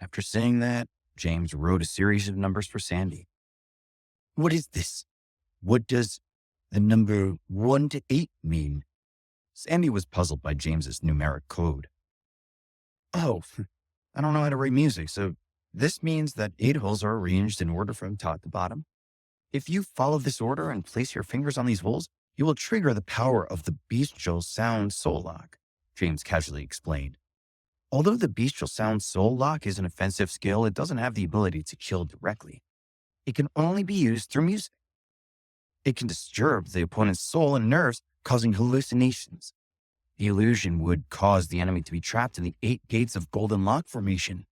After saying that, James wrote a series of numbers for Sandy. What is this? What does the number 1 to 8 mean? Sandy was puzzled by James's numeric code. Oh, I don't know how to read music, so this means that 8 holes are arranged in order from top to bottom. If you follow this order and place your fingers on these holes, you will trigger the power of the bestial sound soul lock, James casually explained. Although the bestial sound soul lock is an offensive skill, it doesn't have the ability to kill directly. It can only be used through music. It can disturb the opponent's soul and nerves, causing hallucinations. The illusion would cause the enemy to be trapped in the 8 gates of Golden Lock formation.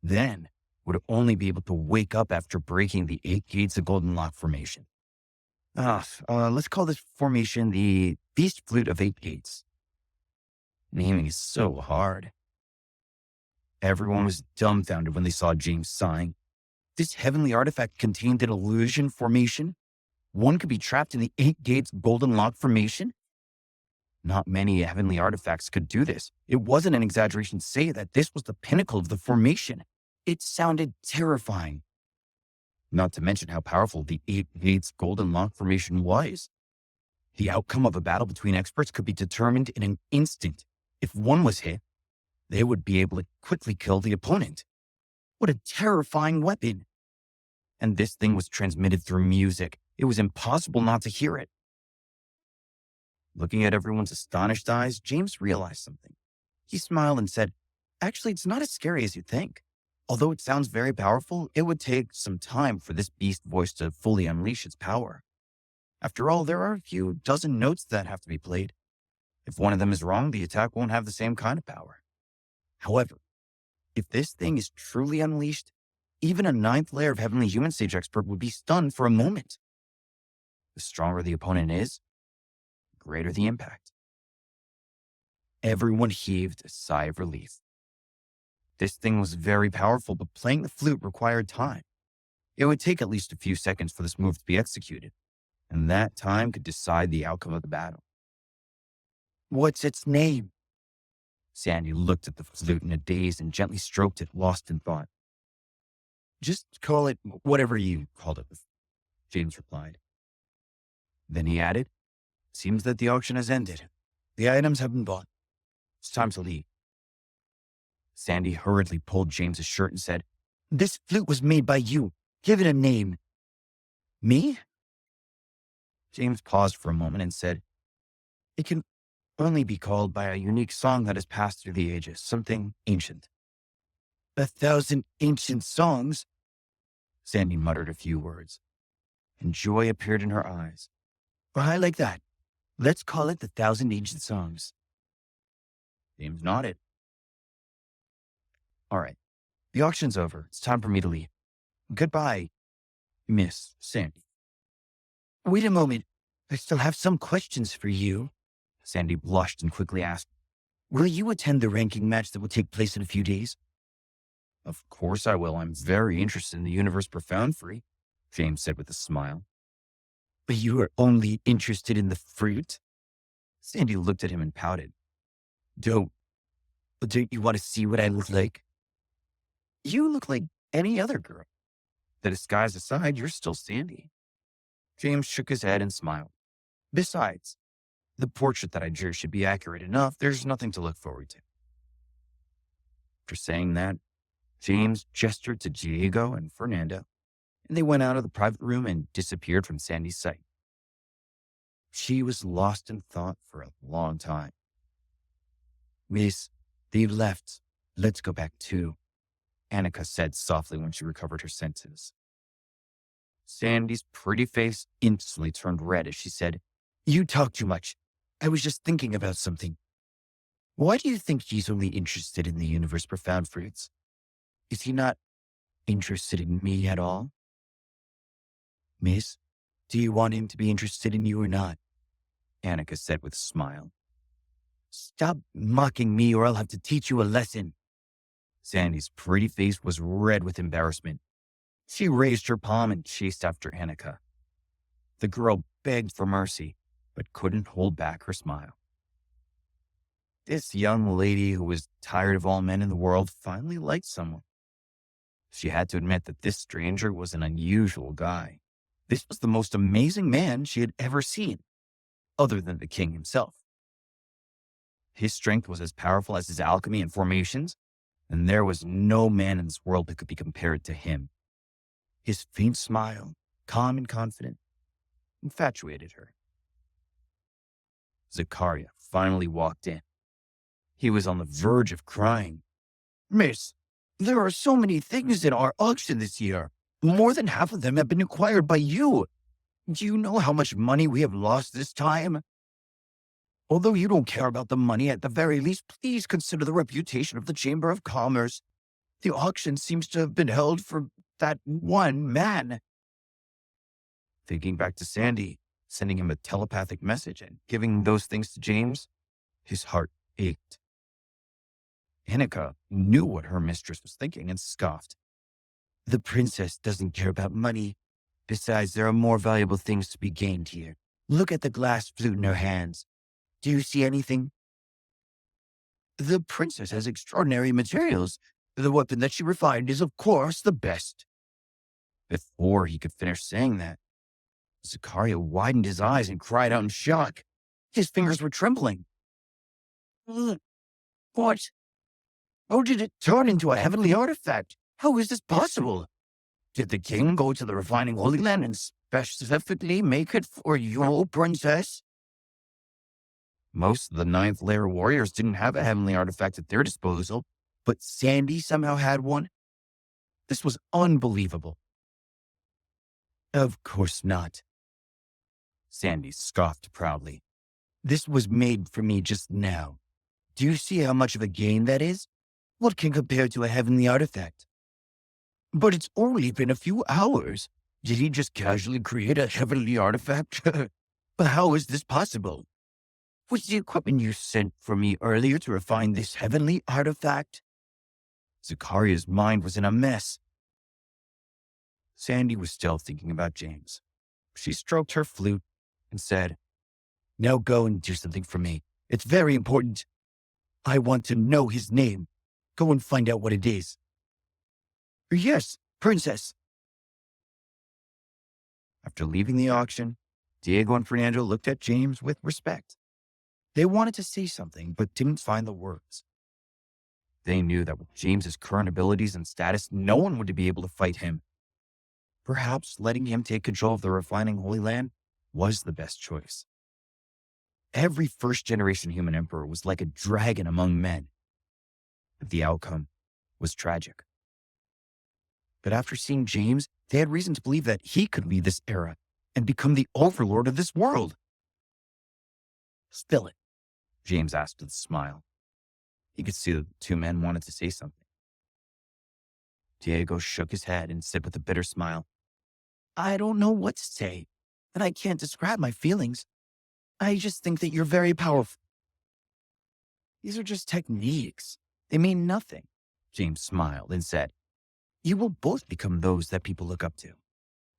Then, would only be able to wake up after breaking the 8 gates of Golden Lock formation. Let's call this formation the Beast Flute of 8 Gates. Naming is so hard. Everyone was dumbfounded when they saw James sighing. This heavenly artifact contained an illusion formation? One could be trapped in the 8 gates Golden Lock formation? Not many heavenly artifacts could do this. It wasn't an exaggeration to say that this was the pinnacle of the formation. It sounded terrifying. Not to mention how powerful the 8 gates Golden Lock formation was. The outcome of a battle between experts could be determined in an instant. If one was hit, they would be able to quickly kill the opponent. What a terrifying weapon. And this thing was transmitted through music. It was impossible not to hear it. Looking at everyone's astonished eyes, James realized something. He smiled and said, Actually, it's not as scary as you think. Although it sounds very powerful, it would take some time for this beast voice to fully unleash its power. After all, there are a few dozen notes that have to be played. If one of them is wrong, the attack won't have the same kind of power. However, if this thing is truly unleashed, even a 9th layer of Heavenly Human Stage expert would be stunned for a moment. The stronger the opponent is, the greater the impact. Everyone heaved a sigh of relief. This thing was very powerful, but playing the flute required time. It would take at least a few seconds for this move to be executed, and that time could decide the outcome of the battle. What's its name? Sandy looked at the flute in a daze and gently stroked it, lost in thought. Just call it whatever you called it, James replied. Then he added, Seems that the auction has ended. The items have been bought. It's time to leave. Sandy hurriedly pulled James's shirt and said, This flute was made by you. Give it a name. Me? James paused for a moment and said, It can only be called by a unique song that has passed through the ages, something ancient. 1,000 ancient songs? Sandy muttered a few words, and joy appeared in her eyes. I like that. Let's call it the 1,000 ancient songs. James nodded. All right, the auction's over. It's time for me to leave. Goodbye, Miss Sandy. Wait a moment. I still have some questions for you. Sandy blushed and quickly asked, Will you attend the ranking match that will take place in a few days? Of course I will. I'm very interested in the universe profoundly, James said with a smile. But you are only interested in the fruit? Sandy looked at him and pouted. Don't you want to see what I look like? You look like any other girl. The disguise aside, you're still Sandy. James shook his head and smiled. Besides, the portrait that I drew should be accurate enough. There's nothing to look forward to. After saying that, James gestured to Diego and Fernando, and they went out of the private room and disappeared from Sandy's sight. She was lost in thought for a long time. Miss, they've left. Let's go back too, Annika said softly when she recovered her senses. Sandy's pretty face instantly turned red as she said, You talk too much. I was just thinking about something. Why do you think he's only interested in the universe profound fruits? Is he not interested in me at all? Miss, do you want him to be interested in you or not? Annika said with a smile. Stop mocking me or I'll have to teach you a lesson. Sandy's pretty face was red with embarrassment. She raised her palm and chased after Annika. The girl begged for mercy, but couldn't hold back her smile. This young lady who was tired of all men in the world finally liked someone. She had to admit that this stranger was an unusual guy. This was the most amazing man she had ever seen, other than the king himself. His strength was as powerful as his alchemy and formations, and there was no man in this world that could be compared to him. His faint smile, calm and confident, infatuated her. Zakaria finally walked in. He was on the verge of crying. "Miss, there are so many things in our auction this year. More than half of them have been acquired by you. Do you know how much money we have lost this time? Although you don't care about the money, at the very least, please consider the reputation of the Chamber of Commerce. The auction seems to have been held for that one man." Thinking back to Sandy, sending him a telepathic message and giving those things to James, his heart ached. Annika knew what her mistress was thinking and scoffed. "The princess doesn't care about money. Besides, there are more valuable things to be gained here. Look at the glass flute in her hands. Do you see anything?" "The princess has extraordinary materials. The weapon that she refined is, of course, the best." Before he could finish saying that, Zakaria widened his eyes and cried out in shock. His fingers were trembling. "What? How did it turn into a heavenly artifact? How is this possible? Did the king go to the refining Holy Land and specifically make it for you, princess?" Most of the ninth layer warriors didn't have a heavenly artifact at their disposal, but Sandy somehow had one. This was unbelievable. "Of course not." Sandy scoffed proudly. "This was made for me just now. Do you see how much of a gain that is? What can compare to a heavenly artifact?" "But it's only been a few hours. Did he just casually create a heavenly artifact? But how is this possible? Was the equipment you sent for me earlier to refine this heavenly artifact?" Zakaria's mind was in a mess. Sandy was still thinking about James. She stroked her flute and said, "Now go and do something for me. It's very important. I want to know his name. Go and find out what it is." "Yes, princess." After leaving the auction, Diego and Fernando looked at James with respect. They wanted to say something, but didn't find the words. They knew that with James's current abilities and status, no one would be able to fight him. Perhaps letting him take control of the refining Holy Land was the best choice. Every first-generation human emperor was like a dragon among men. The outcome was tragic. But after seeing James, they had reason to believe that he could lead this era and become the overlord of this world. "Spill it," James asked with a smile. He could see that the two men wanted to say something. Diego shook his head and said with a bitter smile, "I don't know what to say, and I can't describe my feelings. I just think that you're very powerful." "These are just techniques. They mean nothing." James smiled and said, "You will both become those that people look up to.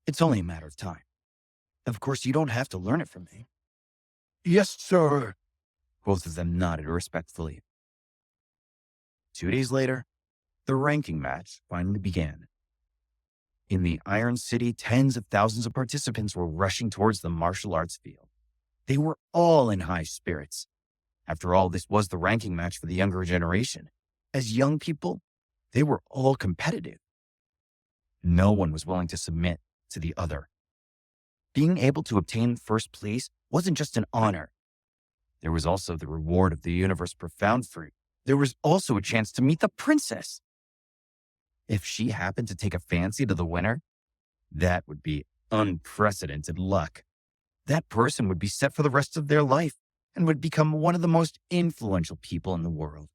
It's only a matter of time. Of course, you don't have to learn it from me." "Yes, sir." Both of them nodded respectfully. 2 days later, the ranking match finally began. In the Iron City, tens of thousands of participants were rushing towards the martial arts field. They were all in high spirits. After all, this was the ranking match for the younger generation. As young people, they were all competitive. No one was willing to submit to the other. Being able to obtain first place wasn't just an honor. There was also the reward of the universe profound fruit. There was also a chance to meet the princess. If she happened to take a fancy to the winner, that would be unprecedented luck. That person would be set for the rest of their life and would become one of the most influential people in the world.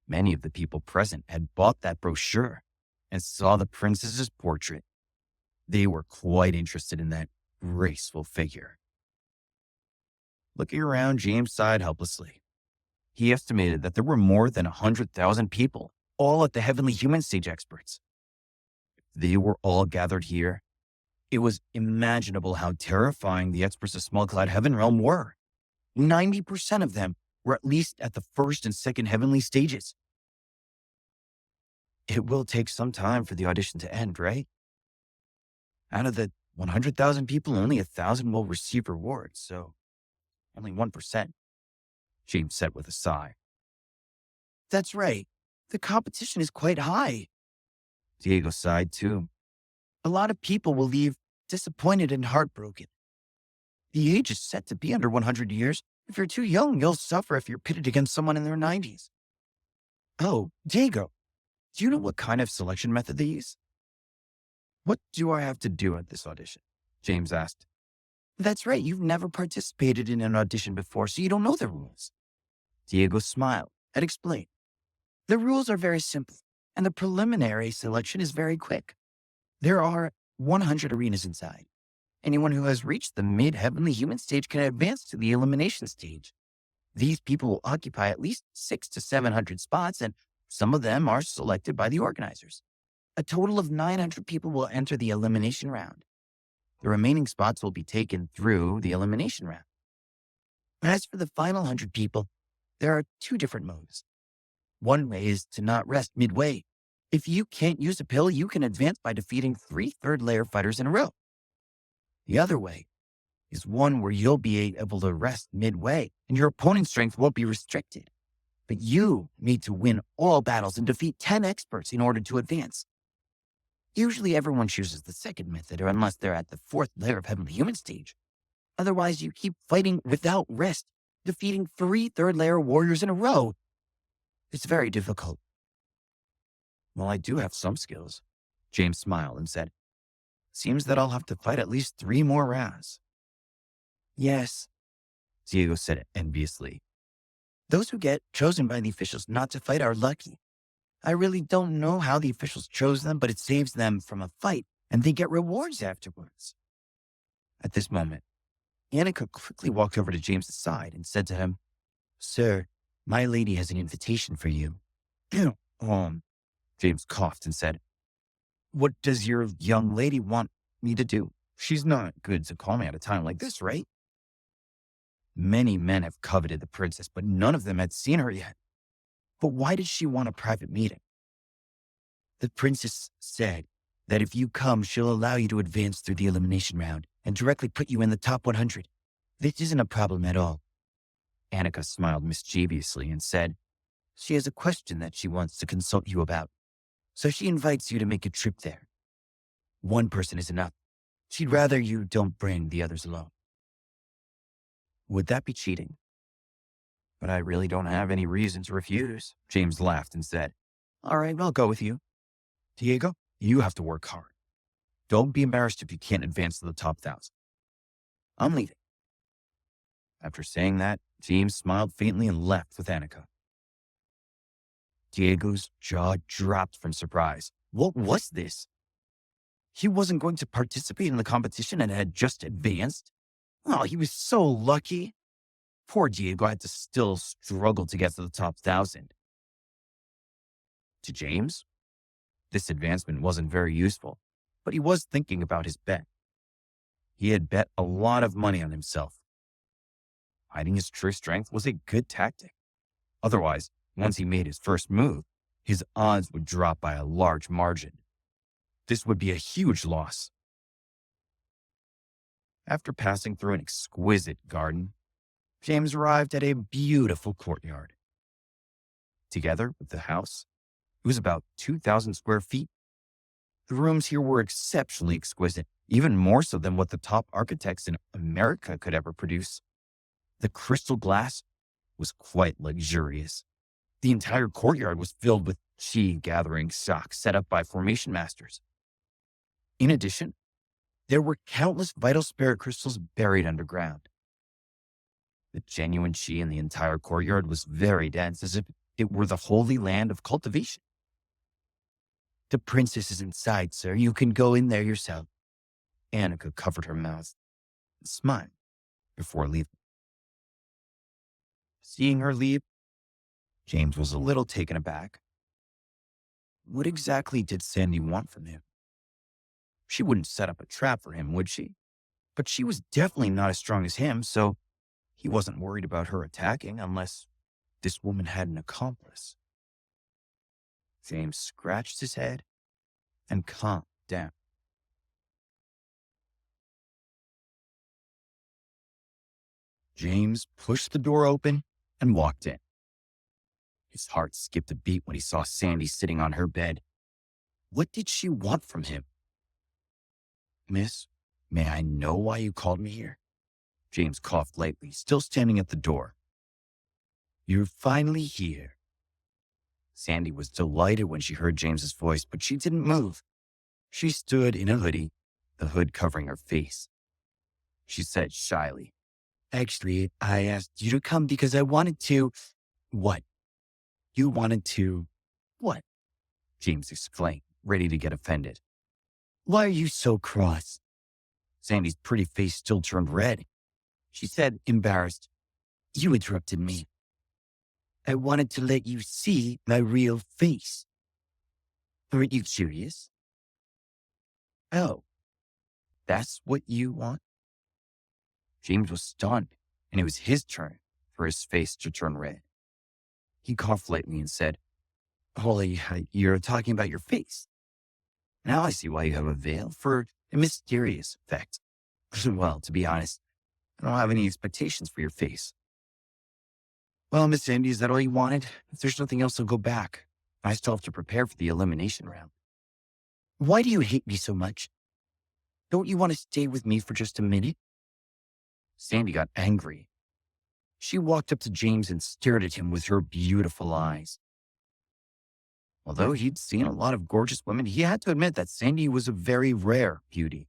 Many of the people present had bought that brochure and saw the princess's portrait. They were quite interested in that graceful figure. Looking around, James sighed helplessly. He estimated that there were more than 100,000 people, all at the Heavenly Human Stage experts. If they were all gathered here, it was imaginable how terrifying the experts of Small Cloud Heaven Realm were. 90% of them were at least at the first and second heavenly stages. It will take some time for the audition to end, right? Out of the 100,000 people, only 1,000 will receive rewards, so only 1%, James said with a sigh. That's right. The competition is quite high. Diego sighed too. A lot of people will leave disappointed and heartbroken. The age is set to be under 100 years. If you're too young, you'll suffer if you're pitted against someone in their 90s. Oh, Diego, do you know what kind of selection method they use? What do I have to do at this audition? James asked. That's right. You've never participated in an audition before, so you don't know the rules. Diego smiled and explained. The rules are very simple, and the preliminary selection is very quick. There are 100 arenas inside. Anyone who has reached the mid-heavenly human stage can advance to the elimination stage. These people will occupy at least 600 to 700 spots, and some of them are selected by the organizers. A total of 900 people will enter the elimination round. The remaining spots will be taken through the elimination round. As for the final 100 people, there are two different modes. One way is to not rest midway. If you can't use a pill, you can advance by defeating 3 third-layer fighters in a row. The other way is one where you'll be able to rest midway and your opponent's strength won't be restricted. But you need to win all battles and defeat 10 experts in order to advance. Usually everyone chooses the second method, or unless they're at the 4th layer of heavenly human stage. Otherwise, you keep fighting without rest, defeating 3 third-layer warriors in a row. It's very difficult. Well, I do have some skills, James smiled and said. Seems that I'll have to fight at least 3 more rounds. Yes, Diego said enviously. Those who get chosen by the officials not to fight are lucky. I really don't know how the officials chose them, but it saves them from a fight, and they get rewards afterwards. At this moment, Annika quickly walked over to James's side and said to him, Sir, my lady has an invitation for you. James coughed and said, What does your young lady want me to do? She's not good to call me at a time like this, right? Many men have coveted the princess, but none of them had seen her yet. But why did she want a private meeting? The princess said that if you come, she'll allow you to advance through the elimination round and directly put you in the top 100. This isn't a problem at all. Annika smiled mischievously and said, She has a question that she wants to consult you about. So she invites you to make a trip there. One person is enough. She'd rather you don't bring the others along. Would that be cheating? But I really don't have any reason to refuse, James laughed and said, All right, I'll go with you. Diego, you have to work hard. Don't be embarrassed if you can't advance to the top 1,000. I'm leaving. After saying that, James smiled faintly and left with Annika. Diego's jaw dropped from surprise. What was this? He wasn't going to participate in the competition and had just advanced? Oh, he was so lucky. Poor Diego had to still struggle to get to the top 1,000. To James, this advancement wasn't very useful, but he was thinking about his bet. He had bet a lot of money on himself. Hiding his true strength was a good tactic. Otherwise, once he made his first move, his odds would drop by a large margin. This would be a huge loss. After passing through an exquisite garden, James arrived at a beautiful courtyard. Together with the house, it was about 2,000 square feet. The rooms here were exceptionally exquisite, even more so than what the top architects in America could ever produce. The crystal glass was quite luxurious. The entire courtyard was filled with chi-gathering socks set up by formation masters. In addition, there were countless vital spirit crystals buried underground. The genuine chi in the entire courtyard was very dense, as if it were the holy land of cultivation. The princess is inside, sir. You can go in there yourself. Annika covered her mouth and smiled before leaving. Seeing her leave, James was a little taken aback. What exactly did Sandy want from him? She wouldn't set up a trap for him, would she? But she was definitely not as strong as him, so he wasn't worried about her attacking unless this woman had an accomplice. James scratched his head and calmed down. James pushed the door open and walked in. His heart skipped a beat when he saw Sandy sitting on her bed. What did she want from him? Miss, may I know why you called me here? James coughed lightly, still standing at the door. You're finally here. Sandy was delighted when she heard James's voice, but she didn't move. She stood in a hoodie, the hood covering her face. She said shyly, Actually, I asked you to come because I wanted to. What? You wanted to. What? James exclaimed, ready to get offended. Why are you so cross? Sandy's pretty face still turned red. She said, embarrassed, You interrupted me. I wanted to let you see my real face. Aren't you curious? Oh, that's what you want? James was stunned, and it was his turn for his face to turn red. He coughed lightly and said, Holy, you're talking about your face. Now I see why you have a veil, for a mysterious effect. Well, to be honest, I don't have any expectations for your face. Well, Miss Sandy, is that all you wanted? If there's nothing else, I'll go back. I still have to prepare for the elimination round. Why do you hate me so much? Don't you want to stay with me for just a minute? Sandy got angry. She walked up to James and stared at him with her beautiful eyes. Although he'd seen a lot of gorgeous women, he had to admit that Sandy was a very rare beauty,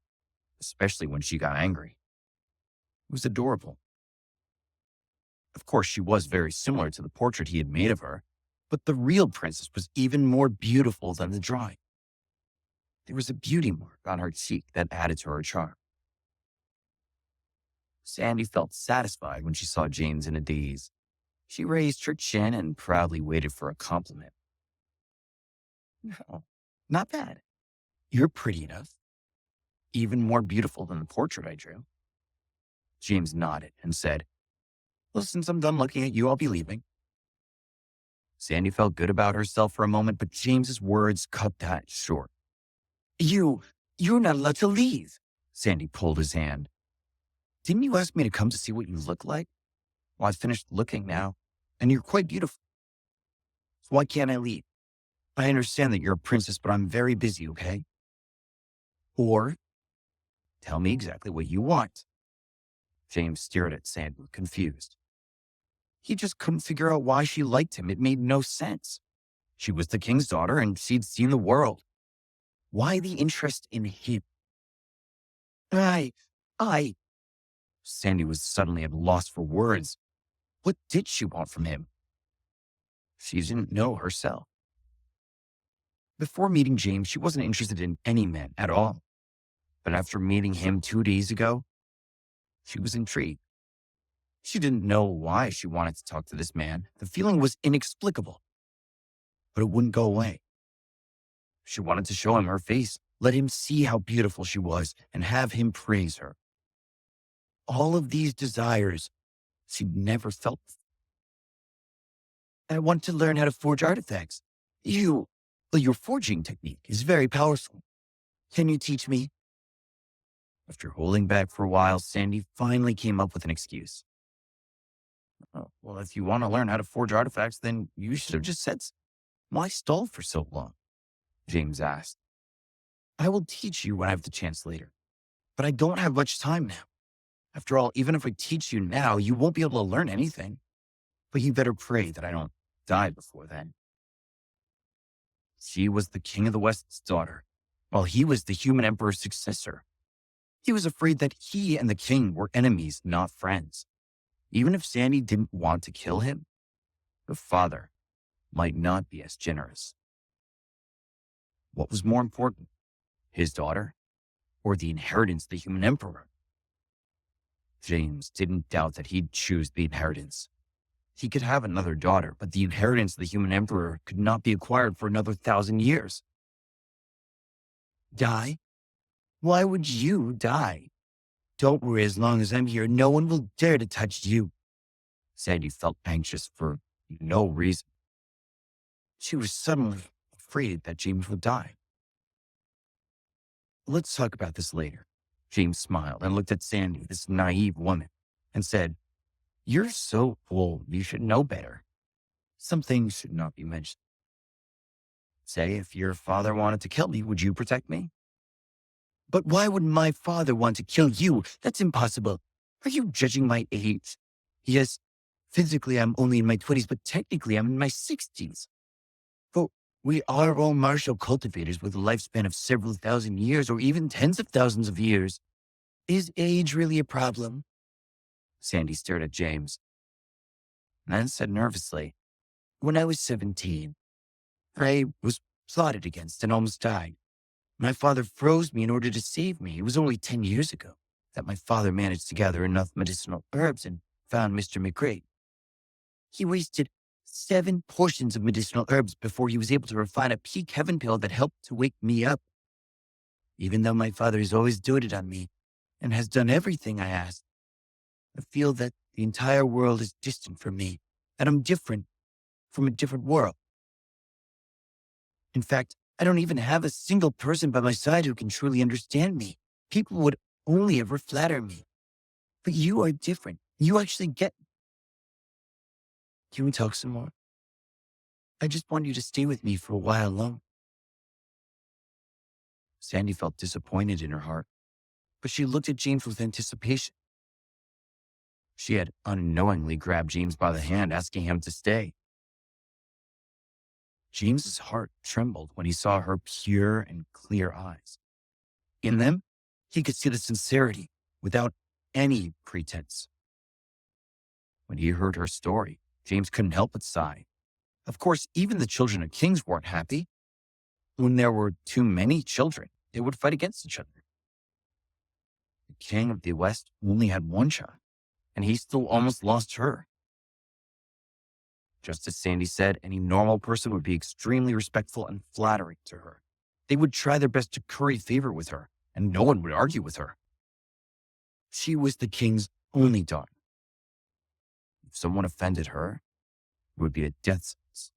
especially when she got angry. It was adorable. Of course, she was very similar to the portrait he had made of her, but the real princess was even more beautiful than the drawing. There was a beauty mark on her cheek that added to her charm. Sandy felt satisfied when she saw James in a daze. She raised her chin and proudly waited for a compliment. No, not bad. You're pretty enough. Even more beautiful than the portrait I drew. James nodded and said, Well, since I'm done looking at you, I'll be leaving. Sandy felt good about herself for a moment, but James's words cut that short. You're not allowed to leave. Sandy pulled his hand. Didn't you ask me to come to see what you look like? Well, I've finished looking now, and you're quite beautiful. So why can't I leave? I understand that you're a princess, but I'm very busy, okay? Or tell me exactly what you want. James stared at Sandy, confused. He just couldn't figure out why she liked him. It made no sense. She was the king's daughter, and she'd seen the world. Why the interest in him? Sandy was suddenly at a loss for words. What did she want from him? She didn't know herself. Before meeting James, she wasn't interested in any man at all. But after meeting him 2 days ago, she was intrigued. She didn't know why she wanted to talk to this man. The feeling was inexplicable. But it wouldn't go away. She wanted to show him her face, let him see how beautiful she was, and have him praise her. All of these desires she'd never felt. I want to learn how to forge artifacts. Your forging technique is very powerful. Can you teach me? After holding back for a while, Sandy finally came up with an excuse. Oh, well, if you want to learn how to forge artifacts, then you should have just said so. Why stall for so long? James asked. I will teach you when I have the chance later. But I don't have much time now. After all, even if I teach you now, you won't be able to learn anything. But you better pray that I don't die before then. She was the King of the West's daughter, while he was the human emperor's successor. He was afraid that he and the king were enemies, not friends. Even if Sandy didn't want to kill him, the father might not be as generous. What was more important, his daughter or the inheritance of the human emperor? James didn't doubt that he'd choose the inheritance. He could have another daughter, but the inheritance of the human emperor could not be acquired for another 1,000 years. Die? Why would you die? Don't worry, as long as I'm here, no one will dare to touch you. Sandy felt anxious for no reason. She was suddenly afraid that James would die. Let's talk about this later. James smiled and looked at Sandy, this naive woman, and said, "You're so old, you should know better. Some things should not be mentioned. Say, if your father wanted to kill me, would you protect me?" "But why would my father want to kill you? That's impossible. Are you judging my age? Yes, physically I'm only in my 20s, but technically I'm in my 60s. But we are all martial cultivators with a lifespan of several thousand years or even tens of thousands of years. Is age really a problem?" Sandy stared at James, and then said nervously, "When I was 17, I was plotted against and almost died. My father froze me in order to save me. It was only 10 years ago that my father managed to gather enough medicinal herbs and found Mr. McGrady. He wasted 7 portions of medicinal herbs before he was able to refine a peak heaven pill that helped to wake me up. Even though my father has always doted on me and has done everything I asked, I feel that the entire world is distant from me, and I'm different from a different world. In fact, I don't even have a single person by my side who can truly understand me. People would only ever flatter me. But you are different. You actually get me. Can we talk some more? I just want you to stay with me for a while alone." Sandy felt disappointed in her heart, but she looked at James with anticipation. She had unknowingly grabbed James by the hand, asking him to stay. James's heart trembled when he saw her pure and clear eyes. In them, he could see the sincerity without any pretense. When he heard her story, James couldn't help but sigh. Of course, even the children of kings weren't happy. When there were too many children, they would fight against each other. The king of the West only had one child, and he still almost lost her. Just as Sandy said, any normal person would be extremely respectful and flattering to her. They would try their best to curry favor with her, and no one would argue with her. She was the king's only daughter. If someone offended her, it would be a death sentence.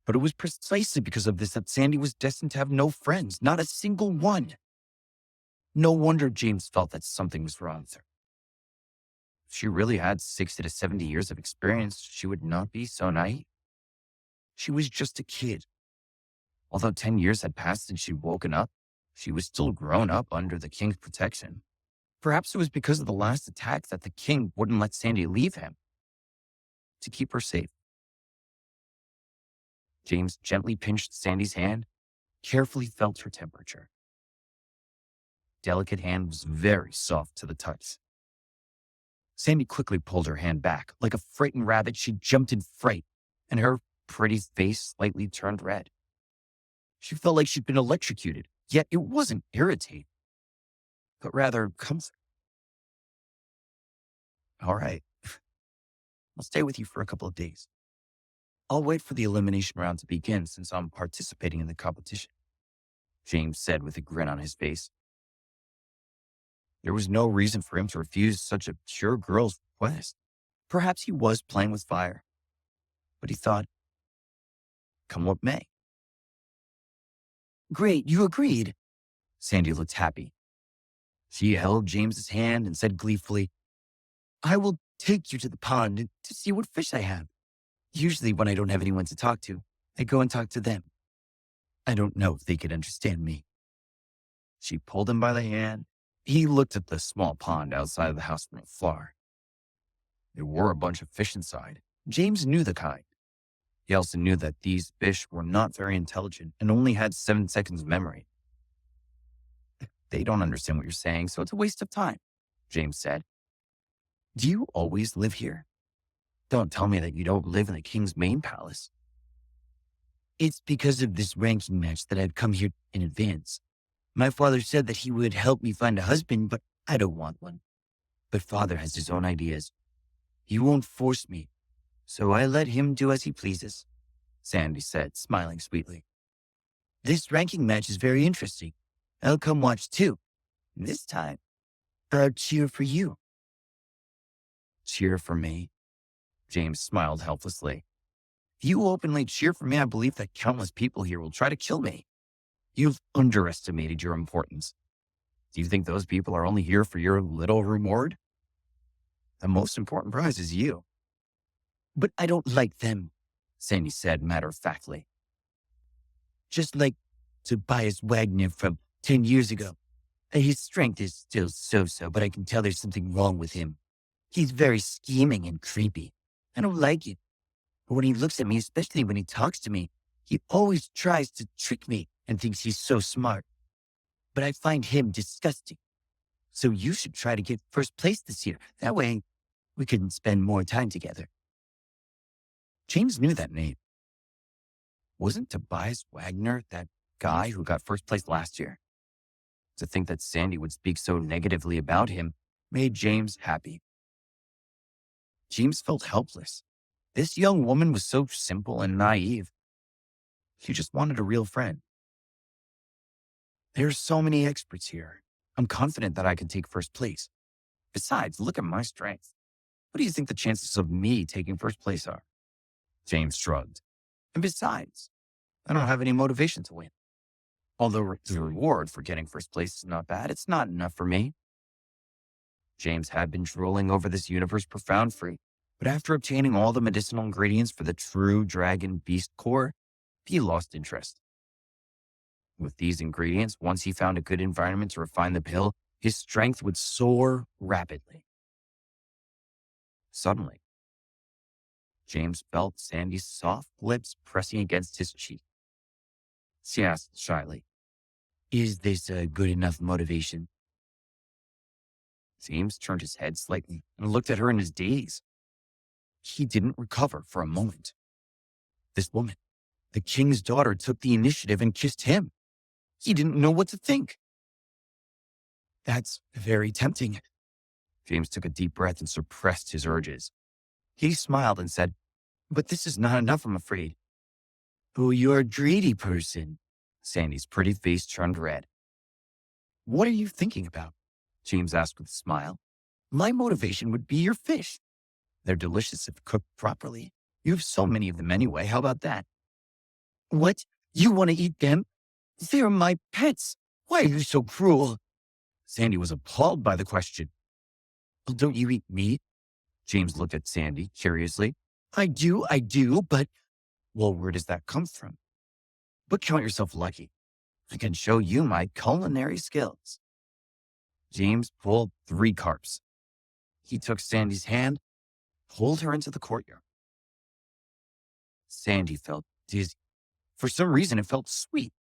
But it was precisely because of this that Sandy was destined to have no friends, not a single one. No wonder James felt that something was wrong with her. If she really had 60 to 70 years of experience, she would not be so naive. She was just a kid. Although 10 years had passed since she'd woken up, she was still grown up under the king's protection. Perhaps it was because of the last attack that the king wouldn't let Sandy leave him to keep her safe. James gently pinched Sandy's hand, carefully felt her temperature. Delicate hand was very soft to the touch. Sandy quickly pulled her hand back. Like a frightened rabbit, she jumped in fright, and her pretty face slightly turned red. She felt like she'd been electrocuted, yet it wasn't irritating, but rather comfort. "All right, I'll stay with you for a couple of days. I'll wait for the elimination round to begin since I'm participating in the competition," James said with a grin on his face. There was no reason for him to refuse such a pure girl's request. Perhaps he was playing with fire, but he thought, come what may. "Great, you agreed." Sandy looked happy. She held James's hand and said gleefully, "I will take you to the pond to see what fish I have. Usually when I don't have anyone to talk to, I go and talk to them. I don't know if they could understand me." She pulled him by the hand. He looked at the small pond outside of the house from afar. There were a bunch of fish inside. James knew the kind. He also knew that these fish were not very intelligent and only had 7 seconds of memory. "They don't understand what you're saying, so it's a waste of time," James said. "Do you always live here? Don't tell me that you don't live in the king's main palace." "It's because of this ranking match that I've come here in advance. My father said that he would help me find a husband, but I don't want one. But father has his own ideas. He won't force me, so I let him do as he pleases," Sandy said, smiling sweetly. "This ranking match is very interesting. I'll come watch too. This time, I'll cheer for you." "Cheer for me?" James smiled helplessly. If you openly cheer for me, I believe that countless people here will try to kill me. You've underestimated your importance. Do you think those people are only here for your little reward? The most important prize is you. But I don't like them, Sandy said matter-of-factly. Just like Tobias Wagner from 10 years ago. His strength is still so-so, but I can tell there's something wrong with him. He's very scheming and creepy. I don't like it. But when he looks at me, especially when he talks to me, he always tries to trick me and thinks he's so smart. But I find him disgusting. So you should try to get first place this year. That way, we can spend more time together. James knew that name. Wasn't Tobias Wagner that guy who got first place last year? To think that Sandy would speak so negatively about him made James happy. James felt helpless. This young woman was so simple and naive. He just wanted a real friend. There are so many experts here. I'm confident that I can take first place. Besides, look at my strength. What do you think the chances of me taking first place are? James shrugged. And besides, I don't have any motivation to win. Although the reward for getting first place is not bad, it's not enough for me. James had been drooling over this universe profound fruit, but after obtaining all the medicinal ingredients for the true dragon beast core, he lost interest. With these ingredients, once he found a good environment to refine the pill, his strength would soar rapidly. Suddenly, James felt Sandy's soft lips pressing against his cheek. She asked shyly, "Is this a good enough motivation?" James turned his head slightly and looked at her in his daze. He didn't recover for a moment. This woman, the king's daughter, took the initiative and kissed him. He didn't know what to think. That's very tempting. James took a deep breath and suppressed his urges. He smiled and said, "But this is not enough, I'm afraid." "Oh, you're a greedy person." Sandy's pretty face turned red. "What are you thinking about?" James asked with a smile. "My motivation would be your fish. They're delicious if cooked properly. You have so many of them anyway. How about that?" "What? You want to eat them? They're my pets. Why are you so cruel?" Sandy was appalled by the question. "Well, don't you eat meat?" James looked at Sandy curiously. I do, but, well, where does that come from? But count yourself lucky. I can show you my culinary skills." James pulled 3 carps. He took Sandy's hand, pulled her into the courtyard. Sandy felt dizzy. For some reason, it felt sweet.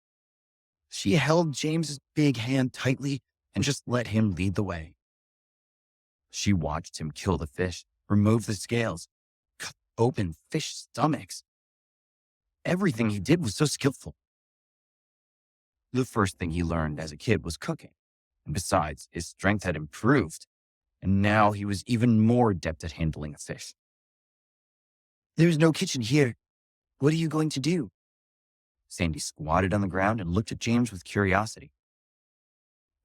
She held James's big hand tightly and just let him lead the way. She watched him kill the fish, remove the scales, cut open fish stomachs. Everything he did was so skillful. The first thing he learned as a kid was cooking. And besides, his strength had improved, and now he was even more adept at handling a fish. "There's no kitchen here. What are you going to do?" Sandy squatted on the ground and looked at James with curiosity.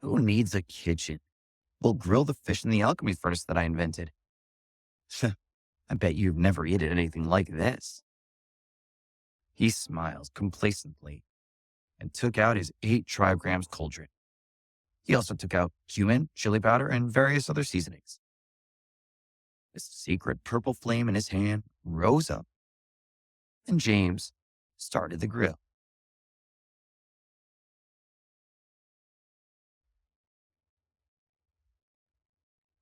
"Who needs a kitchen? We'll grill the fish in the alchemy furnace that I invented." "I bet you've never eaten anything like this." He smiled complacently and took out his 8 trigrams cauldron. He also took out cumin, chili powder, and various other seasonings. The secret purple flame in his hand rose up, and James started the grill.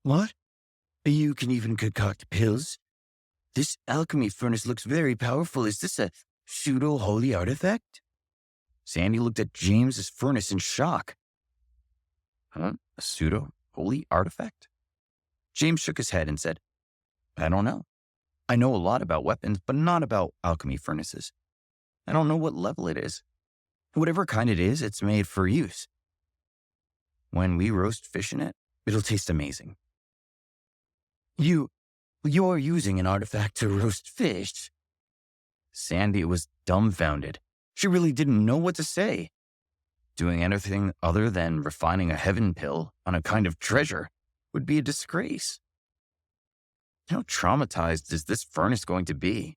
"What? You can even concoct pills? This alchemy furnace looks very powerful. Is this a pseudo-holy artifact?" Sandy looked at James's furnace in shock. "Huh? A pseudo-holy artifact?" James shook his head and said, "I don't know. I know a lot about weapons, but not about alchemy furnaces. I don't know what level it is. Whatever kind it is, it's made for use. When we roast fish in it, it'll taste amazing." You're using an artifact to roast fish?" Sandy was dumbfounded. She really didn't know what to say. Doing anything other than refining a heaven pill on a kind of treasure would be a disgrace. How traumatized is this furnace going to be?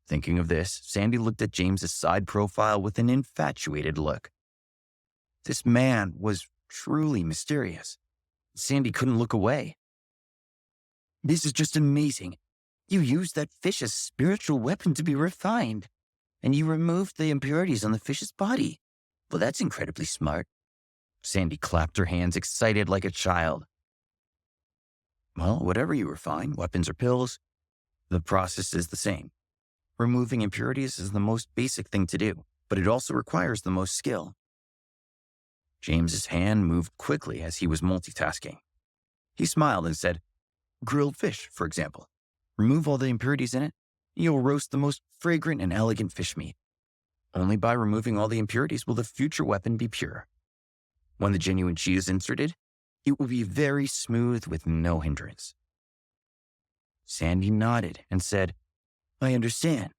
Thinking of this, Sandy looked at James's side profile with an infatuated look. This man was truly mysterious. Sandy couldn't look away. This is just amazing. You used that fish as a spiritual weapon to be refined, and you removed the impurities on the fish's body. Well, that's incredibly smart. Sandy clapped her hands, excited like a child. Well, whatever you refine, weapons or pills, the process is the same. Removing impurities is the most basic thing to do, but it also requires the most skill. James's hand moved quickly as he was multitasking. He smiled and said, grilled fish, for example. Remove all the impurities in it, you'll roast the most fragrant and elegant fish meat. Only by removing all the impurities will the future weapon be pure. When the genuine cheese is inserted, it will be very smooth with no hindrance. Sandy nodded and said, I understand,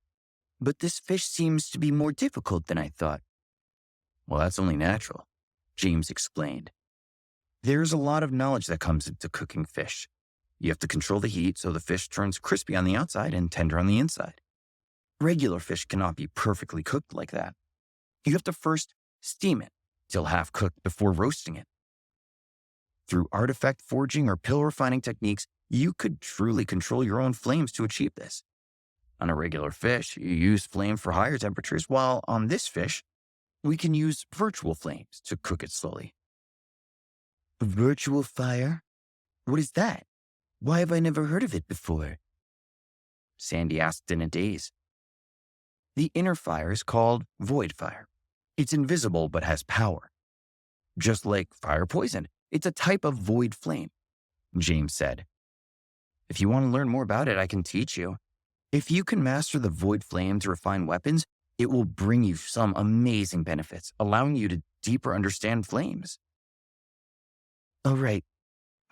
but this fish seems to be more difficult than I thought. Well, that's only natural, James explained. There's a lot of knowledge that comes into cooking fish. You have to control the heat so the fish turns crispy on the outside and tender on the inside. Regular fish cannot be perfectly cooked like that. You have to first steam it till half cooked before roasting it. Through artifact forging or pill refining techniques, you could truly control your own flames to achieve this. On a regular fish, you use flame for higher temperatures, while on this fish, we can use virtual flames to cook it slowly. Virtual fire? What is that? Why have I never heard of it before? Sandy asked in a daze. The inner fire is called void fire. It's invisible but has power. Just like fire poison, it's a type of void flame, James said. If you want to learn more about it, I can teach you. If you can master the void flame to refine weapons, it will bring you some amazing benefits, allowing you to deeper understand flames. All right,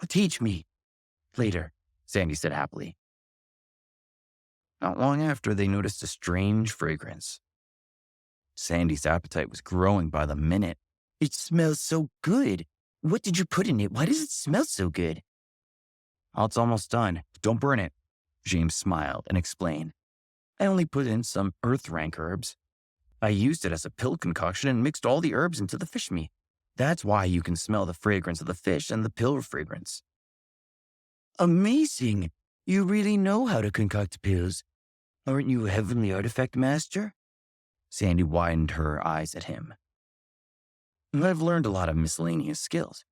teach me. Later, Sandy said happily. Not long after, they noticed a strange fragrance. Sandy's appetite was growing by the minute. It smells so good. What did you put in it? Why does it smell so good? Oh, it's almost done. Don't burn it. James smiled and explained. I only put in some earth rank herbs. I used it as a pill concoction and mixed all the herbs into the fish meat. That's why you can smell the fragrance of the fish and the pill fragrance. Amazing! You really know how to concoct pills. Aren't you a heavenly artifact master? Sandy widened her eyes at him. I've learned a lot of miscellaneous skills.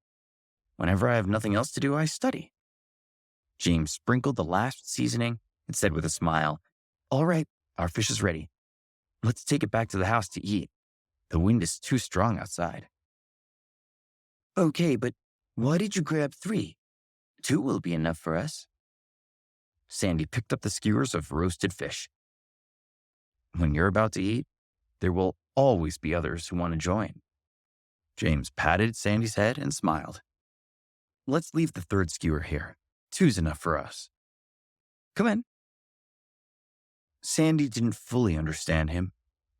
Whenever I have nothing else to do, I study. James sprinkled the last seasoning and said with a smile, All right, our fish is ready. Let's take it back to the house to eat. The wind is too strong outside. Okay, but why did you grab 3? 2 will be enough for us. Sandy picked up the skewers of roasted fish. When you're about to eat, there will always be others who want to join. James patted Sandy's head and smiled. Let's leave the 3rd skewer here. 2's enough for us. Come in. Sandy didn't fully understand him,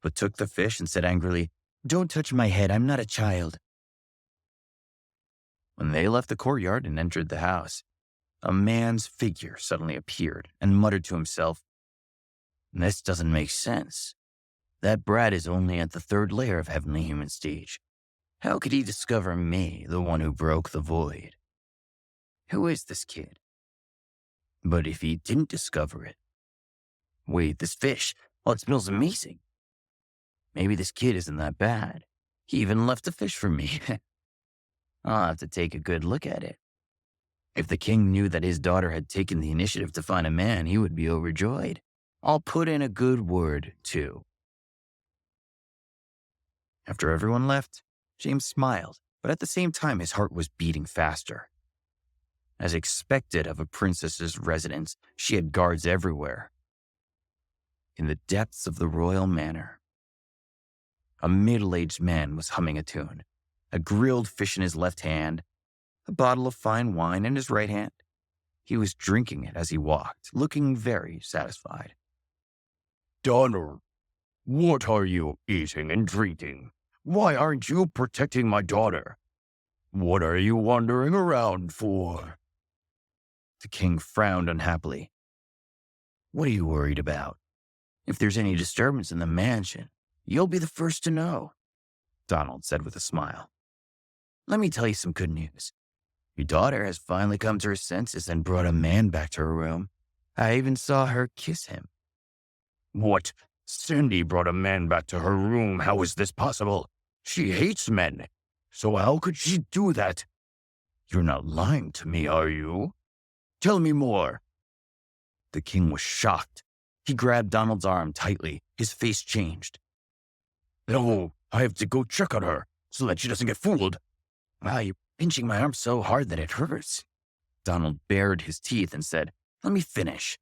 but took the fish and said angrily, Don't touch my head, I'm not a child. When they left the courtyard and entered the house, a man's figure suddenly appeared and muttered to himself, This doesn't make sense. That brat is only at the 3rd layer of heavenly human stage. How could he discover me, the one who broke the void? Who is this kid? But if he didn't discover it... Wait, this fish, well, it smells amazing. Maybe this kid isn't that bad. He even left a fish for me. I'll have to take a good look at it. If the king knew that his daughter had taken the initiative to find a man, he would be overjoyed. I'll put in a good word, too. After everyone left, James smiled, but at the same time his heart was beating faster. As expected of a princess's residence, she had guards everywhere. In the depths of the royal manor, a middle-aged man was humming a tune, a grilled fish in his left hand, a bottle of fine wine in his right hand. He was drinking it as he walked, looking very satisfied. Donner, what are you eating and drinking? Why aren't you protecting my daughter? What are you wandering around for? The king frowned unhappily. What are you worried about? If there's any disturbance in the mansion, you'll be the first to know, Donald said with a smile. Let me tell you some good news. Your daughter has finally come to her senses and brought a man back to her room. I even saw her kiss him. What? Sandy brought a man back to her room. How is this possible? She hates men. So how could she do that? You're not lying to me, are you? Tell me more. The king was shocked. He grabbed Donald's arm tightly. His face changed. No, I have to go check on her so that she doesn't get fooled. Wow, you're pinching my arm so hard that it hurts. Donald bared his teeth and said, Let me finish.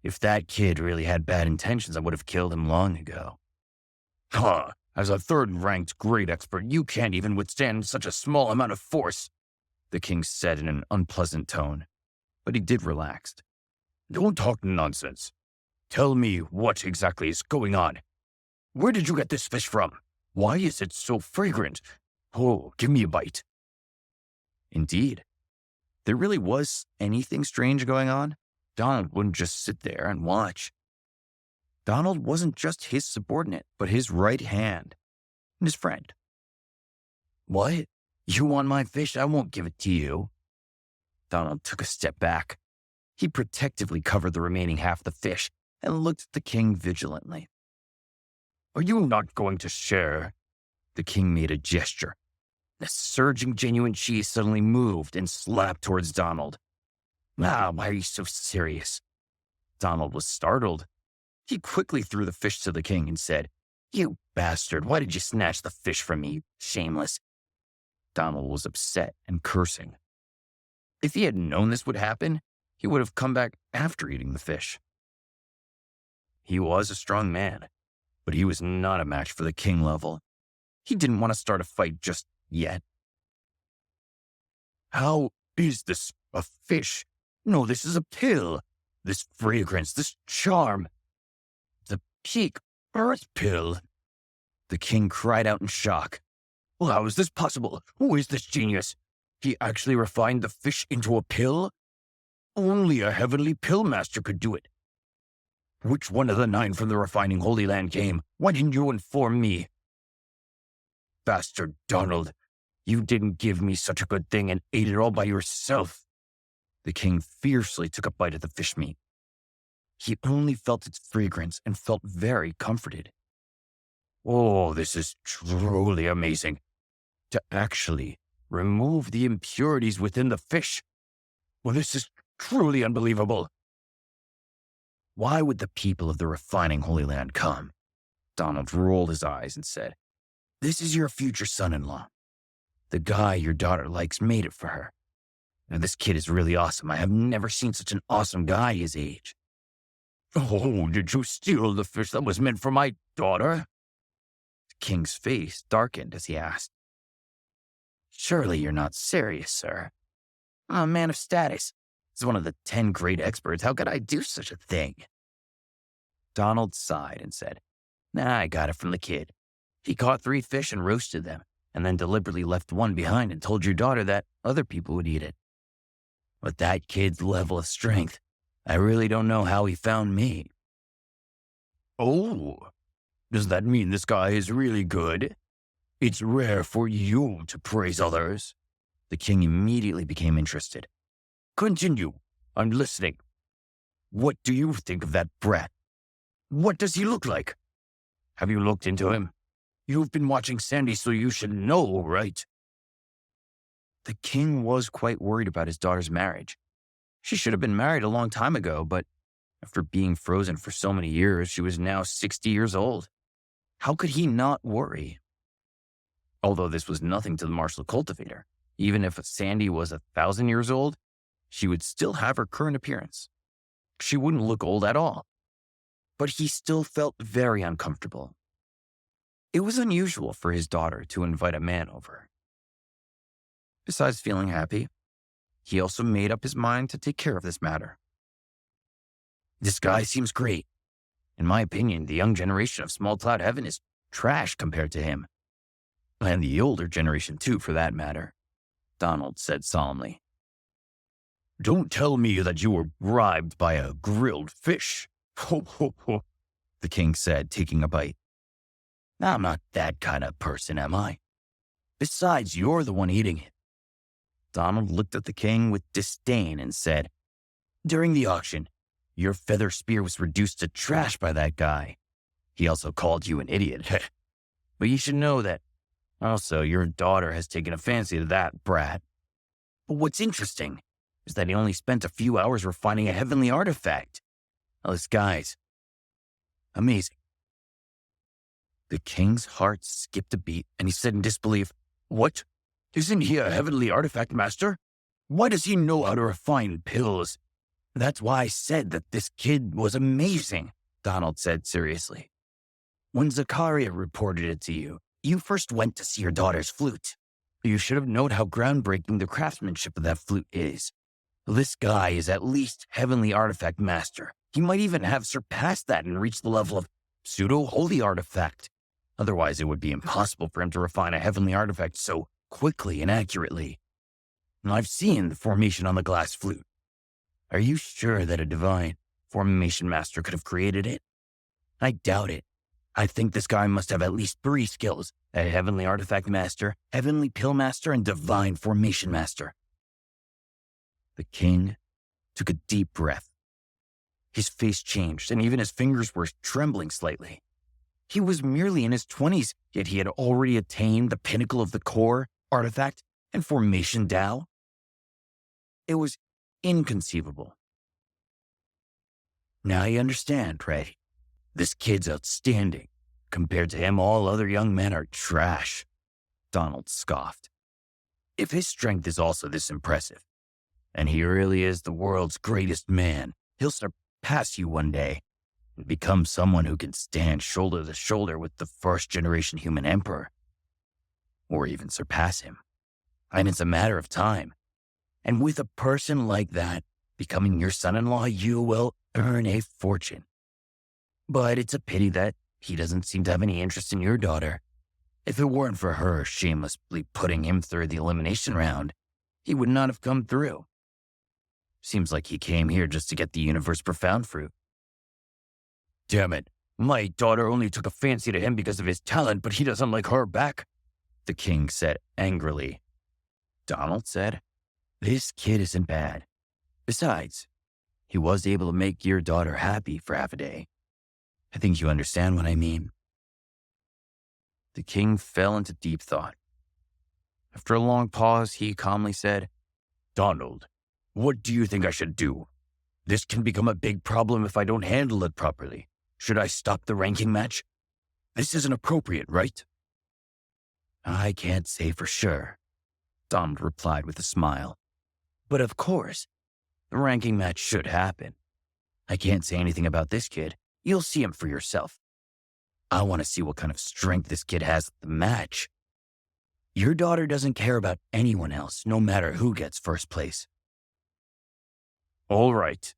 If that kid really had bad intentions, I would have killed him long ago. Huh, as a third-ranked grade expert, you can't even withstand such a small amount of force, the king said in an unpleasant tone. But he did relax. Don't talk nonsense. Tell me what exactly is going on. Where did you get this fish from? Why is it so fragrant? Oh, give me a bite. Indeed. There really was anything strange going on. Donald wouldn't just sit there and watch. Donald wasn't just his subordinate, but his right hand and his friend. What? You want my fish? I won't give it to you. Donald took a step back. He protectively covered the remaining half of the fish and looked at the king vigilantly. Are you not going to share? The king made a gesture. The surging genuine cheese suddenly moved and slapped towards Donald. Ah, why are you so serious? Donald was startled. He quickly threw the fish to the king and said, You bastard, why did you snatch the fish from me, shameless? Donald was upset and cursing. If he had known this would happen, he would have come back after eating the fish. He was a strong man, but he was not a match for the king level. He didn't want to start a fight just yet. How is this a fish? No, this is a pill. This fragrance, this charm. The peak earth pill. The king cried out in shock. Well, how is this possible? Who is this genius? He actually refined the fish into a pill? Only a heavenly pill master could do it. Which one of the 9 from the refining Holy Land came? Why didn't you inform me? Bastard Donald, you didn't give me such a good thing and ate it all by yourself. The king fiercely took a bite of the fish meat. He only felt its fragrance and felt very comforted. Oh, this is truly amazing. To actually remove the impurities within the fish. Well, this is truly unbelievable. Why would the people of the refining Holy Land come? Donald rolled his eyes and said, This is your future son-in-law. The guy your daughter likes made it for her. Now, this kid is really awesome. I have never seen such an awesome guy his age. Oh, did you steal the fish that was meant for my daughter? The king's face darkened as he asked. Surely you're not serious, sir. I'm a man of status. As one of the 10 great experts, how could I do such a thing? Donald sighed and said, Nah, I got it from the kid. He caught 3 fish and roasted them, and then deliberately left one behind and told your daughter that other people would eat it. With that kid's level of strength, I really don't know how he found me. Oh, does that mean this guy is really good? It's rare for you to praise others. The king immediately became interested. Continue. I'm listening. What do you think of that brat? What does he look like? Have you looked into him? You've been watching Sandy, so you should know, right? The king was quite worried about his daughter's marriage. She should have been married a long time ago, but after being frozen for so many years, she was now 60 years old. How could he not worry? Although this was nothing to the martial cultivator, even if Sandy was 1,000 years old, she would still have her current appearance. She wouldn't look old at all. But he still felt very uncomfortable. It was unusual for his daughter to invite a man over. Besides feeling happy, he also made up his mind to take care of this matter. This guy seems great. In my opinion, the young generation of Small Cloud Heaven is trash compared to him. And the older generation too, for that matter, Donald said solemnly. Don't tell me that you were bribed by a grilled fish. Ho, ho, ho. the king said, taking a bite. I'm not that kind of person, am I? Besides, you're the one eating it. Donald looked at the king with disdain and said, during the auction, your feather spear was reduced to trash by that guy. He also called you an idiot. But you should know that. Also, your daughter has taken a fancy to that brat. But what's interesting is that he only spent a few hours refining a heavenly artifact. Now, this guy's amazing. The king's heart skipped a beat, and he said in disbelief, What? Isn't he a heavenly artifact master? Why does he know how to refine pills? That's why I said that this kid was amazing, Donald said seriously. When Zakaria reported it to you, you first went to see your daughter's flute. You should have known how groundbreaking the craftsmanship of that flute is. This guy is at least heavenly artifact master. He might even have surpassed that and reached the level of pseudo-holy artifact. Otherwise, it would be impossible for him to refine a heavenly artifact so quickly and accurately. And I've seen the formation on the glass flute. Are you sure that a divine formation master could have created it? I doubt it. I think this guy must have at least 3 skills: a heavenly artifact master, heavenly pill master, and divine formation master. The king took a deep breath. His face changed, and even his fingers were trembling slightly. He was merely in his 20s, yet he had already attained the pinnacle of the core, artifact, and formation Tao. It was inconceivable. Now you understand, right? This kid's outstanding. Compared to him, all other young men are trash. Donald scoffed. If his strength is also this impressive, and he really is the world's greatest man, he'll surpass you one day and become someone who can stand shoulder to shoulder with the first-generation human emperor. Or even surpass him. And it's a matter of time. And with a person like that becoming your son-in-law, you will earn a fortune. But it's a pity that he doesn't seem to have any interest in your daughter. If it weren't for her shamelessly putting him through the elimination round, he would not have come through. Seems like he came here just to get the universe profound fruit. Damn it, my daughter only took a fancy to him because of his talent, but he doesn't like her back, the king said angrily. Donald said, this kid isn't bad. Besides, he was able to make your daughter happy for half a day. I think you understand what I mean. The king fell into deep thought. After a long pause, he calmly said, Donald, what do you think I should do? This can become a big problem if I don't handle it properly. Should I stop the ranking match? This isn't appropriate, right? I can't say for sure, Donald replied with a smile. But of course, the ranking match should happen. I can't say anything about this kid. You'll see him for yourself. I want to see what kind of strength this kid has at the match. Your daughter doesn't care about anyone else, no matter who gets first place. All right,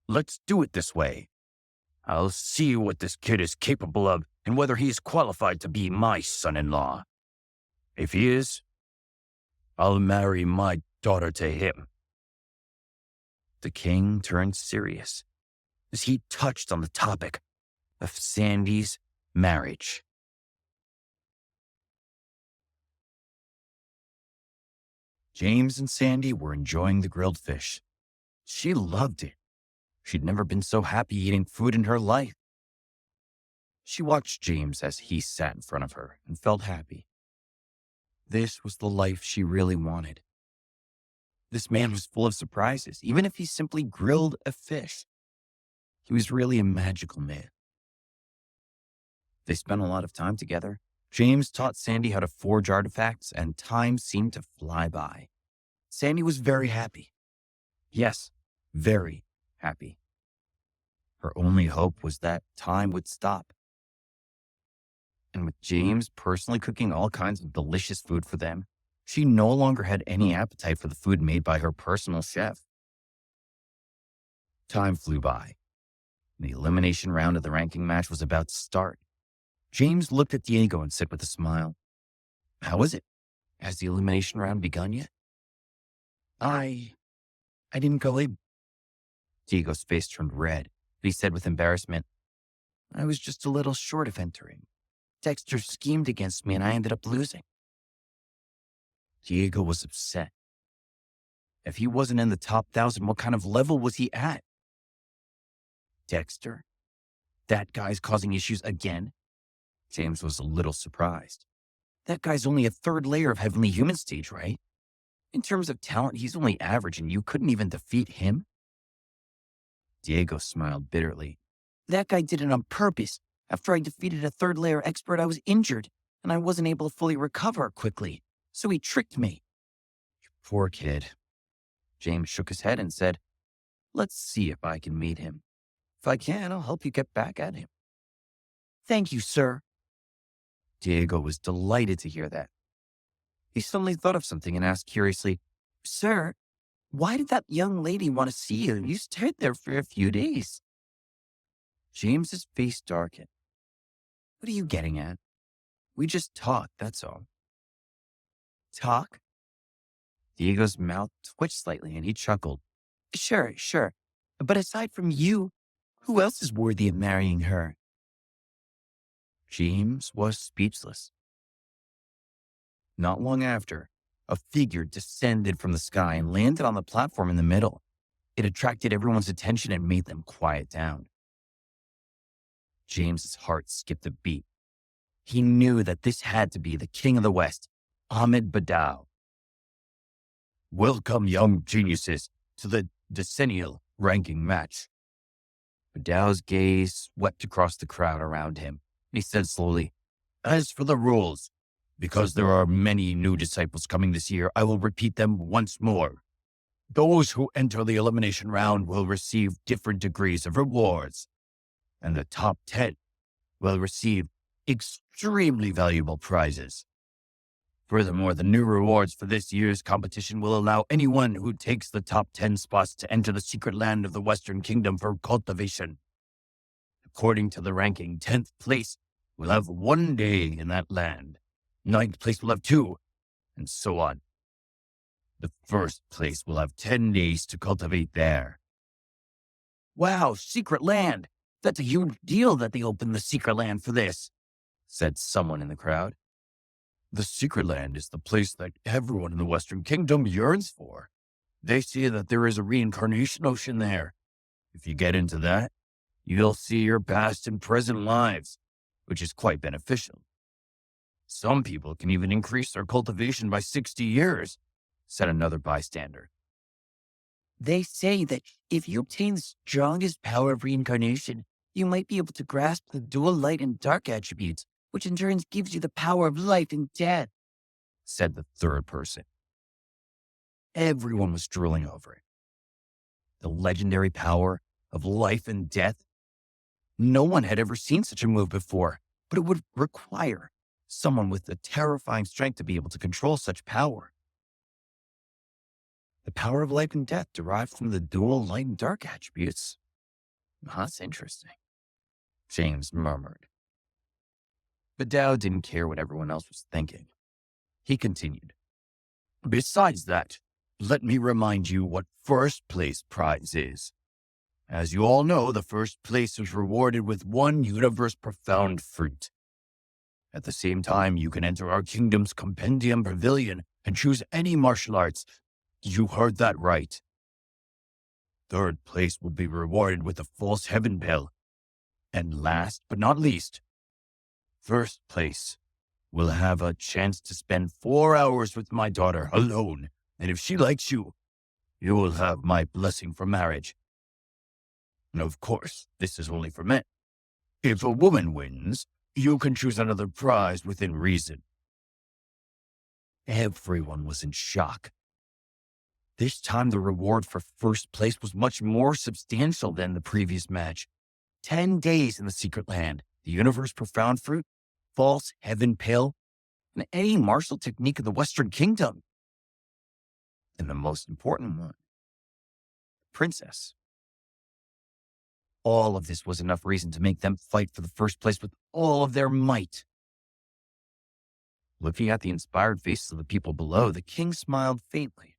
let's do it this way. I'll see what this kid is capable of and whether he is qualified to be my son-in-law. If he is, I'll marry my daughter to him. The king turned serious as he touched on the topic of Sandy's marriage. James and Sandy were enjoying the grilled fish. She loved it. She'd never been so happy eating food in her life. She watched James as he sat in front of her and felt happy. This was the life she really wanted. This man was full of surprises, even if he simply grilled a fish. He was really a magical man. They spent a lot of time together. James taught Sandy how to forge artifacts, and time seemed to fly by. Sandy was very happy. Yes, very happy. Her only hope was that time would stop. And with James personally cooking all kinds of delicious food for them, she no longer had any appetite for the food made by her personal chef. Time flew by. The elimination round of the ranking match was about to start. James looked at Diego and said with a smile, How is it? Has the elimination round begun yet? I didn't go in. Diego's face turned red, but he said with embarrassment, I was just a little short of entering. Dexter schemed against me and I ended up losing. Diego was upset. If he wasn't in the top 1,000, what kind of level was he at? Dexter? That guy's causing issues again? James was a little surprised. That guy's only a third layer of Heavenly Human stage, right? In terms of talent, he's only average and you couldn't even defeat him? Diego smiled bitterly. That guy did it on purpose. After I defeated a third layer expert, I was injured and I wasn't able to fully recover quickly. So he tricked me. Poor kid. James shook his head and said, let's see if I can meet him. If I can, I'll help you get back at him. Thank you, sir. Diego was delighted to hear that. He suddenly thought of something and asked curiously, Sir, why did that young lady want to see you? You stayed there for a few days. James's face darkened. What are you getting at? We just talked, that's all. Talk? Diego's mouth twitched slightly and he chuckled. Sure. But aside from you, who else is worthy of marrying her? James was speechless. Not long after, a figure descended from the sky and landed on the platform in the middle. It attracted everyone's attention and made them quiet down. James's heart skipped a beat. He knew that this had to be the King of the West, Ahmed Badal. Welcome, young geniuses, to the decennial ranking match. Badal's gaze swept across the crowd around him. He said slowly, as for the rules, because there are many new disciples coming this year, I will repeat them once more. Those who enter the elimination round will receive different degrees of rewards, and the top 10 will receive extremely valuable prizes. Furthermore, the new rewards for this year's competition will allow anyone who takes the top 10 spots to enter the secret land of the Western Kingdom for cultivation. According to the ranking, 10th place will have 1 day in that land. 9th place will have 2, and so on. The first place will have 10 days to cultivate there. Wow, secret land! That's a huge deal that they opened the secret land for this, said someone in the crowd. The secret land is the place that everyone in the Western Kingdom yearns for. They say that there is a reincarnation ocean there. If you get into that, you'll see your past and present lives, which is quite beneficial. Some people can even increase their cultivation by 60 years, said another bystander. They say that if you obtain the strongest power of reincarnation, you might be able to grasp the dual light and dark attributes, which in turn gives you the power of life and death, said the third person. Everyone was drooling over it. The legendary power of life and death. No one had ever seen such a move before, but it would require someone with the terrifying strength to be able to control such power. The power of life and death derived from the dual light and dark attributes. That's interesting, James murmured. But Dow didn't care what everyone else was thinking. He continued. Besides that, let me remind you what first place prize is. As you all know, the first place is rewarded with 1 universe profound fruit. At the same time, you can enter our kingdom's compendium pavilion and choose any martial arts. You heard that right. Third place will be rewarded with a false heaven pill. And last but not least, first place will have a chance to spend 4 hours with my daughter alone. And if she likes you, you will have my blessing for marriage. And of course, this is only for men. If a woman wins, you can choose another prize within reason. Everyone was in shock. This time, the reward for first place was much more substantial than the previous match. 10 days in the secret land, the universe profound fruit, false heaven pill, and any martial technique of the Western Kingdom. And the most important one, princess. All of this was enough reason to make them fight for the first place with all of their might. Looking at the inspired faces of the people below, the king smiled faintly.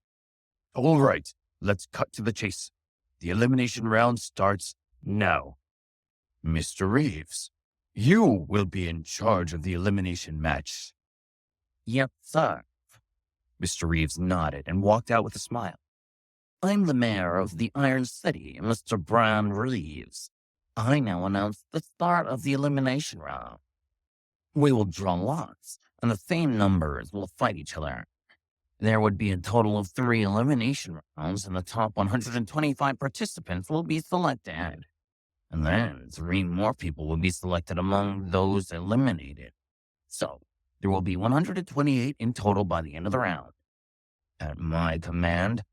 All right, let's cut to the chase. The elimination round starts now. Mr. Reeves, you will be in charge of the elimination match. Yes, sir. Mr. Reeves nodded and walked out with a smile. I'm the mayor of the Iron City, Mr. Brown Reeves. I now announce the start of the elimination round. We will draw lots, and the same numbers will fight each other. There would be a total of 3 elimination rounds, and the top 125 participants will be selected. And then 3 more people will be selected among those eliminated. So, there will be 128 in total by the end of the round. At my command,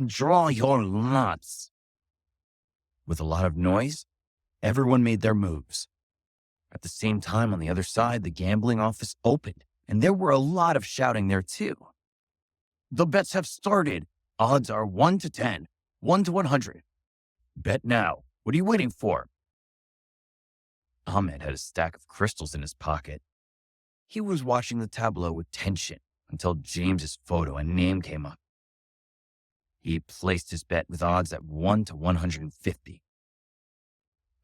draw your lots. With a lot of noise, everyone made their moves. At the same time, on the other side, the gambling office opened, and there were a lot of shouting there too. The bets have started. Odds are 1 to 10, 1 to 100. Bet now. What are you waiting for? Ahmed had a stack of crystals in his pocket. He was watching the tableau with tension until James's photo and name came up. He placed his bet with odds at 1 to 150.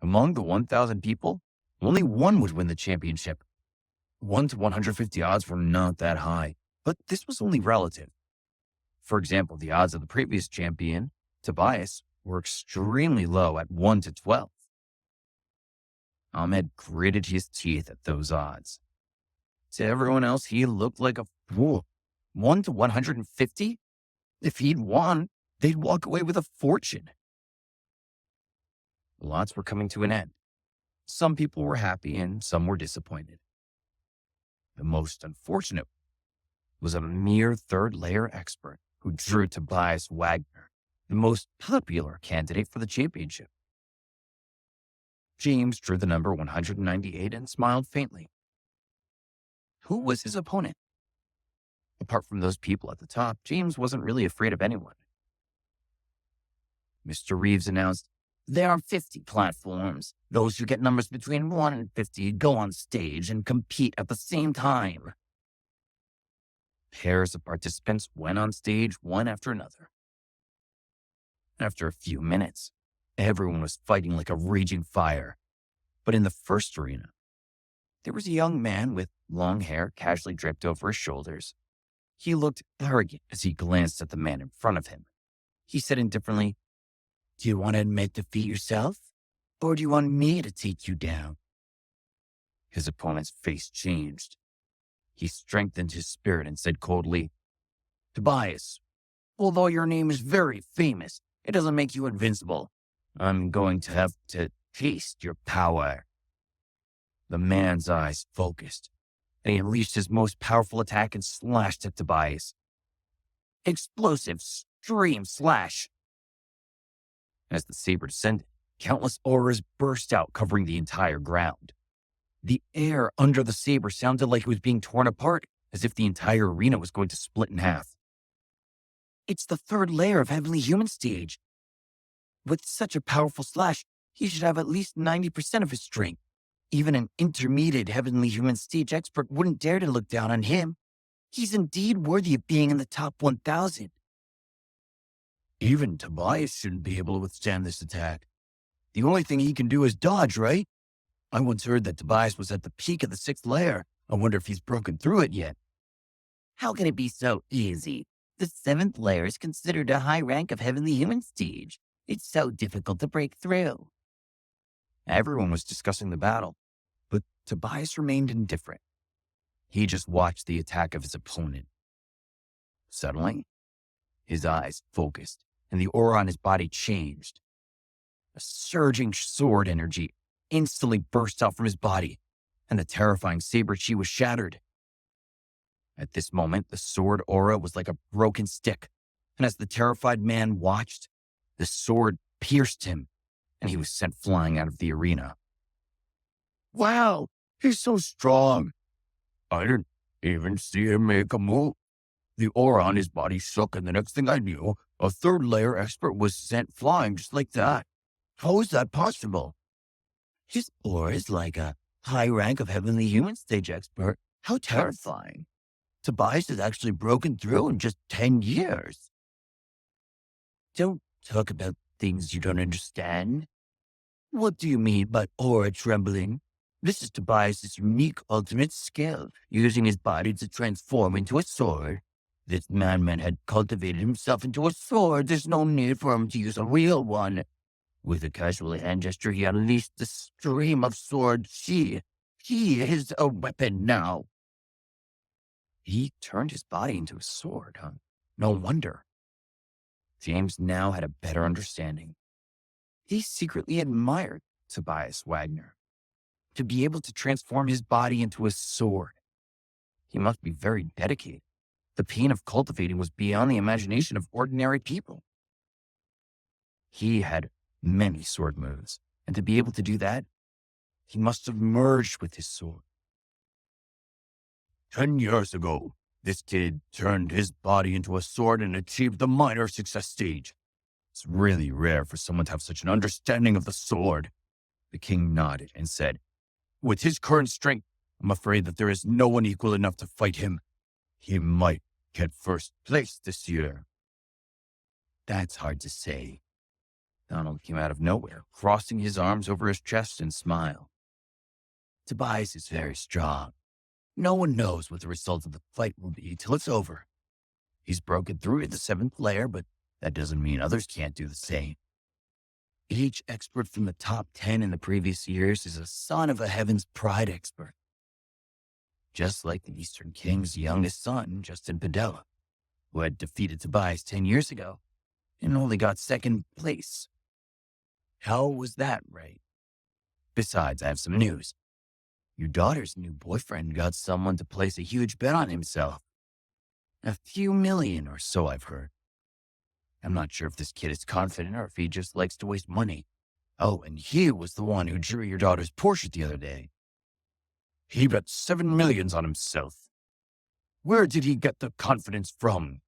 Among the 1,000 people, only one would win the championship. 1 to 150 odds were not that high, but this was only relative. For example, the odds of the previous champion, Tobias, were extremely low at 1 to 12. Ahmed gritted his teeth at those odds. To everyone else, he looked like a fool. 1 to 150? If he'd won, they'd walk away with a fortune. The lots were coming to an end. Some people were happy and some were disappointed. The most unfortunate was a mere third-layer expert who drew Tobias Wagner, the most popular candidate for the championship. James drew the number 198 and smiled faintly. Who was his opponent? Apart from those people at the top, James wasn't really afraid of anyone. Mr. Reeves announced, There are 50 platforms. Those who get numbers between 1 and 50 go on stage and compete at the same time. Pairs of participants went on stage one after another. After a few minutes, everyone was fighting like a raging fire. But in the first arena, there was a young man with long hair casually draped over his shoulders. He looked arrogant as he glanced at the man in front of him. He said indifferently, Do you want to admit defeat yourself? Or do you want me to take you down? His opponent's face changed. He strengthened his spirit and said coldly, Tobias, although your name is very famous, it doesn't make you invincible. I'm going to have to taste your power. The man's eyes focused, and he unleashed his most powerful attack and slashed at Tobias. Explosive stream slash. As the saber descended, countless auras burst out, covering the entire ground. The air under the saber sounded like it was being torn apart, as if the entire arena was going to split in half. It's the third layer of Heavenly Human Stage. With such a powerful slash, he should have at least 90% of his strength. Even an intermediate Heavenly Human Stage expert wouldn't dare to look down on him. He's indeed worthy of being in the top 1,000. Even Tobias shouldn't be able to withstand this attack. The only thing he can do is dodge, right? I once heard that Tobias was at the peak of the 6th layer. I wonder if he's broken through it yet. How can it be so easy? The 7th layer is considered a high rank of Heavenly Human Stage. It's so difficult to break through. Everyone was discussing the battle, but Tobias remained indifferent. He just watched the attack of his opponent. Suddenly, his eyes focused, and the aura on his body changed. A surging sword energy instantly burst out from his body, and the terrifying saber chi was shattered. At this moment, the sword aura was like a broken stick, and as the terrified man watched, the sword pierced him, and he was sent flying out of the arena. Wow, he's so strong. I didn't even see him make a move. The aura on his body shook, and the next thing I knew, a third layer expert was sent flying just like that. How is that possible? His aura is like a high rank of Heavenly Human Stage expert. How terrifying. Tobias has actually broken through in just 10 years. Don't talk about things you don't understand. What do you mean by aura trembling? This is Tobias's unique ultimate skill, using his body to transform into a sword. This madman had cultivated himself into a sword. There's no need for him to use a real one. With a casual hand gesture, he unleashed the stream of sword. He is a weapon now. He turned his body into a sword, huh? No wonder. James now had a better understanding. He secretly admired Tobias Wagner. To be able to transform his body into a sword, he must be very dedicated. The pain of cultivating was beyond the imagination of ordinary people. He had many sword moves, and to be able to do that, he must have merged with his sword. 10 years ago, this kid turned his body into a sword and achieved the minor success stage. It's really rare for someone to have such an understanding of the sword. The king nodded and said, with his current strength, I'm afraid that there is no one equal enough to fight him. He might get first place this year. That's hard to say. Donald came out of nowhere, crossing his arms over his chest and smiled. Tobias is very strong. No one knows what the result of the fight will be till it's over. He's broken through the 7th layer, but that doesn't mean others can't do the same. Each expert from the top 10 in the previous years is a son of a Heaven's Pride expert. Just like the Eastern King's youngest son, Justin Padella, who had defeated Tobias 10 years ago and only got 2nd place. How was that right? Besides, I have some news. Your daughter's new boyfriend got someone to place a huge bet on himself. A few million or so, I've heard. I'm not sure if this kid is confident or if he just likes to waste money. Oh, and he was the one who drew your daughter's portrait the other day. He bet 7 millions on himself. Where did he get the confidence from?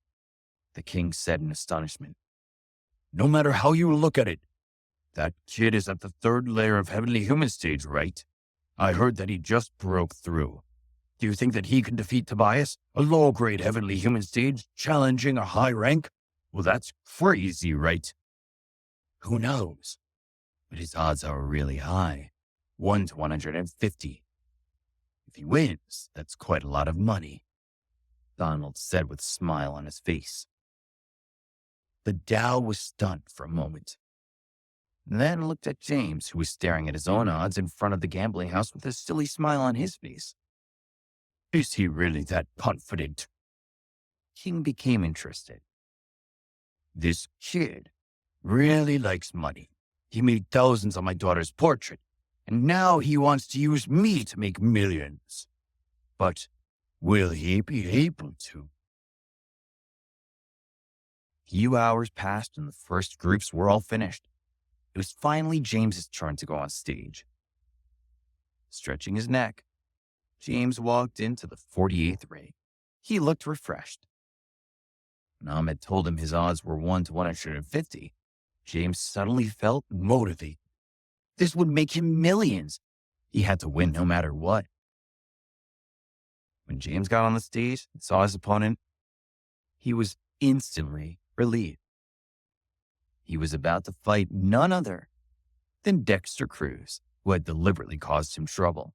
The king said in astonishment. No matter how you look at it, that kid is at the 3rd layer of heavenly human stage, right? I heard that he just broke through. Do you think that he can defeat Tobias, a low-grade heavenly human stage, challenging a high rank? Well, that's crazy, right? Who knows? But his odds are really high. 1 to 150. If he wins, that's quite a lot of money, Donald said with a smile on his face. The Dow was stunned for a moment, then looked at James, who was staring at his own odds in front of the gambling house with a silly smile on his face. Is he really that confident? King became interested. This kid really likes money. He made thousands on my daughter's portrait, and now he wants to use me to make millions. But will he be able to? Few hours passed and the first groups were all finished. It was finally James's turn to go on stage. Stretching his neck, James walked into the 48th ring. He looked refreshed. When Ahmed told him his odds were 1 to 150, James suddenly felt motivated. This would make him millions. He had to win no matter what. When James got on the stage and saw his opponent, he was instantly relieved. He was about to fight none other than Dexter Cruz, who had deliberately caused him trouble.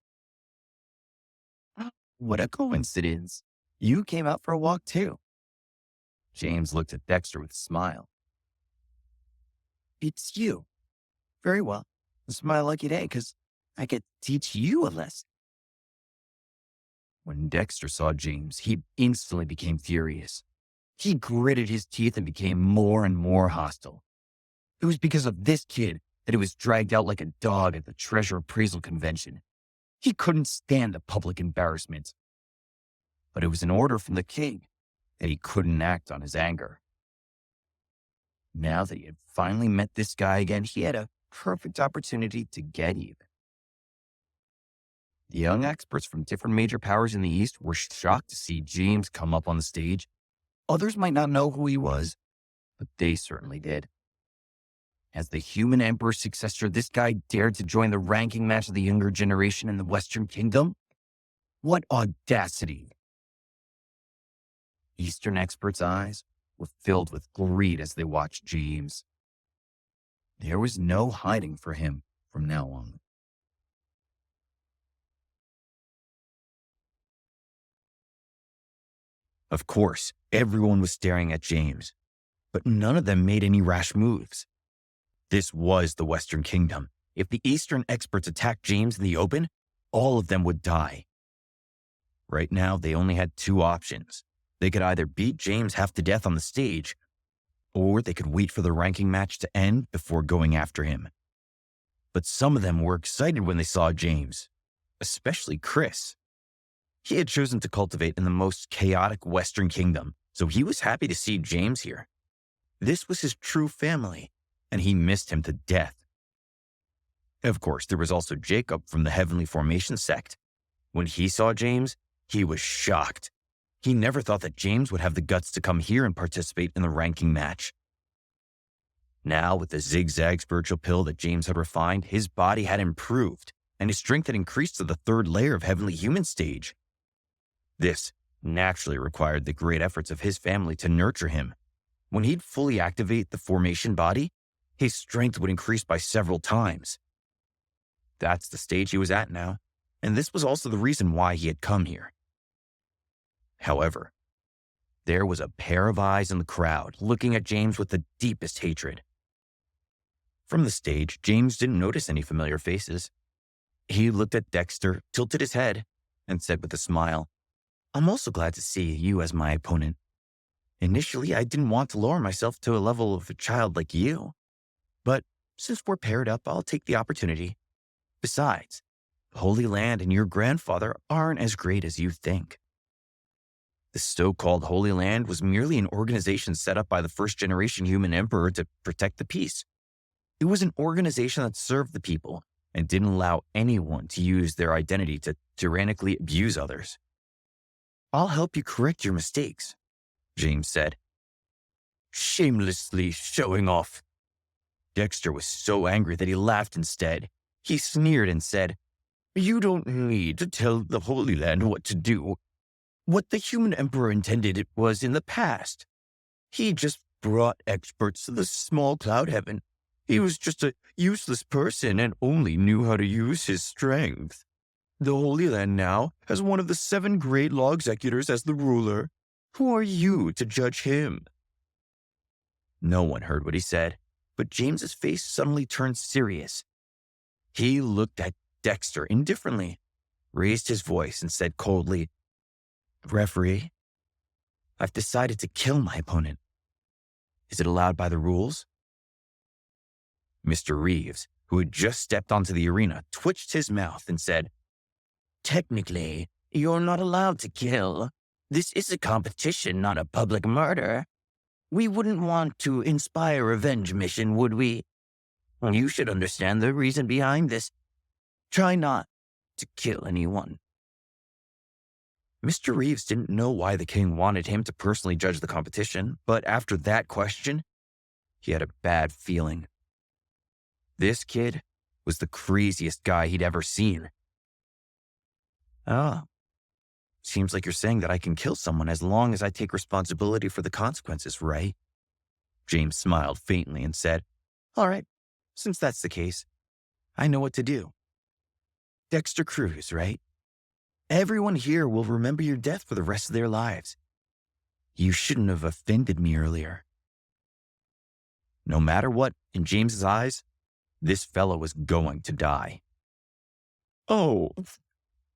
What a coincidence. You came out for a walk too. James looked at Dexter with a smile. It's you. Very well. It's my lucky day because I get to teach you a lesson. When Dexter saw James, he instantly became furious. He gritted his teeth and became more and more hostile. It was because of this kid that he was dragged out like a dog at the treasure appraisal convention. He couldn't stand the public embarrassment. But it was an order from the king that he couldn't act on his anger. Now that he had finally met this guy again, he had a perfect opportunity to get even. The young experts from different major powers in the East were shocked to see James come up on the stage. Others might not know who he was, but they certainly did. As the human emperor's successor, this guy dared to join the ranking match of the younger generation in the Western Kingdom? What audacity! Eastern experts' eyes were filled with greed as they watched James. There was no hiding for him. from now on. Of course, everyone was staring at James, but none of them made any rash moves. This was the Western Kingdom. If the Eastern experts attacked James in the open, all of them would die. Right now, they only had two options. They could either beat James half to death on the stage, or they could wait for the ranking match to end before going after him. But some of them were excited when they saw James, especially Chris. He had chosen to cultivate in the most chaotic Western Kingdom, so he was happy to see James here. This was his true family, and he missed him to death. Of course, there was also Jacob from the Heavenly Formation sect. When he saw James, he was shocked. He never thought that James would have the guts to come here and participate in the ranking match. Now, with the zigzag spiritual pill that James had refined, his body had improved, and his strength had increased to the third layer of Heavenly Human stage. This naturally required the great efforts of his family to nurture him. When he'd fully activate the formation body, his strength would increase by several times. That's the stage he was at now, and this was also the reason why he had come here. However, there was a pair of eyes in the crowd looking at James with the deepest hatred. From the stage, James didn't notice any familiar faces. He looked at Dexter, tilted his head, and said with a smile, "I'm also glad to see you as my opponent. Initially, I didn't want to lower myself to a level of a child like you. But since we're paired up, I'll take the opportunity. Besides, the Holy Land and your grandfather aren't as great as you think." The so-called Holy Land was merely an organization set up by the first-generation human emperor to protect the peace. It was an organization that served the people and didn't allow anyone to use their identity to tyrannically abuse others. "I'll help you correct your mistakes," James said. "Shamelessly showing off." Dexter was so angry that he laughed instead. He sneered and said, "You don't need to tell the Holy Land what to do. What the human emperor intended it was in the past. He just brought experts to the small cloud heaven. He was just a useless person and only knew how to use his strength. The Holy Land now has one of the 7 great law executors as the ruler. Who are you to judge him?" No one heard what he said, but James's face suddenly turned serious. He looked at Dexter indifferently, raised his voice, and said coldly, "Referee, I've decided to kill my opponent. Is it allowed by the rules?" Mr. Reeves, who had just stepped onto the arena, twitched his mouth and said, "Technically, you're not allowed to kill. This is a competition, not a public murder. We wouldn't want to inspire a revenge mission, would we? You should understand the reason behind this. Try not to kill anyone." Mr. Reeves didn't know why the king wanted him to personally judge the competition, but after that question, he had a bad feeling. This kid was the craziest guy he'd ever seen. "Ah, seems like you're saying that I can kill someone as long as I take responsibility for the consequences, right?" James smiled faintly and said, "All right, since that's the case, I know what to do. Dexter Cruz, right? Everyone here will remember your death for the rest of their lives. You shouldn't have offended me earlier." No matter what, in James's eyes, this fellow was going to die. "Oh,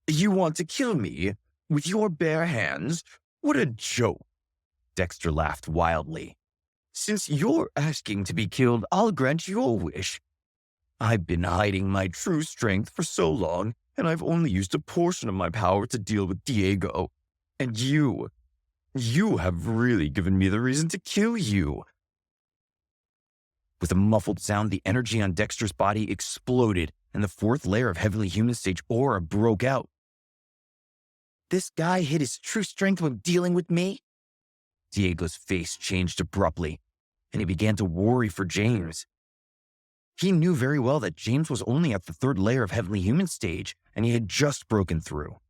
you want to kill me with your bare hands? What a joke." Dexter laughed wildly. "Since you're asking to be killed, I'll grant your wish. I've been hiding my true strength for so long, and I've only used a portion of my power to deal with Diego. And you have really given me the reason to kill you." With a muffled sound, the energy on Dexter's body exploded, and the 4th layer of Heavenly Human stage aura broke out. "This guy hid his true strength when dealing with me?" Diego's face changed abruptly, and he began to worry for James. He knew very well that James was only at the 3rd layer of Heavenly Human stage, and he had just broken through,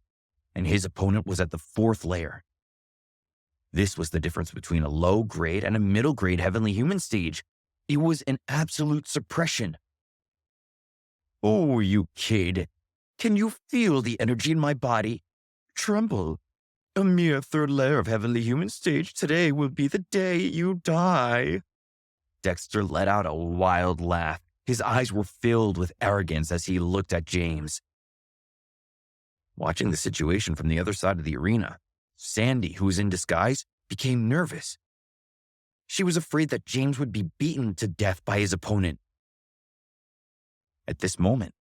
and his opponent was at the 4th layer. This was the difference between a low-grade and a middle-grade Heavenly Human stage. It was an absolute suppression. Oh, you kid. Can you feel the energy in my body? Tremble. A mere third layer of heavenly human stage today will be the day you die. Dexter let out a wild laugh. His eyes were filled with arrogance as he looked at James. Watching the situation from the other side of the arena, Sandy, who was in disguise, became nervous. She was afraid that James would be beaten to death by his opponent. At this moment,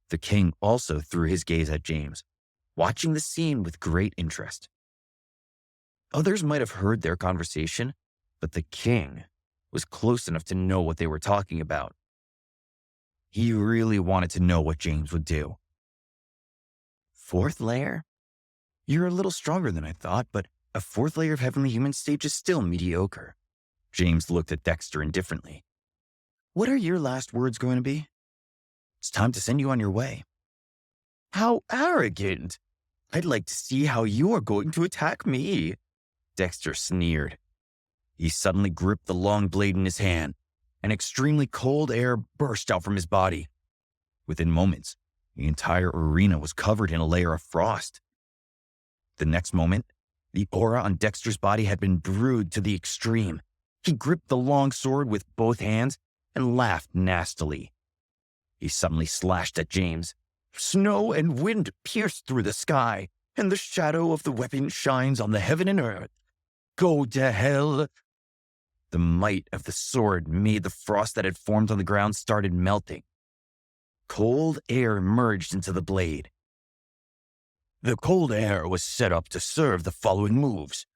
the king also threw his gaze at James, watching the scene with great interest. Others might have heard their conversation, but the king was close enough to know what they were talking about. He really wanted to know what James would do. Fourth layer? You're a little stronger than I thought, but a fourth layer of heavenly human stage is still mediocre. James looked at Dexter indifferently. What are your last words going to be? It's time to send you on your way. How arrogant! I'd like to see how you are going to attack me. Dexter sneered. He suddenly gripped the long blade in his hand, and extremely cold air burst out from his body. Within moments, the entire arena was covered in a layer of frost. The next moment, the aura on Dexter's body had been brewed to the extreme. He gripped the long sword with both hands and laughed nastily. He suddenly slashed at James. Snow and wind pierced through the sky, and the shadow of the weapon shines on the heaven and earth. Go to hell! The might of the sword made the frost that had formed on the ground started melting. Cold air merged into the blade. The cold air was set up to serve the following moves.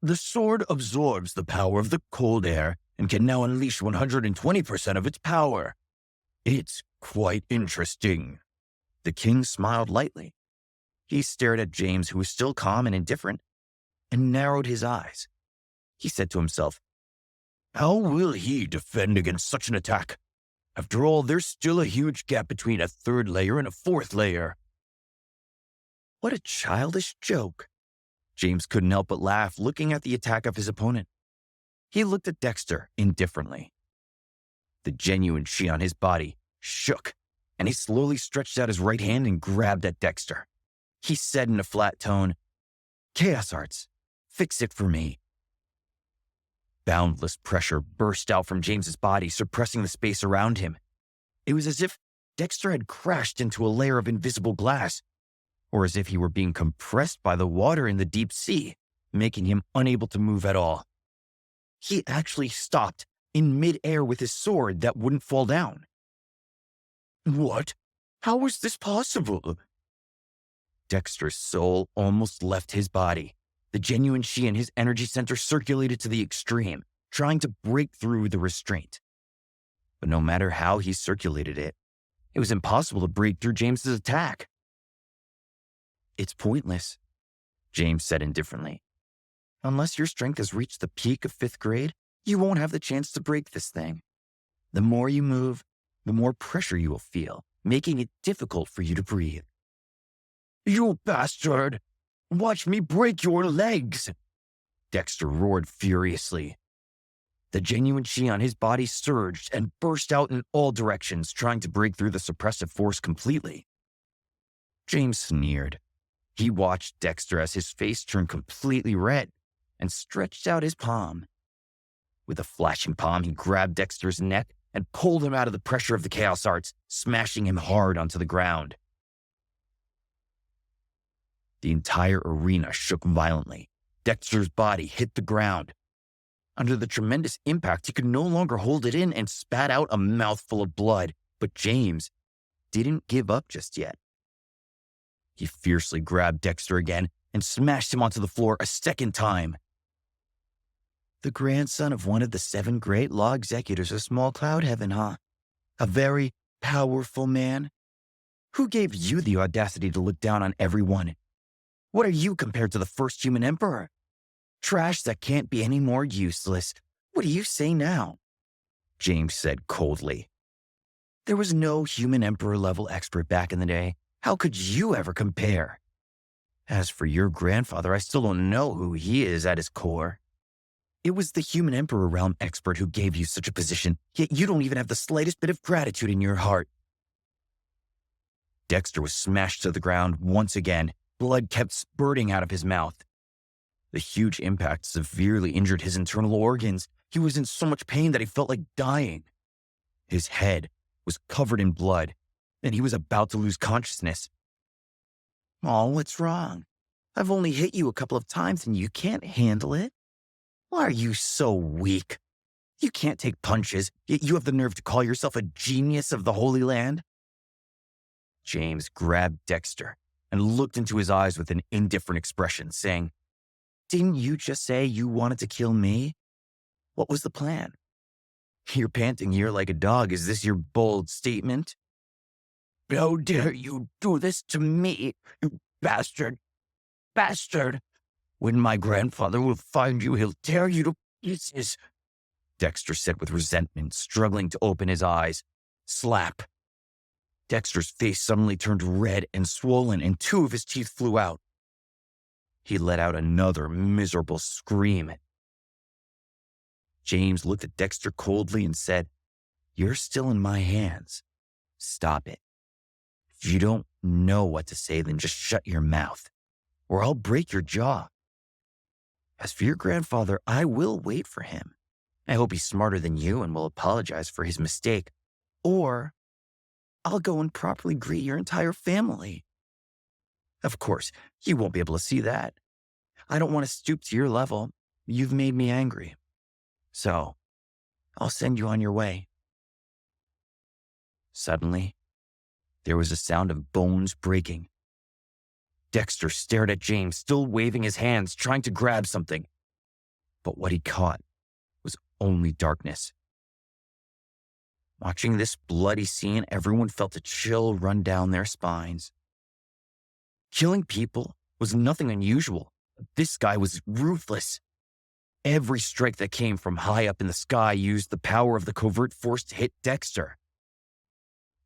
The sword absorbs the power of the cold air and can now unleash 120% of its power. It's quite interesting. The king smiled lightly. He stared at James, who was still calm and indifferent, and narrowed his eyes. He said to himself, how will he defend against such an attack? After all, there's still a huge gap between a third layer and a fourth layer. What a childish joke. James couldn't help but laugh, looking at the attack of his opponent. He looked at Dexter indifferently. The genuine chi on his body shook, and he slowly stretched out his right hand and grabbed at Dexter. He said in a flat tone, Chaos Arts, fix it for me. Boundless pressure burst out from James's body, suppressing the space around him. It was as if Dexter had crashed into a layer of invisible glass, or as if he were being compressed by the water in the deep sea, making him unable to move at all. He actually stopped in midair with his sword that wouldn't fall down. What? How was this possible? Dexter's soul almost left his body. The genuine chi in his energy center circulated to the extreme, trying to break through the restraint. But no matter how he circulated it, it was impossible to break through James's attack. It's pointless, James said indifferently. Unless your strength has reached the peak of 5th grade, you won't have the chance to break this thing. The more you move, the more pressure you will feel, making it difficult for you to breathe. You bastard! Watch me break your legs! Dexter roared furiously. The genuine chi on his body surged and burst out in all directions, trying to break through the suppressive force completely. James sneered. He watched Dexter as his face turned completely red and stretched out his palm. With a flashing palm, he grabbed Dexter's neck and pulled him out of the pressure of the Chaos Arts, smashing him hard onto the ground. The entire arena shook violently. Dexter's body hit the ground. Under the tremendous impact, he could no longer hold it in and spat out a mouthful of blood. But James didn't give up just yet. He fiercely grabbed Dexter again and smashed him onto the floor a second time. The grandson of one of the 7 great law executors of Small Cloud Heaven, huh? A very powerful man? Who gave you the audacity to look down on everyone? What are you compared to the first human emperor? Trash that can't be any more useless. What do you say now? James said coldly. There was no human emperor-level expert back in the day. How could you ever compare? As for your grandfather, I still don't know who he is at his core. It was the human emperor realm expert who gave you such a position, yet you don't even have the slightest bit of gratitude in your heart. Dexter was smashed to the ground once again. Blood kept spurting out of his mouth. The huge impact severely injured his internal organs. He was in so much pain that he felt like dying. His head was covered in blood, and he was about to lose consciousness. Oh, what's wrong? I've only hit you a couple of times and you can't handle it? Why are you so weak? You can't take punches, yet you have the nerve to call yourself a genius of the Holy Land? James grabbed Dexter and looked into his eyes with an indifferent expression, saying, Didn't you just say you wanted to kill me? What was the plan? "You're panting here like a dog. Is this your bold statement?" How dare you do this to me, you bastard! Bastard! When my grandfather will find you, he'll tear you to pieces. Dexter said with resentment, struggling to open his eyes. Slap. Dexter's face suddenly turned red and swollen, and two of his teeth flew out. He let out another miserable scream. James looked at Dexter coldly and said, "You're still in my hands. Stop it. If you don't know what to say, then just shut your mouth, or I'll break your jaw. As for your grandfather, I will wait for him. I hope he's smarter than you and will apologize for his mistake. Or I'll go and properly greet your entire family. Of course, you won't be able to see that. I don't want to stoop to your level. You've made me angry. So, I'll send you on your way." Suddenly, there was a sound of bones breaking. Dexter stared at James, still waving his hands, trying to grab something. But what he caught was only darkness. Watching this bloody scene, everyone felt a chill run down their spines. Killing people was nothing unusual. This guy was ruthless. Every strike that came from high up in the sky used the power of the covert force to hit Dexter.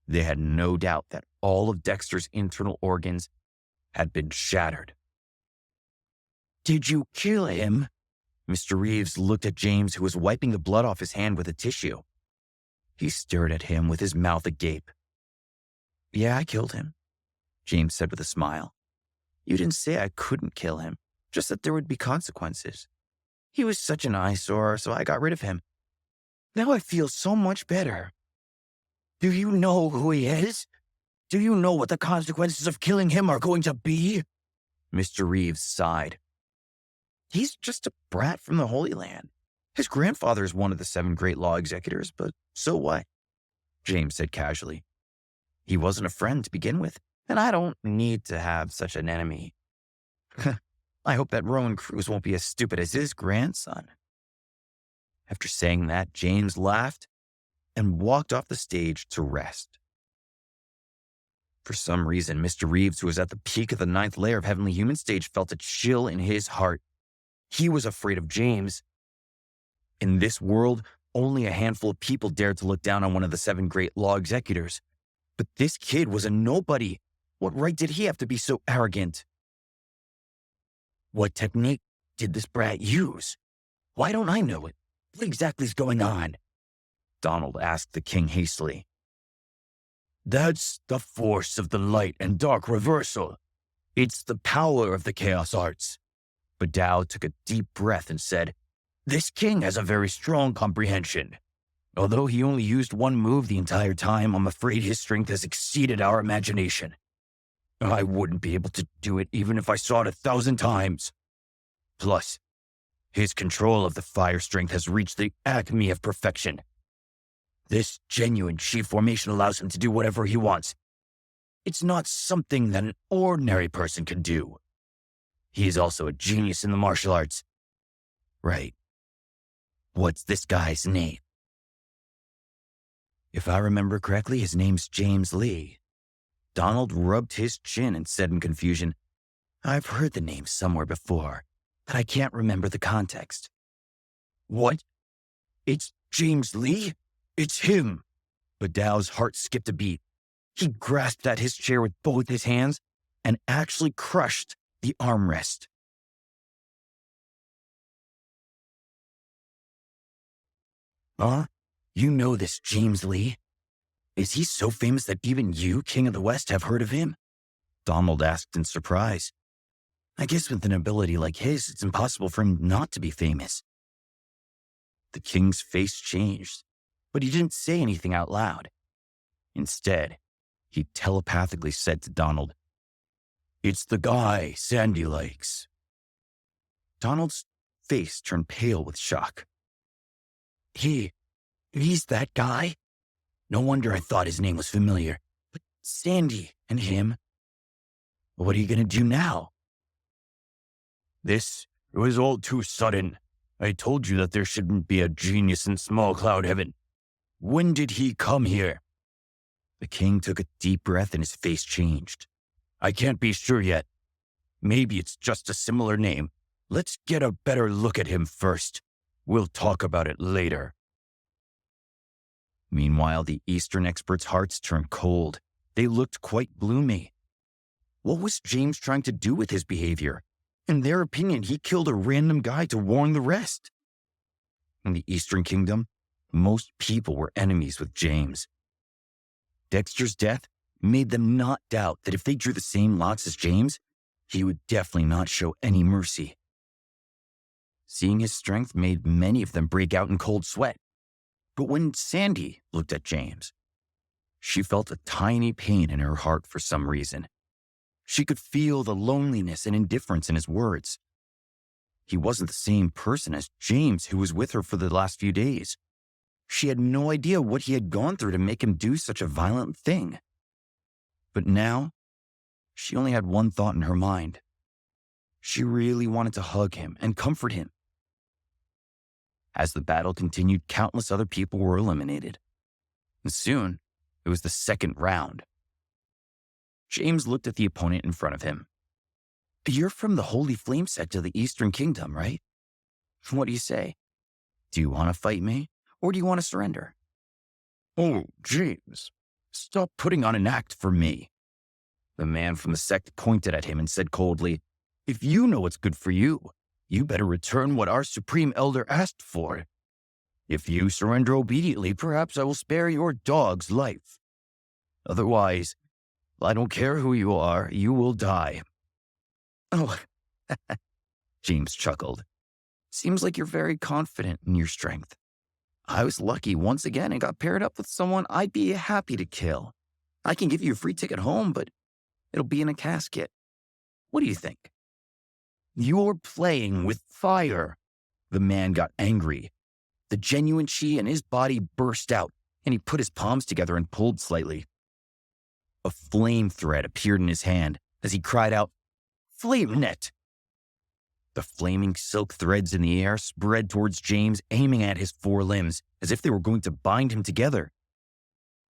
They had no doubt that all of Dexter's internal organs had been shattered. Did you kill him? Mr. Reeves looked at James, who was wiping the blood off his hand with a tissue. He stared at him with his mouth agape. "Yeah, I killed him," James said with a smile. "You didn't say I couldn't kill him, just that there would be consequences. He was such an eyesore, so I got rid of him. Now I feel so much better." Do you know who he is? Do you know what the consequences of killing him are going to be? Mr. Reeves sighed. "He's just a brat from the Holy Land. His grandfather is one of the 7 great law executors, but so what?" James said casually. "He wasn't a friend to begin with, and I don't need to have such an enemy. I hope that Rowan Cruz won't be as stupid as his grandson." After saying that, James laughed and walked off the stage to rest. For some reason, Mr. Reeves, who was at the peak of the 9th layer of Heavenly Human stage, felt a chill in his heart. He was afraid of James. In this world, only a handful of people dared to look down on one of the 7 great law executors. But this kid was a nobody. What right did he have to be so arrogant? What technique did this brat use? Why don't I know it? What exactly is going on? Donald asked the king hastily. That's the force of the light and dark reversal. It's the power of the chaos arts. Badao took a deep breath and said, This king has a very strong comprehension. Although he only used one move the entire time, I'm afraid his strength has exceeded our imagination. I wouldn't be able to do it even if I saw it 1,000 times. Plus, his control of the fire strength has reached the acme of perfection. This genuine chi formation allows him to do whatever he wants. It's not something that an ordinary person can do. He is also a genius in the martial arts. Right. What's this guy's name? If I remember correctly, his name's James Lee. Donald rubbed his chin and said in confusion, I've heard the name somewhere before, but I can't remember the context. What? It's James Lee? It's him. Badao's heart skipped a beat. He grasped at his chair with both his hands and actually crushed the armrest. Huh? You know this James Lee? Is he so famous that even you, King of the West, have heard of him? Donald asked in surprise. I guess with an ability like his, it's impossible for him not to be famous. The king's face changed, but he didn't say anything out loud. Instead, he telepathically said to Donald, "It's the guy Sandy likes." Donald's face turned pale with shock. He's that guy? No wonder I thought his name was familiar. But Sandy and him. What are you going to do now? This was all too sudden. I told you that there shouldn't be a genius in small cloud heaven. When did he come here? The king took a deep breath and his face changed. I can't be sure yet. Maybe it's just a similar name. Let's get a better look at him first. We'll talk about it later. Meanwhile, the Eastern experts' hearts turned cold. They looked quite gloomy. What was James trying to do with his behavior? In their opinion, he killed a random guy to warn the rest. In the Eastern Kingdom, most people were enemies with James. Dexter's death made them not doubt that if they drew the same lots as James, he would definitely not show any mercy. Seeing his strength made many of them break out in cold sweat. But when Sandy looked at James, she felt a tiny pain in her heart for some reason. She could feel the loneliness and indifference in his words. He wasn't the same person as James who was with her for the last few days. She had no idea what he had gone through to make him do such a violent thing. But now, she only had one thought in her mind. She really wanted to hug him and comfort him. As the battle continued, countless other people were eliminated. And soon, it was the second round. James looked at the opponent in front of him. You're from the Holy Flame sect of the Eastern Kingdom, right? What do you say? Do you want to fight me, or do you want to surrender? Oh, James, stop putting on an act for me. The man from the sect pointed at him and said coldly, If you know what's good for you, you better return what our Supreme Elder asked for. If you surrender obediently, perhaps I will spare your dog's life. Otherwise, I don't care who you are, you will die. Oh, James chuckled. Seems like you're very confident in your strength. I was lucky once again and got paired up with someone I'd be happy to kill. I can give you a free ticket home, but it'll be in a casket. What do you think? You're playing with fire. The man got angry. The genuine chi in his body burst out, and he put his palms together and pulled slightly. A flame thread appeared in his hand as he cried out, Flame net! The flaming silk threads in the air spread towards James, aiming at his four limbs as if they were going to bind him together.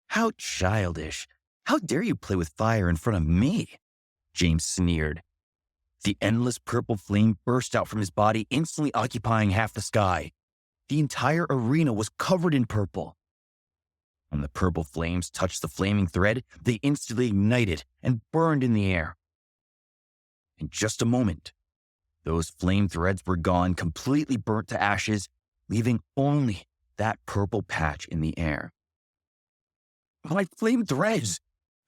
How childish. How dare you play with fire in front of me? James sneered. The endless purple flame burst out from his body, instantly occupying half the sky. The entire arena was covered in purple. When the purple flames touched the flaming thread, they instantly ignited and burned in the air. In just a moment, those flame threads were gone, completely burnt to ashes, leaving only that purple patch in the air. My flame threads!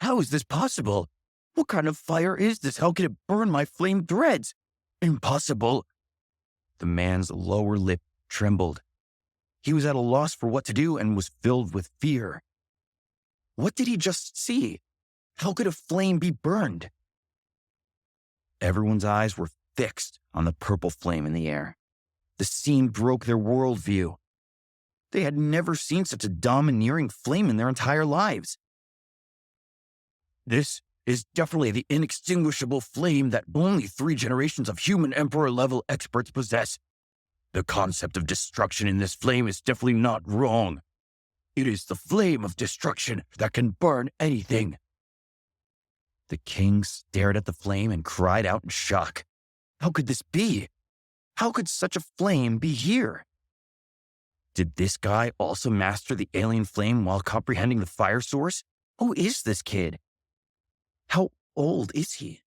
How is this possible? What kind of fire is this? How can it burn my flame threads? Impossible. The man's lower lip trembled. He was at a loss for what to do and was filled with fear. What did he just see? How could a flame be burned? Everyone's eyes were fixed on the purple flame in the air. The scene broke their worldview. They had never seen such a domineering flame in their entire lives. This is definitely the inextinguishable flame that only 3 generations of human emperor-level experts possess. The concept of destruction in this flame is definitely not wrong. It is the flame of destruction that can burn anything. The king stared at the flame and cried out in shock. How could this be? How could such a flame be here? Did this guy also master the alien flame while comprehending the fire source? Who is this kid? How old is he?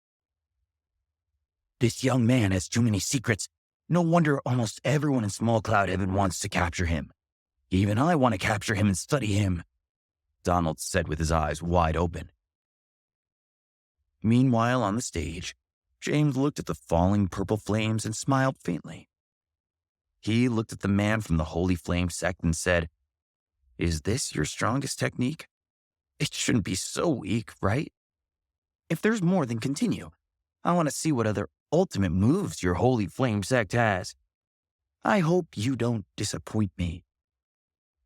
This young man has too many secrets. No wonder almost everyone in Small Cloud Heaven wants to capture him. Even I want to capture him and study him. Donald said with his eyes wide open. Meanwhile, on the stage, James looked at the falling purple flames and smiled faintly. He looked at the man from the Holy Flame sect and said, "Is this your strongest technique? It shouldn't be so weak, right? If there's more, then continue. I want to see what other ultimate moves your Holy Flame sect has. I hope you don't disappoint me."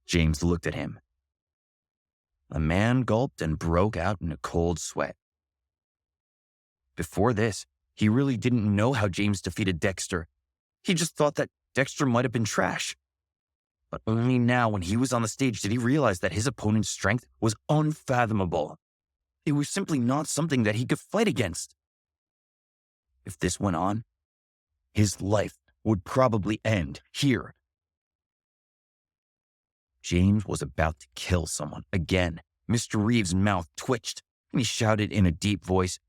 James looked at him. The man gulped and broke out in a cold sweat. Before this, he really didn't know how James defeated Dexter. He just thought that Dexter might have been trash. But only now, when he was on the stage, did he realize that his opponent's strength was unfathomable. It was simply not something that he could fight against. If this went on, his life would probably end here. James was about to kill someone again. Mr. Reeves' mouth twitched, and he shouted in a deep voice,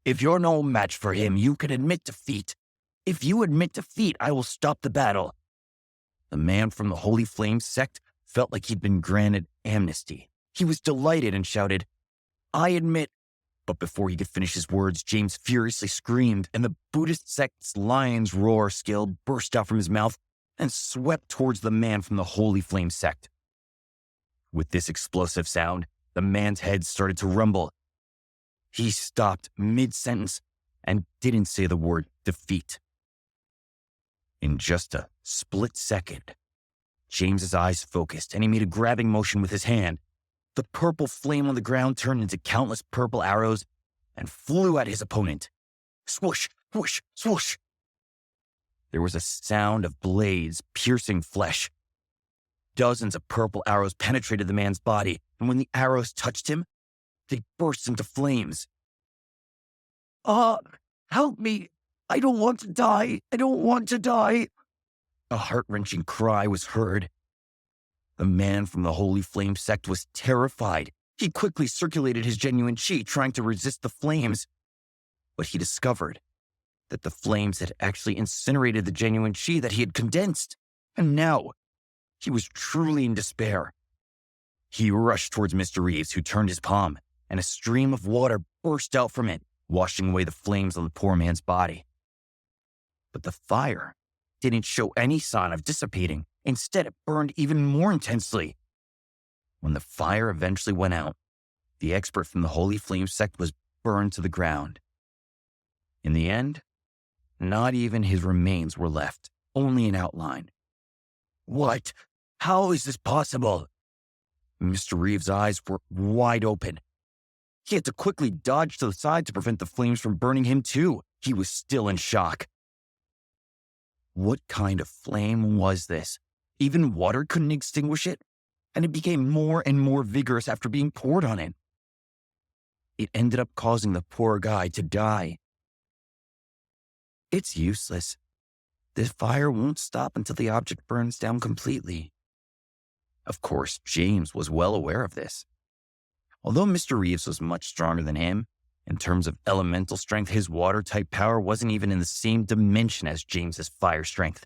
"If you're no match for him, you can admit defeat. If you admit defeat, I will stop the battle." The man from the Holy Flame sect felt like he'd been granted amnesty. He was delighted and shouted, "I admit." But before he could finish his words, James furiously screamed, and the Buddhist sect's lion's roar skill burst out from his mouth and swept towards the man from the Holy Flame sect. With this explosive sound, the man's head started to rumble. He stopped mid-sentence and didn't say the word defeat. In just a split second, James's eyes focused and he made a grabbing motion with his hand. The purple flame on the ground turned into countless purple arrows and flew at his opponent. Swoosh, swoosh, swoosh. There was a sound of blades piercing flesh. Dozens of purple arrows penetrated the man's body, and when the arrows touched him, they burst into flames. Help me. I don't want to die. I don't want to die." A heart-wrenching cry was heard. The man from the Holy Flame sect was terrified. He quickly circulated his genuine chi, trying to resist the flames. But he discovered that the flames had actually incinerated the genuine chi that he had condensed. And now, he was truly in despair. He rushed towards Mr. Reeves, who turned his palm, and a stream of water burst out from it, washing away the flames on the poor man's body. But the fire didn't show any sign of dissipating. Instead, it burned even more intensely. When the fire eventually went out, the expert from the Holy Flame sect was burned to the ground. In the end, not even his remains were left, only an outline. "What? How is this possible?" Mr. Reeves' eyes were wide open. He had to quickly dodge to the side to prevent the flames from burning him too. He was still in shock. What kind of flame was this? Even water couldn't extinguish it, and it became more and more vigorous after being poured on it. It ended up causing the poor guy to die. It's useless. This fire won't stop until the object burns down completely. Of course, James was well aware of this. Although Mr. Reeves was much stronger than him, in terms of elemental strength, his water-type power wasn't even in the same dimension as James's fire strength.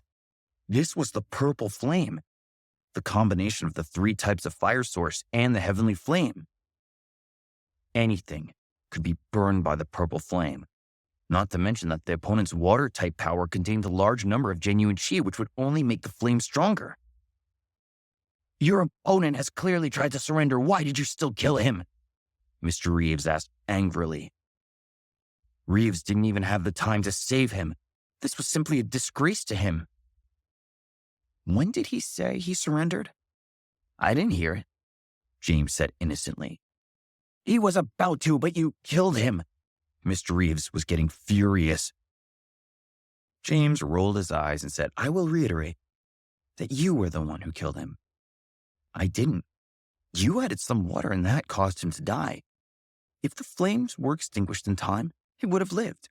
This was the purple flame, the combination of the three types of fire source and the heavenly flame. Anything could be burned by the purple flame, not to mention that the opponent's water-type power contained a large number of genuine chi, which would only make the flame stronger. "Your opponent has clearly tried to surrender. Why did you still kill him?" Mr. Reeves asked angrily. Reeves didn't even have the time to save him. This was simply a disgrace to him. "When did he say he surrendered?" "I didn't hear it," James said innocently. "He was about to, but you killed him." Mr. Reeves was getting furious. James rolled his eyes and said, "I will reiterate that you were the one who killed him. I didn't. You added some water and that caused him to die. If the flames were extinguished in time, he would have lived."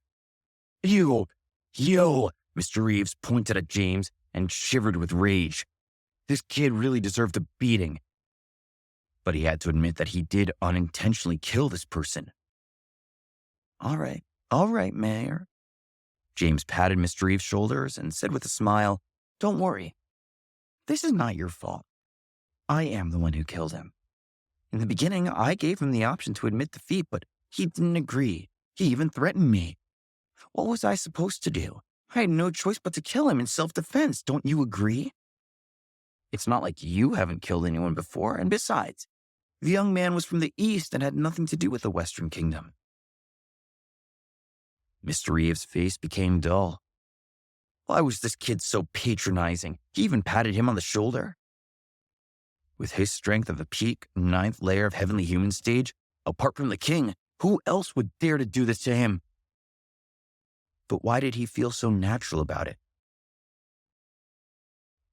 You, Mr. Reeves pointed at James and shivered with rage. This kid really deserved a beating. But he had to admit that he did unintentionally kill this person. All right, Mayor." James patted Mr. Reeves' shoulders and said with a smile, "Don't worry. This is not your fault. I am the one who killed him. In the beginning, I gave him the option to admit defeat, but he didn't agree. He even threatened me. What was I supposed to do? I had no choice but to kill him in self-defense. Don't you agree? It's not like you haven't killed anyone before, and besides, the young man was from the East and had nothing to do with the Western Kingdom. Mr. Reeves' face became dull. Why was this kid so patronizing? He even patted him on the shoulder. With his strength of the peak, ninth layer of Heavenly Human stage, apart from the king, who else would dare to do this to him? But why did he feel so natural about it?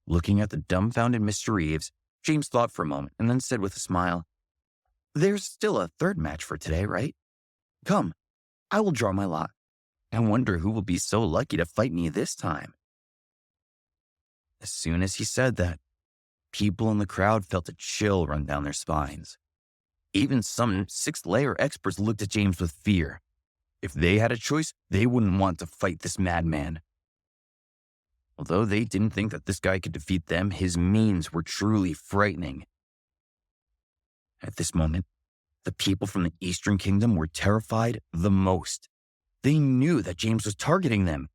Looking at the dumbfounded Mr. Reeves, James thought for a moment and then said with a smile, "There's still a third match for today, right? Come, I will draw my lot. I wonder who will be so lucky to fight me this time." As soon as he said that, people in the crowd felt a chill run down their spines. Even some sixth-layer experts looked at James with fear. If they had a choice, they wouldn't want to fight this madman. Although they didn't think that this guy could defeat them, his means were truly frightening. At this moment, the people from the Eastern Kingdom were terrified the most. They knew that James was targeting them.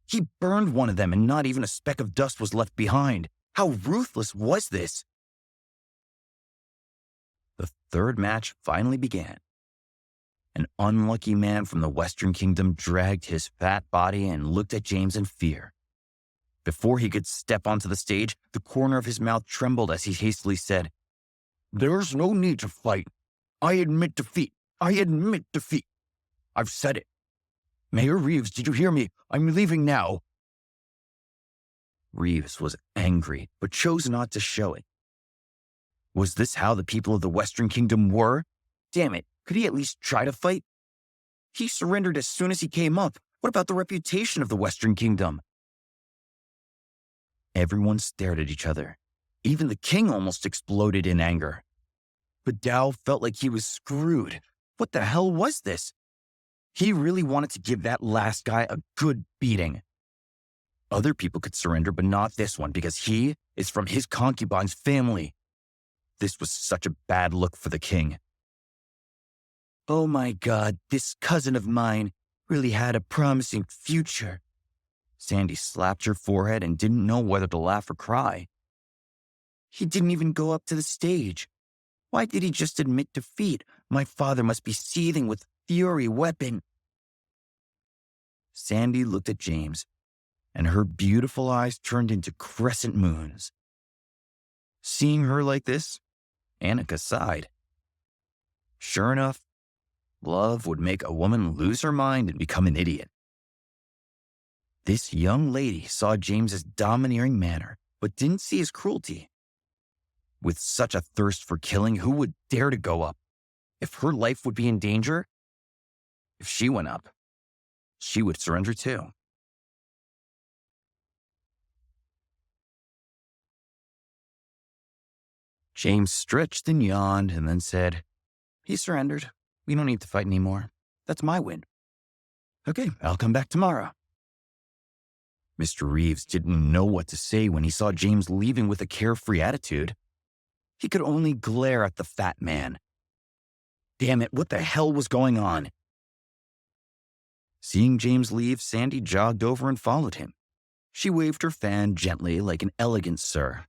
He burned one of them and not even a speck of dust was left behind. How ruthless was this? The third match finally began. An unlucky man from the Western Kingdom dragged his fat body and looked at James in fear. Before he could step onto the stage, the corner of his mouth trembled as he hastily said, "There's no need to fight. I admit defeat. I admit defeat. I've said it. Mayor Reeves, did you hear me? I'm leaving now." Reeves was angry, but chose not to show it. Was this how the people of the Western Kingdom were? Damn it, could he at least try to fight? He surrendered as soon as he came up. What about the reputation of the Western Kingdom? Everyone stared at each other. Even the king almost exploded in anger. But Dao felt like he was screwed. What the hell was this? He really wanted to give that last guy a good beating. Other people could surrender, but not this one, because he is from his concubine's family. This was such a bad look for the king. Oh my God, this cousin of mine really had a promising future. Sandy slapped her forehead and didn't know whether to laugh or cry. He didn't even go up to the stage. Why did he just admit defeat? My father must be seething with fury weapon. Sandy looked at James, and her beautiful eyes turned into crescent moons. Seeing her like this, Annika sighed. Sure enough, love would make a woman lose her mind and become an idiot. This young lady saw James's domineering manner, but didn't see his cruelty. With such a thirst for killing, who would dare to go up? If her life would be in danger, if she went up, she would surrender too. James stretched and yawned and then said, "He surrendered. We don't need to fight anymore. That's my win. Okay, I'll come back tomorrow." Mr. Reeves didn't know what to say when he saw James leaving with a carefree attitude. He could only glare at the fat man. Damn it, what the hell was going on? Seeing James leave, Sandy jogged over and followed him. She waved her fan gently like an elegant sir.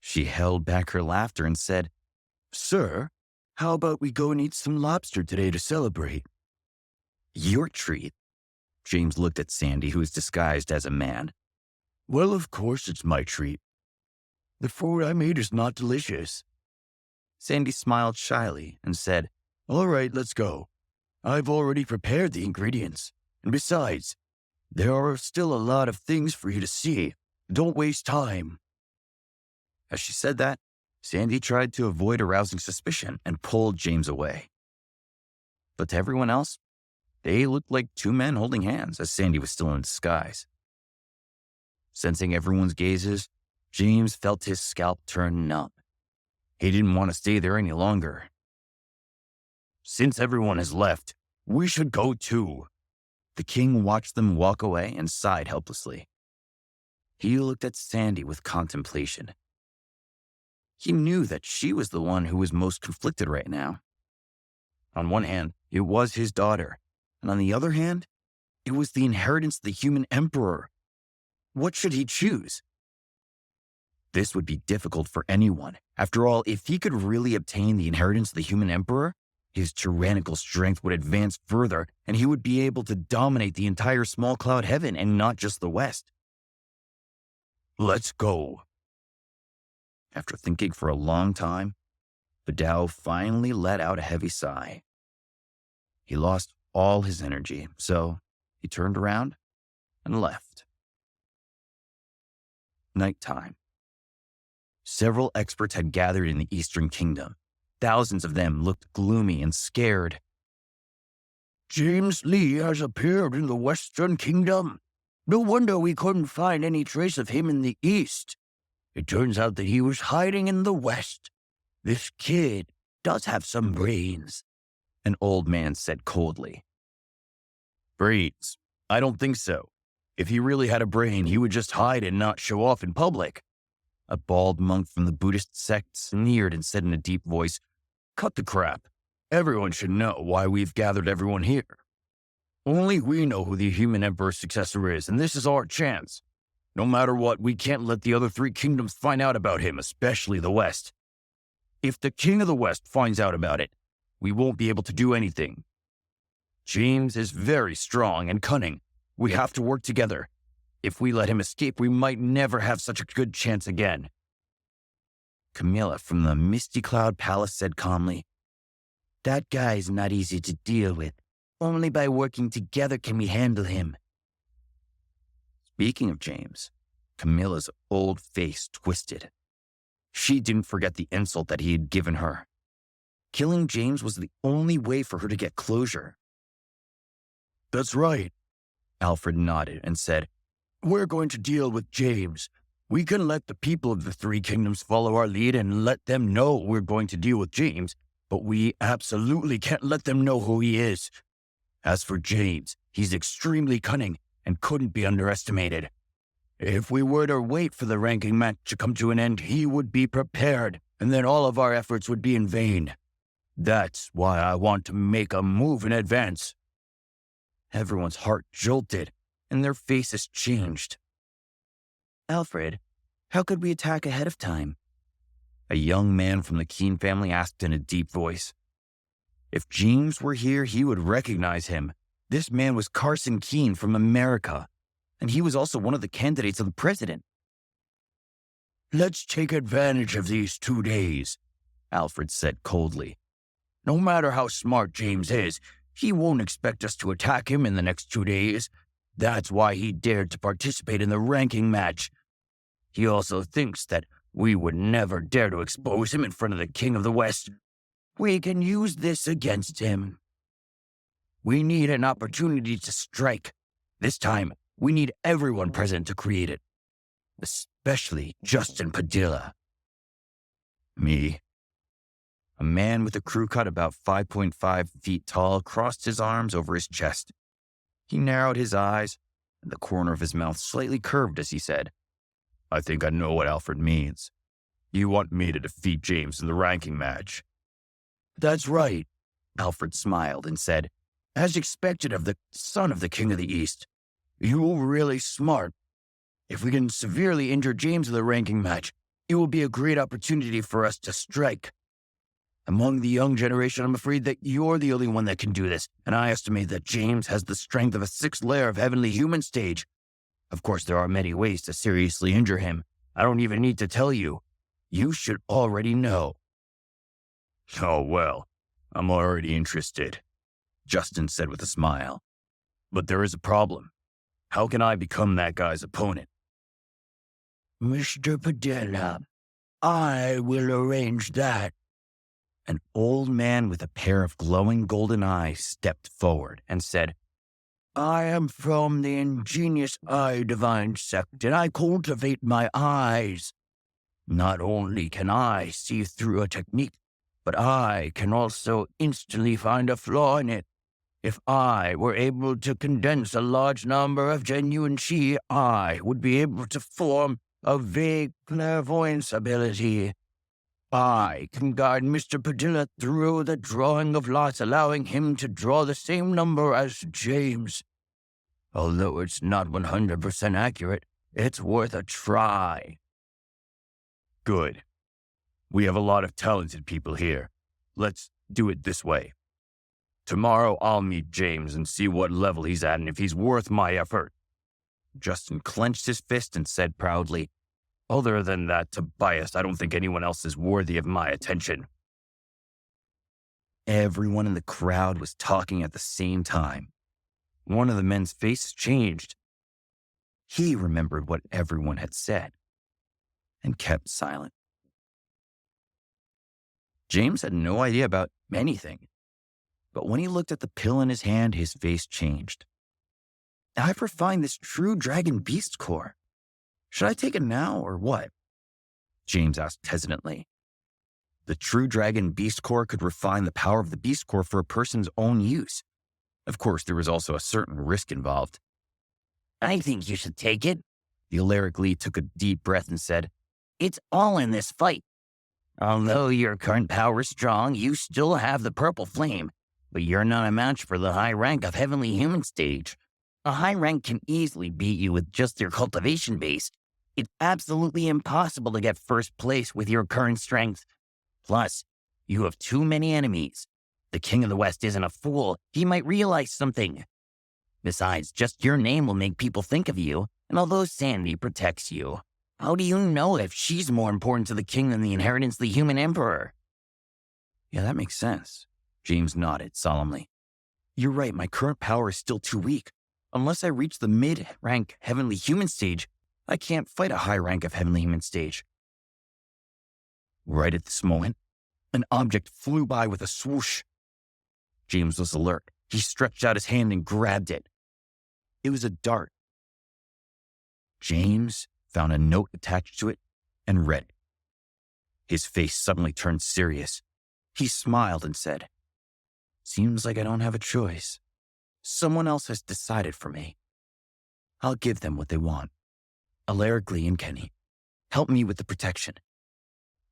She held back her laughter and said, "Sir, how about we go and eat some lobster today to celebrate?" "Your treat." James looked at Sandy, who was disguised as a man. "Well, of course it's my treat. The food I made is not delicious." Sandy smiled shyly and said, "All right, let's go. I've already prepared the ingredients. And besides, there are still a lot of things for you to see. Don't waste time." As she said that, Sandy tried to avoid arousing suspicion and pulled James away. But to everyone else, they looked like two men holding hands as Sandy was still in disguise. Sensing everyone's gazes, James felt his scalp turn numb. He didn't want to stay there any longer. "Since everyone has left, we should go too." The king watched them walk away and sighed helplessly. He looked at Sandy with contemplation. He knew that she was the one who was most conflicted right now. On one hand, it was his daughter, and on the other hand, it was the inheritance of the human emperor. What should he choose? This would be difficult for anyone. After all, if he could really obtain the inheritance of the human emperor, his tyrannical strength would advance further, and he would be able to dominate the entire small cloud heaven and not just the West. Let's go. After thinking for a long time, Badao finally let out a heavy sigh. He lost all his energy, so he turned around and left. Nighttime. Several experts had gathered in the Eastern Kingdom. Thousands of them looked gloomy and scared. James Lee has appeared in the Western Kingdom. No wonder we couldn't find any trace of him in the East. It turns out that he was hiding in the West. This kid does have some brains, an old man said coldly. Brains? I don't think so. If he really had a brain, he would just hide and not show off in public. A bald monk from the Buddhist sect sneered and said in a deep voice, "Cut the crap. Everyone should know why we've gathered everyone here. Only we know who the human emperor's successor is, and this is our chance. No matter what, we can't let the other three kingdoms find out about him, especially the West. If the king of the West finds out about it, we won't be able to do anything. James is very strong and cunning. We have to work together. If we let him escape, we might never have such a good chance again." Camilla from the Misty Cloud Palace said calmly, "That guy's not easy to deal with. Only by working together can we handle him." Speaking of James, Camilla's old face twisted. She didn't forget the insult that he had given her. Killing James was the only way for her to get closure. "That's right," Alfred nodded and said, "We're going to deal with James. We can let the people of the three kingdoms follow our lead and let them know we're going to deal with James, but we absolutely can't let them know who he is. As for James, he's extremely cunning and couldn't be underestimated. If we were to wait for the ranking match to come to an end, he would be prepared, and then all of our efforts would be in vain. That's why I want to make a move in advance." Everyone's heart jolted, and their faces changed. "Alfred, how could we attack ahead of time?" A young man from the Keene family asked in a deep voice. If James were here, he would recognize him. This man was Carson Keene from America, and he was also one of the candidates of the president. "Let's take advantage of these 2 days," Alfred said coldly. "No matter how smart James is, he won't expect us to attack him in the next 2 days. That's why he dared to participate in the ranking match. He also thinks that we would never dare to expose him in front of the King of the West. We can use this against him. We need an opportunity to strike. This time, we need everyone present to create it, especially Justin Padilla." Me. A man with a crew cut about 5.5 feet tall crossed his arms over his chest. He narrowed his eyes, and the corner of his mouth slightly curved as he said, "I think I know what Alfred means. You want me to defeat James in the ranking match." "That's right," Alfred smiled and said, "as expected of the son of the King of the East. You're really smart. If we can severely injure James in the ranking match, it will be a great opportunity for us to strike. Among the young generation, I'm afraid that you're the only one that can do this, and I estimate that James has the strength of a 6th layer of heavenly human stage. Of course, there are many ways to seriously injure him. I don't even need to tell you. You should already know." "Oh, well, I'm already interested," Justin said with a smile. "But there is a problem. How can I become that guy's opponent?" "Mr. Padilla, I will arrange that." An old man with a pair of glowing golden eyes stepped forward and said, "I am from the ingenious eye divine sect, and I cultivate my eyes. Not only can I see through a technique, but I can also instantly find a flaw in it. If I were able to condense a large number of genuine chi, I would be able to form a vague clairvoyance ability. I can guide Mr. Padilla through the drawing of lots, allowing him to draw the same number as James. Although it's not 100% accurate, it's worth a try. Good. We have a lot of talented people here. Let's do it this way. Tomorrow I'll meet James and see what level he's at and if he's worth my effort. Justin clenched his fist and said proudly, "Other than that, Tobias, I don't think anyone else is worthy of my attention." Everyone in the crowd was talking at the same time. One of the men's faces changed. He remembered what everyone had said and kept silent. James had no idea about anything, but when he looked at the pill in his hand, his face changed. "I've refined this true dragon beast core. Should I take it now or what?" James asked hesitantly. The true dragon beast core could refine the power of the beast core for a person's own use. Of course, there was also a certain risk involved. I think you should take it. The Alaric Lee took a deep breath and said, It's all in this fight. Although your current power is strong, you still have the purple flame, but you're not a match for the high rank of Heavenly Human stage. A high rank can easily beat you with just their cultivation base. It's absolutely impossible to get first place with your current strength. Plus, you have too many enemies. The King of the West isn't a fool. He might realize something. Besides, just your name will make people think of you, and although Sandy protects you, how do you know if she's more important to the king than the inheritance of the human emperor? "Yeah, that makes sense." James nodded solemnly. "You're right, my current power is still too weak. Unless I reach the mid-rank Heavenly Human stage, I can't fight a high rank of Heavenly Human stage." Right at this moment, an object flew by with a swoosh. James was alert. He stretched out his hand and grabbed it. It was a dart. James found a note attached to it and read it. His face suddenly turned serious. He smiled and said, "Seems like I don't have a choice. Someone else has decided for me. I'll give them what they want. Alaric Lee and Kenny, help me with the protection.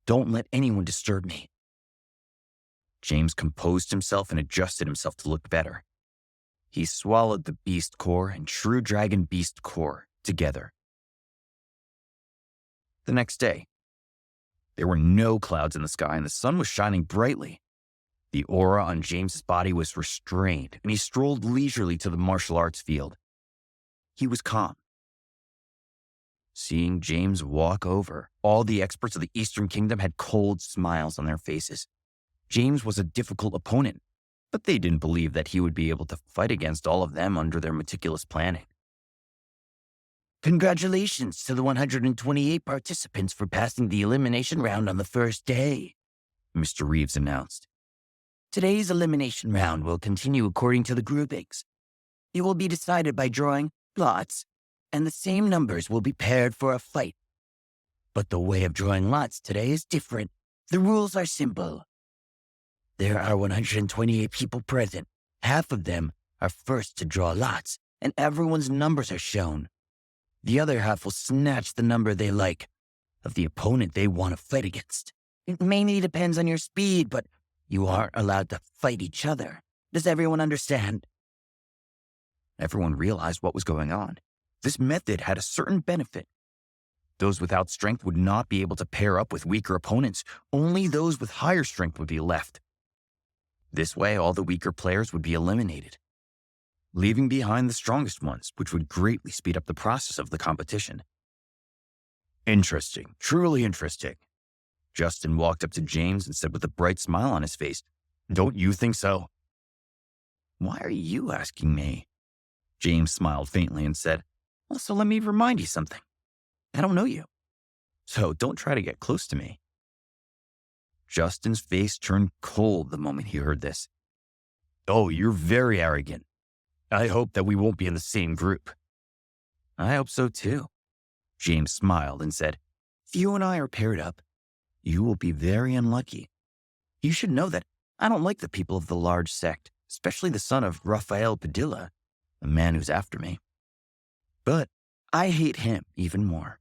Don't let anyone disturb me." James composed himself and adjusted himself to look better. He swallowed the beast core and true dragon beast core together. The next day, there were no clouds in the sky and the sun was shining brightly. The aura on James's body was restrained, and he strolled leisurely to the martial arts field. He was calm. Seeing James walk over, all the experts of the Eastern Kingdom had cold smiles on their faces. James was a difficult opponent, but they didn't believe that he would be able to fight against all of them under their meticulous planning. Congratulations to the 128 participants for passing the elimination round on the first day, Mr. Reeves announced. Today's elimination round will continue according to the groupings. It will be decided by drawing lots, and the same numbers will be paired for a fight. But the way of drawing lots today is different. The rules are simple. There are 128 people present. Half of them are first to draw lots, and everyone's numbers are shown. The other half will snatch the number they like of the opponent they want to fight against. It mainly depends on your speed, but you aren't allowed to fight each other. Does everyone understand? Everyone realized what was going on. This method had a certain benefit. Those without strength would not be able to pair up with weaker opponents. Only those with higher strength would be left. This way, all the weaker players would be eliminated, leaving behind the strongest ones, which would greatly speed up the process of the competition. Interesting, truly interesting. Justin walked up to James and said with a bright smile on his face, "Don't you think so?" "Why are you asking me?" James smiled faintly and said, "Also, let me remind you something. I don't know you, so don't try to get close to me." Justin's face turned cold the moment he heard this. "Oh, you're very arrogant. I hope that we won't be in the same group." "I hope so too." James smiled and said, "If you and I are paired up, you will be very unlucky. You should know that I don't like the people of the large sect, especially the son of Raphael Padilla, the man who's after me. But I hate him even more."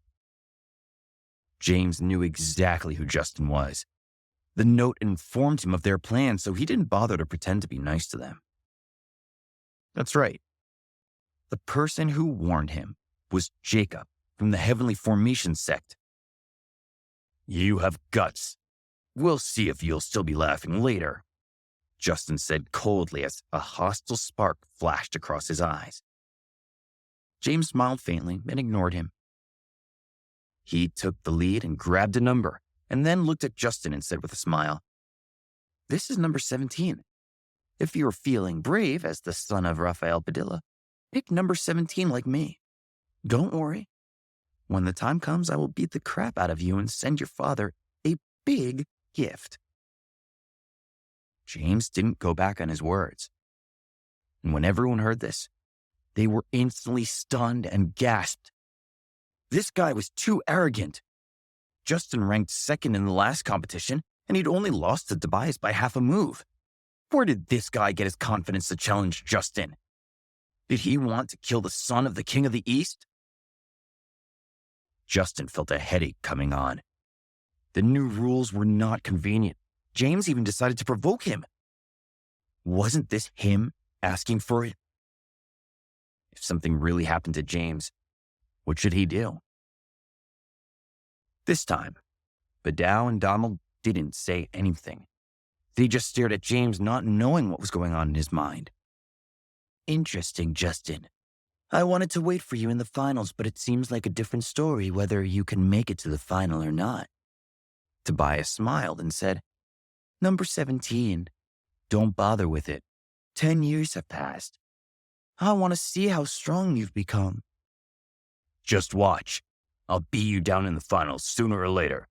James knew exactly who Justin was. The note informed him of their plans, so he didn't bother to pretend to be nice to them. That's right. The person who warned him was Jacob from the Heavenly Formation sect. "You have guts. We'll see if you'll still be laughing later," Justin said coldly as a hostile spark flashed across his eyes. James smiled faintly and ignored him. He took the lead and grabbed a number, and then looked at Justin and said with a smile, "This is number 17. If you're feeling brave as the son of Raphael Padilla, pick number 17 like me. Don't worry. When the time comes, I will beat the crap out of you and send your father a big gift." James didn't go back on his words. And when everyone heard this, they were instantly stunned and gasped. This guy was too arrogant. Justin ranked second in the last competition, and he'd only lost to Tobias by half a move. Where did this guy get his confidence to challenge Justin? Did he want to kill the son of the King of the East? Justin felt a headache coming on. The new rules were not convenient. James even decided to provoke him. Wasn't this him asking for it? If something really happened to James, what should he do? This time, Badal and Donald didn't say anything. They just stared at James, not knowing what was going on in his mind. "Interesting, Justin. I wanted to wait for you in the finals, but it seems like a different story whether you can make it to the final or not." Tobias smiled and said, "Number 17. Don't bother with it. 10 years have passed. I want to see how strong you've become." "Just watch. I'll beat you down in the finals sooner or later.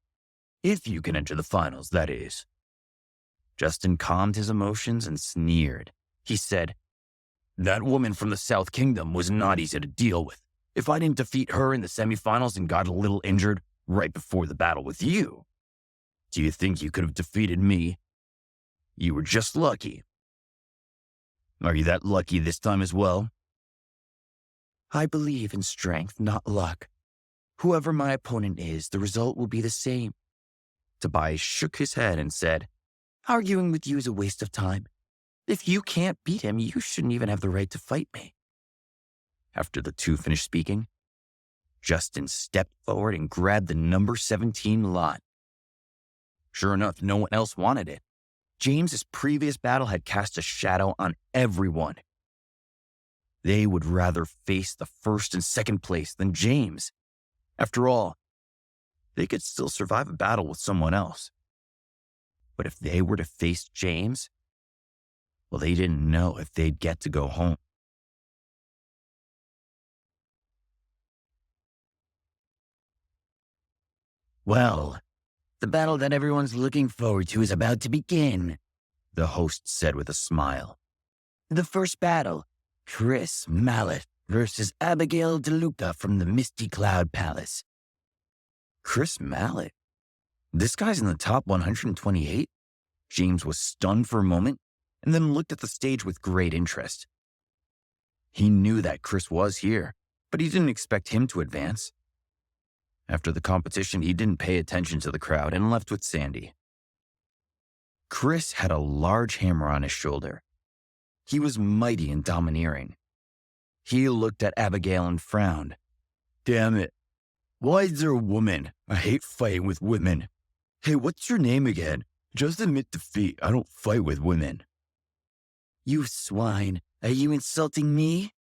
If you can enter the finals, that is." Justin calmed his emotions and sneered. He said, "That woman from the South Kingdom was not easy to deal with. If I didn't defeat her in the semifinals and got a little injured right before the battle with you, do you think you could have defeated me? You were just lucky. Are you that lucky this time as well?" "I believe in strength, not luck. Whoever my opponent is, the result will be the same." Tobias shook his head and said, "Arguing with you is a waste of time. If you can't beat him, you shouldn't even have the right to fight me." After the two finished speaking, Justin stepped forward and grabbed the number 17 lot. Sure enough, no one else wanted it. James's previous battle had cast a shadow on everyone. They would rather face the first and second place than James. After all, they could still survive a battle with someone else. But if they were to face James, well, they didn't know if they'd get to go home. "Well, the battle that everyone's looking forward to is about to begin," the host said with a smile. "The first battle, Chris Mallet versus Abigail DeLuca from the Misty Cloud Palace." Chris Mallet? This guy's in the top 128? James was stunned for a moment and then looked at the stage with great interest. He knew that Chris was here, but he didn't expect him to advance. After the competition, he didn't pay attention to the crowd and left with Sandy. Chris had a large hammer on his shoulder. He was mighty and domineering. He looked at Abigail and frowned. "Damn it. Why is there a woman? I hate fighting with women. Hey, what's your name again? Just admit defeat. I don't fight with women." "You swine. Are you insulting me?"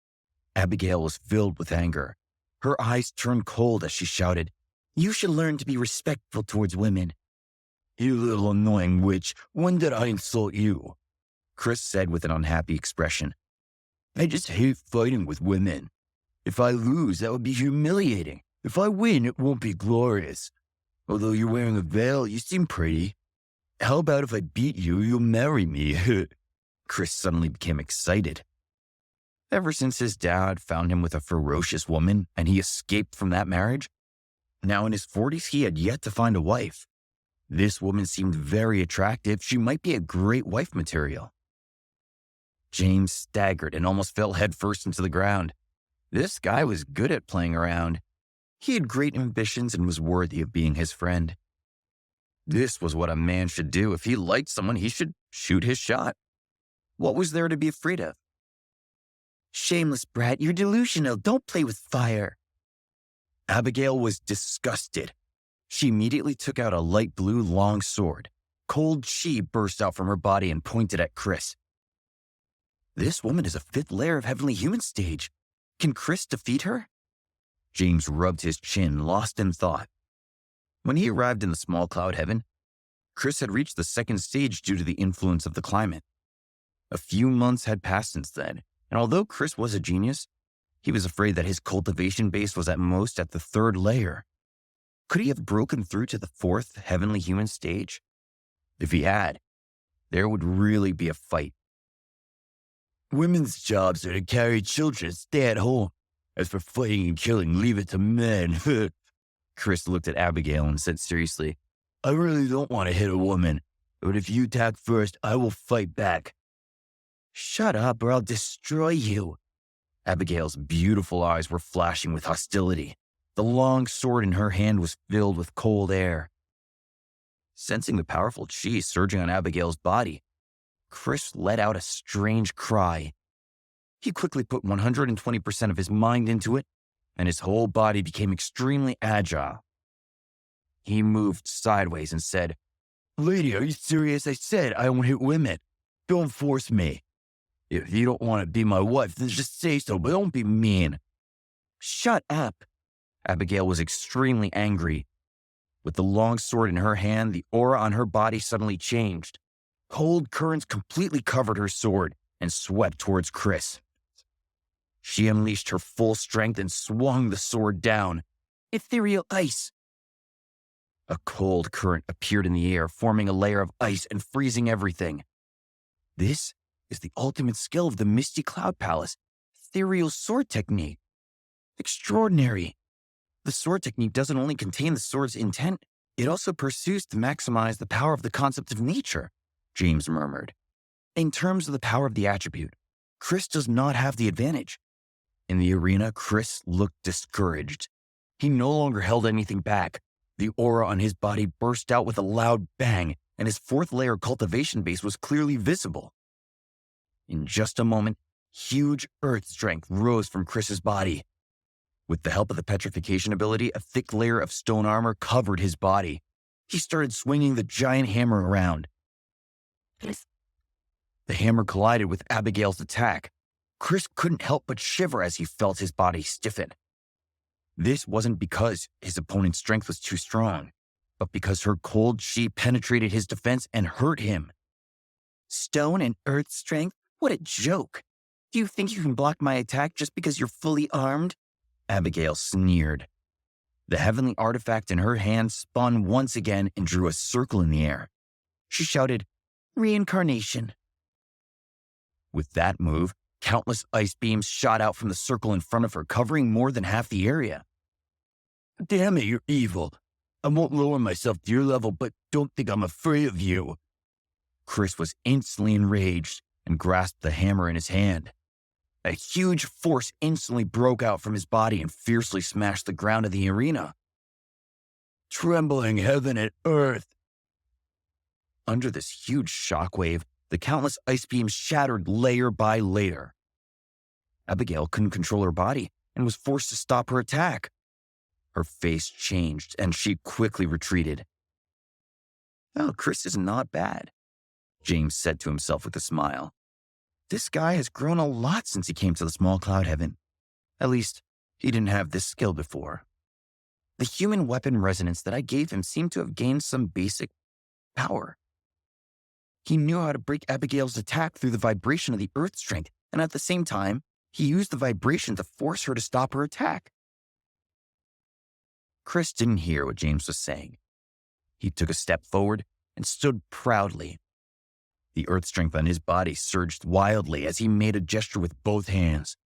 Abigail was filled with anger. Her eyes turned cold as she shouted, "You should learn to be respectful towards women." "You little annoying witch. When did I insult you?" Chris said with an unhappy expression. "I just hate fighting with women. If I lose, that would be humiliating. If I win, it won't be glorious. Although you're wearing a veil, you seem pretty. How about if I beat you, you'll marry me?" Chris suddenly became excited. Ever since his dad found him with a ferocious woman and he escaped from that marriage, now in his 40s, he had yet to find a wife. This woman seemed very attractive. She might be a great wife material. James staggered and almost fell headfirst into the ground. This guy was good at playing around. He had great ambitions and was worthy of being his friend. This was what a man should do. If he liked someone, he should shoot his shot. What was there to be afraid of? Shameless brat, you're delusional. Don't play with fire. Abigail was disgusted. She immediately took out a light blue long sword. Cold chi burst out from her body and pointed at Chris. This woman is a 5th layer of heavenly human stage. Can Chris defeat her? James rubbed his chin, lost in thought. When he arrived in the small cloud heaven, Chris had reached the 2nd stage due to the influence of the climate. A few months had passed since then, and although Chris was a genius, he was afraid that his cultivation base was at most at the 3rd layer. Could he have broken through to the 4th heavenly human stage? If he had, there would really be a fight. Women's jobs are to carry children and stay at home. As for fighting and killing, leave it to men. Chris looked at Abigail and said seriously, I really don't want to hit a woman, but if you attack first, I will fight back. Shut up or I'll destroy you. Abigail's beautiful eyes were flashing with hostility. The long sword in her hand was filled with cold air. Sensing the powerful chi surging on Abigail's body, Chris let out a strange cry. He quickly put 120% of his mind into it, and his whole body became extremely agile. He moved sideways and said, Lady, are you serious? I said I won't hit women. Don't force me. If you don't want to be my wife, then just say so, but don't be mean. Shut up. Abigail was extremely angry. With the long sword in her hand, the aura on her body suddenly changed. Cold currents completely covered her sword and swept towards Chris. She unleashed her full strength and swung the sword down. Ethereal ice. A cold current appeared in the air, forming a layer of ice and freezing everything. This is the ultimate skill of the Misty Cloud Palace, ethereal sword technique. Extraordinary. The sword technique doesn't only contain the sword's intent, it also pursues to maximize the power of the concept of nature, James murmured. In terms of the power of the attribute, Chris does not have the advantage. In the arena, Chris looked discouraged. He no longer held anything back. The aura on his body burst out with a loud bang, and his 4th layer cultivation base was clearly visible. In just a moment, huge earth strength rose from Chris's body. With the help of the petrification ability, a thick layer of stone armor covered his body. He started swinging the giant hammer around. The hammer collided with Abigail's attack. Chris couldn't help but shiver as he felt his body stiffen. This wasn't because his opponent's strength was too strong, but because her cold chi penetrated his defense and hurt him. Stone and earth strength? What a joke. Do you think you can block my attack just because you're fully armed? Abigail sneered. The heavenly artifact in her hand spun once again and drew a circle in the air. She shouted, Reincarnation. With that move, countless ice beams shot out from the circle in front of her, covering more than half the area. Damn it, you're evil. I won't lower myself to your level, but don't think I'm afraid of you. Chris was instantly enraged and grasped the hammer in his hand. A huge force instantly broke out from his body and fiercely smashed the ground of the arena. Trembling heaven and earth. Under this huge shockwave, the countless ice beams shattered layer by layer. Abigail couldn't control her body and was forced to stop her attack. Her face changed and she quickly retreated. Oh, Chris is not bad, James said to himself with a smile. This guy has grown a lot since he came to the small cloud heaven. At least, he didn't have this skill before. The human weapon resonance that I gave him seemed to have gained some basic power. He knew how to break Abigail's attack through the vibration of the earth strength, and at the same time, he used the vibration to force her to stop her attack. Chris didn't hear what James was saying. He took a step forward and stood proudly. The earth strength on his body surged wildly as he made a gesture with both hands.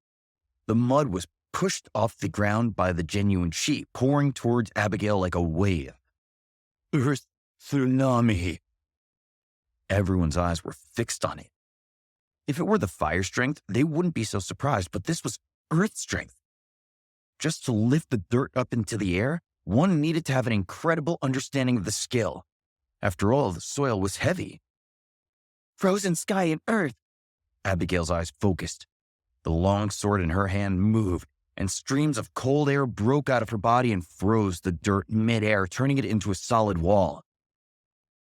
The mud was pushed off the ground by the genuine chi, pouring towards Abigail like a wave. Earth tsunami. Everyone's eyes were fixed on it. If it were the fire strength, they wouldn't be so surprised, but this was earth strength. Just to lift the dirt up into the air, one needed to have an incredible understanding of the skill. After all, the soil was heavy. Frozen sky and earth. Abigail's eyes focused. The long sword in her hand moved, and streams of cold air broke out of her body and froze the dirt midair, turning it into a solid wall.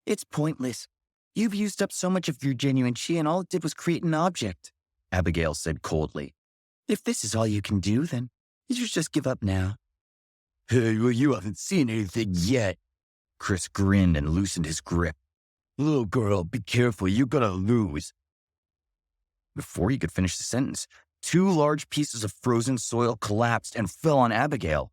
It's pointless. You've used up so much of your genuine chi, and all it did was create an object, Abigail said coldly. If this is all you can do, then you should just give up now. Hey, well, you haven't seen anything yet. Chris grinned and loosened his grip. Little girl, be careful, you're gonna lose. Before he could finish the sentence, 2 large pieces of frozen soil collapsed and fell on Abigail.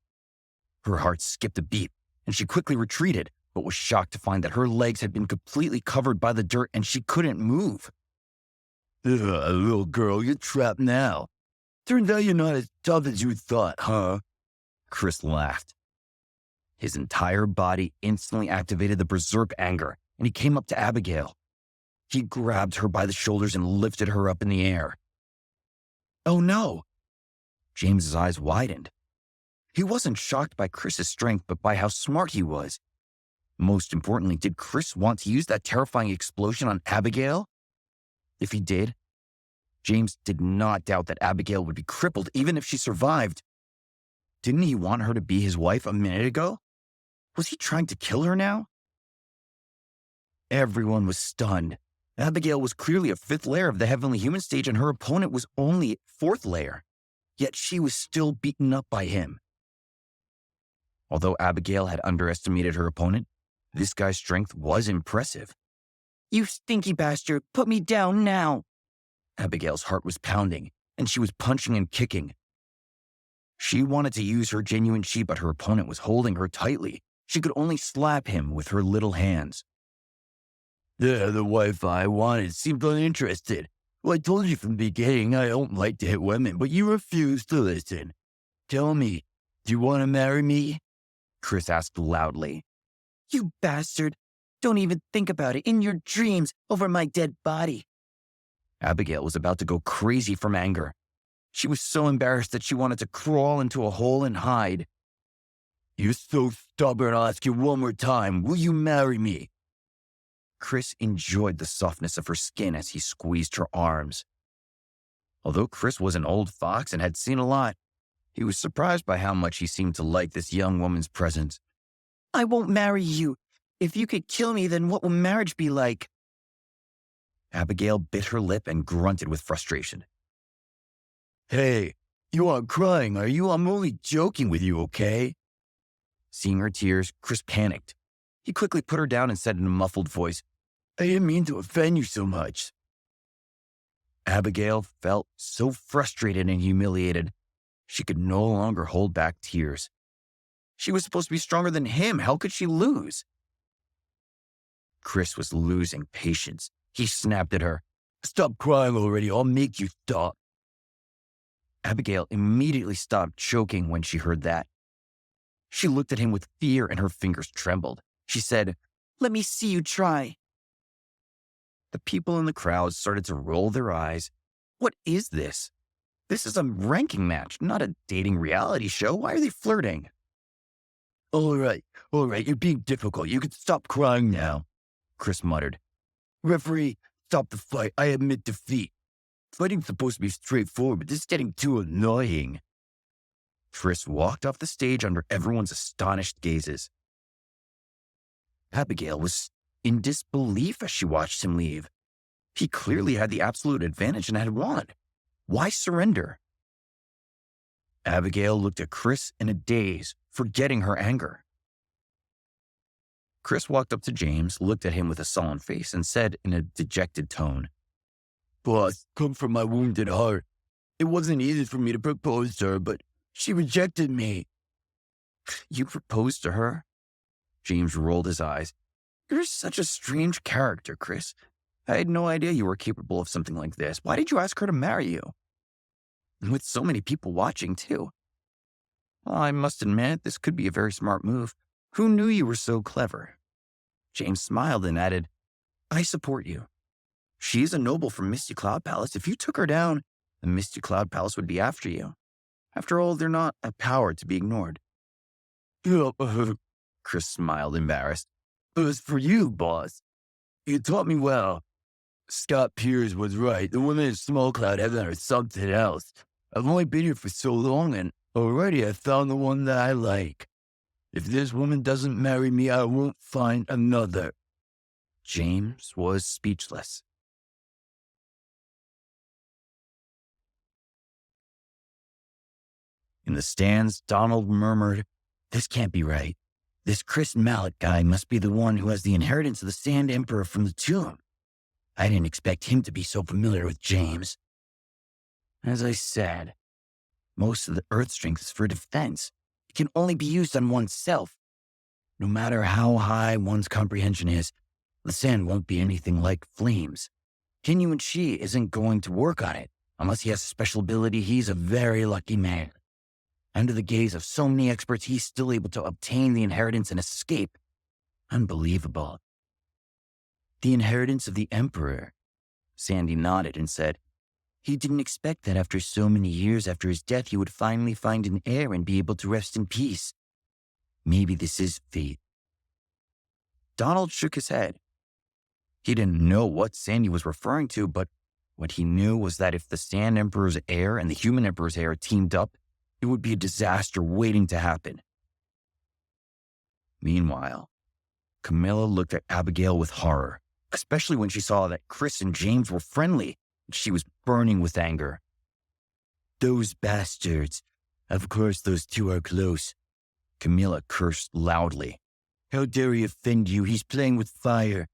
Her heart skipped a beat, and she quickly retreated, but was shocked to find that her legs had been completely covered by the dirt and she couldn't move. Little girl, you're trapped now. Turns out you're not as tough as you thought, huh? Chris laughed. His entire body instantly activated the berserk anger, and he came up to Abigail. He grabbed her by the shoulders and lifted her up in the air. Oh no! James's eyes widened. He wasn't shocked by Chris's strength, but by how smart he was. Most importantly, did Chris want to use that terrifying explosion on Abigail? If he did, James did not doubt that Abigail would be crippled even if she survived. Didn't he want her to be his wife a minute ago? Was he trying to kill her now? Everyone was stunned. Abigail was clearly a 5th layer of the heavenly human stage, and her opponent was only 4th layer. Yet she was still beaten up by him. Although Abigail had underestimated her opponent, this guy's strength was impressive. You stinky bastard, put me down now. Abigail's heart was pounding, and she was punching and kicking. She wanted to use her genuine chi, but her opponent was holding her tightly. She could only slap him with her little hands. The wife I wanted seemed uninterested. Well, I told you from the beginning I don't like to hit women, but you refused to listen. Tell me, do you want to marry me? Chris asked loudly. You bastard. Don't even think about it in your dreams over my dead body. Abigail was about to go crazy from anger. She was so embarrassed that she wanted to crawl into a hole and hide. You're so stubborn, I'll ask you one more time. Will you marry me? Chris enjoyed the softness of her skin as he squeezed her arms. Although Chris was an old fox and had seen a lot, he was surprised by how much he seemed to like this young woman's presence. I won't marry you. If you could kill me, then what will marriage be like? Abigail bit her lip and grunted with frustration. Hey, you aren't crying, are you? I'm only joking with you, okay? Seeing her tears, Chris panicked. He quickly put her down and said in a muffled voice, I didn't mean to offend you so much. Abigail felt so frustrated and humiliated. She could no longer hold back tears. She was supposed to be stronger than him. How could she lose? Chris was losing patience. He snapped at her. Stop crying already. I'll make you stop. Abigail immediately stopped choking when she heard that. She looked at him with fear and her fingers trembled. She said, Let me see you try. The people in the crowd started to roll their eyes. What is this? This is a ranking match, not a dating reality show. Why are they flirting? All right, you're being difficult. You can stop crying now, Chris muttered. Referee, stop the fight. I admit defeat. Fighting's supposed to be straightforward, but this is getting too annoying. Chris walked off the stage under everyone's astonished gazes. Abigail was in disbelief as she watched him leave. He clearly had the absolute advantage and had won. Why surrender? Abigail looked at Chris in a daze, forgetting her anger. Chris walked up to James, looked at him with a sullen face, and said in a dejected tone, Boss, come from my wounded heart. It wasn't easy for me to propose to her, but she rejected me. You proposed to her? James rolled his eyes. You're such a strange character, Chris. I had no idea you were capable of something like this. Why did you ask her to marry you? With so many people watching, too. Well, I must admit, this could be a very smart move. Who knew you were so clever? James smiled and added, I support you. She is a noble from Misty Cloud Palace. If you took her down, the Misty Cloud Palace would be after you. After all, they're not a power to be ignored. Chris smiled, embarrassed. It was for you, boss. You taught me well. Scott Piers was right. The women in Small Cloud Heaven are something else. I've only been here for so long, and already I found the one that I like. If this woman doesn't marry me, I won't find another. James was speechless. In the stands, Donald murmured, "This can't be right. This Chris Mallet guy must be the one who has the inheritance of the Sand Emperor from the tomb. I didn't expect him to be so familiar with James. As I said, most of the Earth strength is for defense. It can only be used on oneself. No matter how high one's comprehension is, the sand won't be anything like flames. Genuine Shi isn't going to work on it. Unless he has a special ability, he's a very lucky man. Under the gaze of so many experts, he's still able to obtain the inheritance and escape. Unbelievable. The inheritance of the Emperor. Sandy nodded and said, he didn't expect that after so many years after his death, he would finally find an heir and be able to rest in peace. Maybe this is fate. Donald shook his head. He didn't know what Sandy was referring to, but what he knew was that if the Sand Emperor's heir and the Human Emperor's heir teamed up, it would be a disaster waiting to happen. Meanwhile, Camilla looked at Abigail with horror, especially when she saw that Chris and James were friendly. She was burning with anger. Those bastards. Of course those two are close. Camilla cursed loudly. How dare he offend you? He's playing with fire.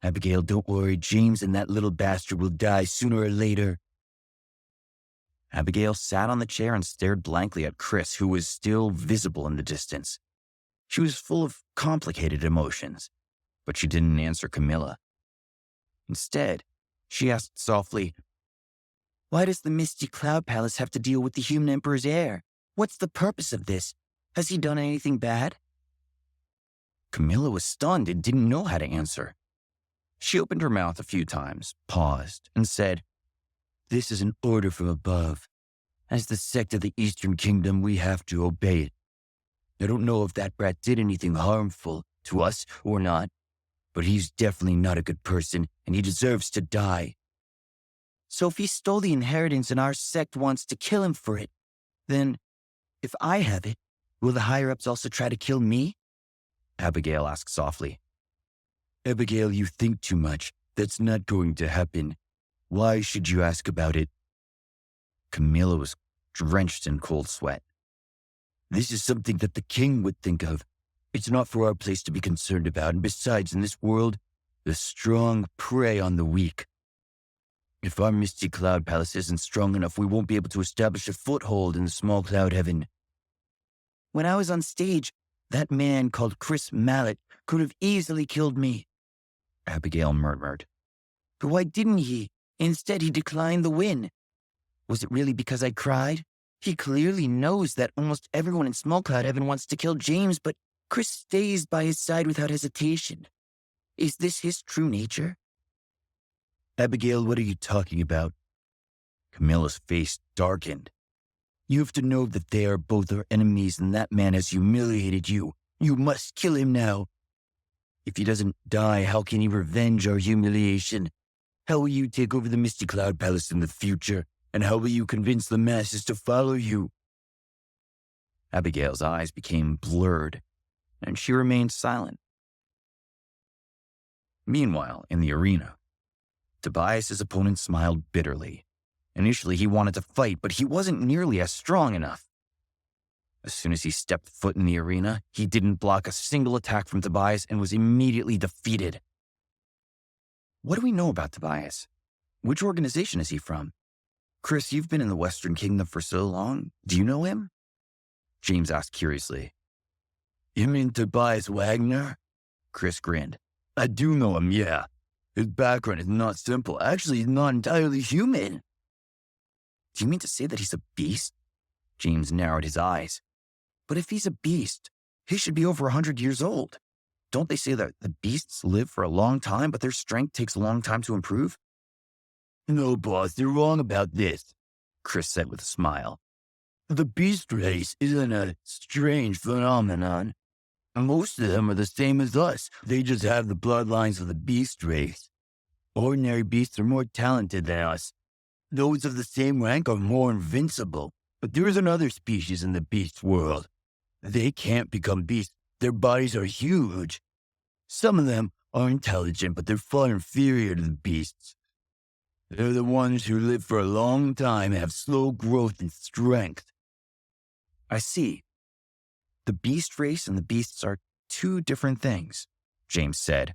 Abigail, don't worry. James and that little bastard will die sooner or later. Abigail sat on the chair and stared blankly at Chris, who was still visible in the distance. She was full of complicated emotions, but she didn't answer Camilla. Instead, she asked softly, "Why does the Misty Cloud Palace have to deal with the Human Emperor's heir? What's the purpose of this? Has he done anything bad?" Camilla was stunned and didn't know how to answer. She opened her mouth a few times, paused, and said, "This is an order from above. As the sect of the Eastern Kingdom, we have to obey it. I don't know if that brat did anything harmful to us or not, but he's definitely not a good person, and he deserves to die. So if he stole the inheritance and our sect wants to kill him for it, then, if I have it, will the higher-ups also try to kill me?" Abigail asked softly. "Abigail, you think too much. That's not going to happen. Why should you ask about it?" Camilla was drenched in cold sweat. "This is something that the king would think of. It's not for our place to be concerned about, and besides, in this world, the strong prey on the weak. If our Misty Cloud Palace isn't strong enough, we won't be able to establish a foothold in the Small Cloud Heaven. When I was on stage, that man called Chris Mallet could have easily killed me," Abigail murmured. "But why didn't he? Instead, he declined the win. Was it really because I cried? He clearly knows that almost everyone in Small Cloud Heaven wants to kill James, but Chris stays by his side without hesitation. Is this his true nature?" "Abigail, what are you talking about?" Camilla's face darkened. "You have to know that they are both our enemies, and that man has humiliated you. You must kill him now. If he doesn't die, how can he revenge our humiliation? How will you take over the Misty Cloud Palace in the future? And how will you convince the masses to follow you?" Abigail's eyes became blurred, and she remained silent. Meanwhile, in the arena, Tobias's opponent smiled bitterly. Initially, he wanted to fight, but he wasn't nearly as strong enough. As soon as he stepped foot in the arena, he didn't block a single attack from Tobias and was immediately defeated. What do we know about Tobias? Which organization is he from? Chris, you've been in the Western Kingdom for so long. Do you know him? James asked curiously. "You mean Tobias Wagner?" Chris grinned. "I do know him, yeah. His background is not simple. Actually, he's not entirely human." "Do you mean to say that he's a beast?" James narrowed his eyes. "But if he's a beast, he should be over 100 years old. Don't they say that the beasts live for a long time, but their strength takes a long time to improve?" "No, boss, you're wrong about this," Chris said with a smile. "The beast race isn't a strange phenomenon. Most of them are the same as us. They just have the bloodlines of the beast race. Ordinary beasts are more talented than us. Those of the same rank are more invincible. But there is another species in the beast world. They can't become beasts. Their bodies are huge. Some of them are intelligent, but they're far inferior to the beasts. They're the ones who live for a long time and have slow growth and strength. I see. The beast race and the beasts are two different things, James said.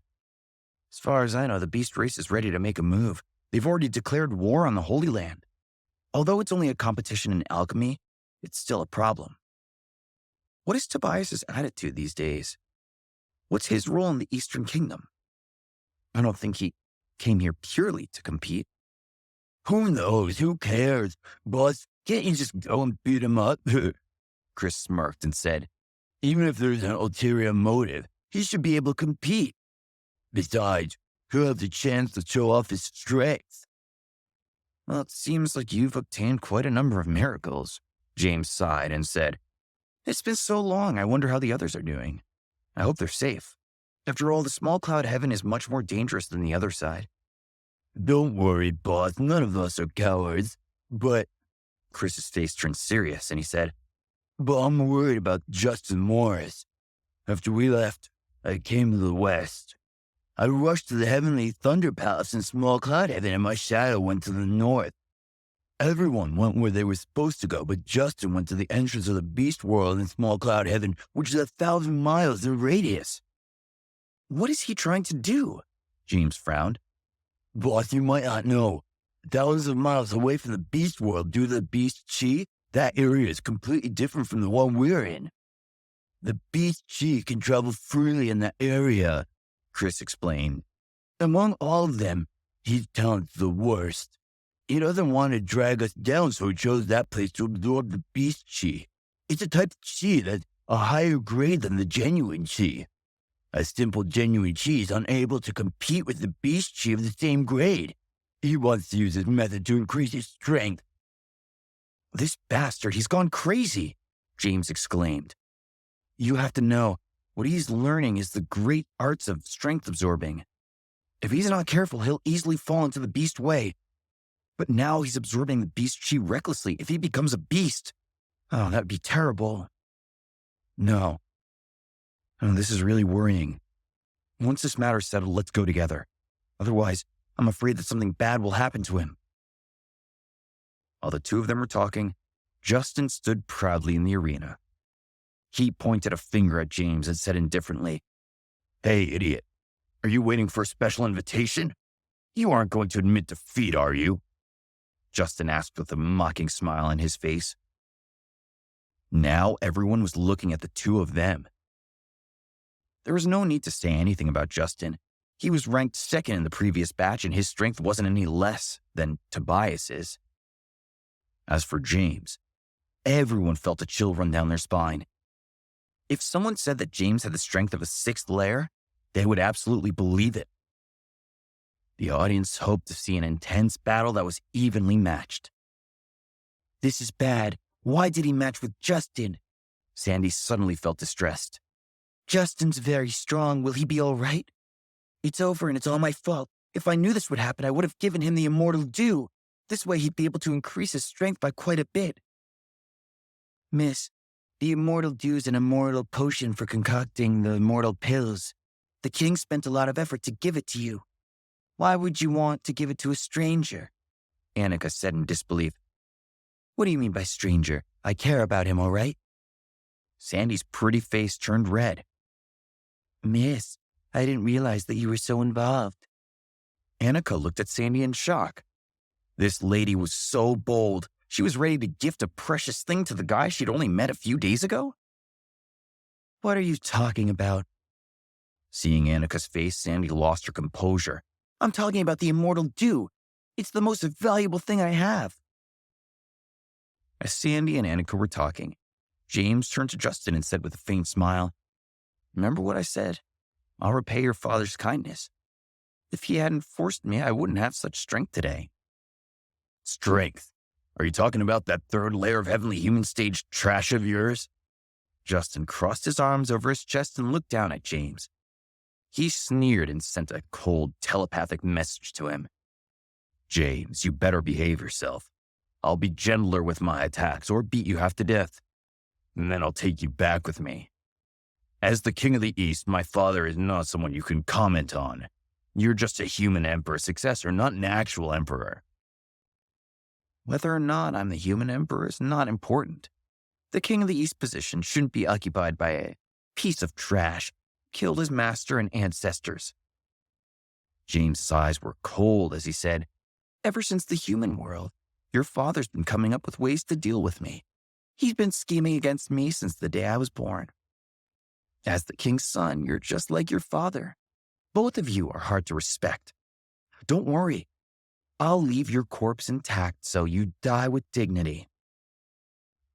As far as I know, the beast race is ready to make a move. They've already declared war on the Holy Land. Although it's only a competition in alchemy, it's still a problem. What is Tobias's attitude these days? What's his role in the Eastern Kingdom? I don't think he came here purely to compete. Who knows? Who cares? Boss, can't you just go and beat him up? Chris smirked and said, Even if there's an ulterior motive, he should be able to compete. Besides, he'll have the chance to show off his strength. Well, it seems like you've obtained quite a number of miracles. James sighed and said, It's been so long, I wonder how the others are doing. I hope they're safe. After all, the small cloud heaven is much more dangerous than the other side. Don't worry, boss. None of us are cowards. But Chris's face turned serious and he said, But I'm worried about Justin Morris. After we left, I came to the west. I rushed to the Heavenly Thunder Palace in Small Cloud Heaven, and my shadow went to the north. Everyone went where they were supposed to go, but Justin went to the entrance of the Beast World in Small Cloud Heaven, which is 1,000 miles in radius. What is he trying to do? James frowned. Boss, you might not know. Thousands of miles away from the Beast World due to the Beast Chi, that area is completely different from the one we're in. The Beast Chi can travel freely in that area, Chris explained. Among all of them, his talent's the worst. He doesn't want to drag us down, so he chose that place to absorb the Beast Chi. It's a type of Chi that's a higher grade than the genuine Chi. A simple genuine Chi is unable to compete with the Beast Chi of the same grade. He wants to use his method to increase his strength. This bastard, he's gone crazy, James exclaimed. You have to know, what he's learning is the great arts of strength absorbing. If he's not careful, he'll easily fall into the beast way. But now he's absorbing the beast chi recklessly. If he becomes a beast, oh, that would be terrible. No. Oh, this is really worrying. Once this matter's settled, let's go together. Otherwise, I'm afraid that something bad will happen to him. While the two of them were talking, Justin stood proudly in the arena. He pointed a finger at James and said indifferently, Hey, idiot. Are you waiting for a special invitation? You aren't going to admit defeat, are you? Justin asked with a mocking smile on his face. Now everyone was looking at the two of them. There was no need to say anything about Justin. He was ranked second in the previous batch and his strength wasn't any less than Tobias's. As for James, everyone felt a chill run down their spine. If someone said that James had the strength of a sixth layer, they would absolutely believe it. The audience hoped to see an intense battle that was evenly matched. This is bad. Why did he match with Justin? Sandy suddenly felt distressed. Justin's very strong. Will he be all right? It's over and it's all my fault. If I knew this would happen, I would have given him the immortal dew. This way he'd be able to increase his strength by quite a bit. Miss, the immortal dew is an immortal potion for concocting the immortal pills. The king spent a lot of effort to give it to you. Why would you want to give it to a stranger? Annika said in disbelief. What do you mean by stranger? I care about him, all right? Sandy's pretty face turned red. Miss, I didn't realize that you were so involved. Annika looked at Sandy in shock. This lady was so bold. She was ready to gift a precious thing to the guy she'd only met a few days ago? What are you talking about? Seeing Annika's face, Sandy lost her composure. I'm talking about the immortal dew. It's the most valuable thing I have. As Sandy and Annika were talking, James turned to Justin and said with a faint smile, Remember what I said? I'll repay your father's kindness. If he hadn't forced me, I wouldn't have such strength today. Strength? Are you talking about that third layer of heavenly human stage trash of yours? Justin crossed his arms over his chest and looked down at James. He sneered and sent a cold, telepathic message to him. James, you better behave yourself. I'll be gentler with my attacks or beat you half to death. And then I'll take you back with me. As the King of the East, my father is not someone you can comment on. You're just a human emperor successor, not an actual emperor. Whether or not I'm the human emperor is not important. The King of the East position shouldn't be occupied by a piece of trash who killed his master and ancestors. James's eyes were cold as he said, ever since the human world, your father's been coming up with ways to deal with me. He's been scheming against me since the day I was born. As the king's son, you're just like your father. Both of you are hard to respect. Don't worry. I'll leave your corpse intact so you die with dignity.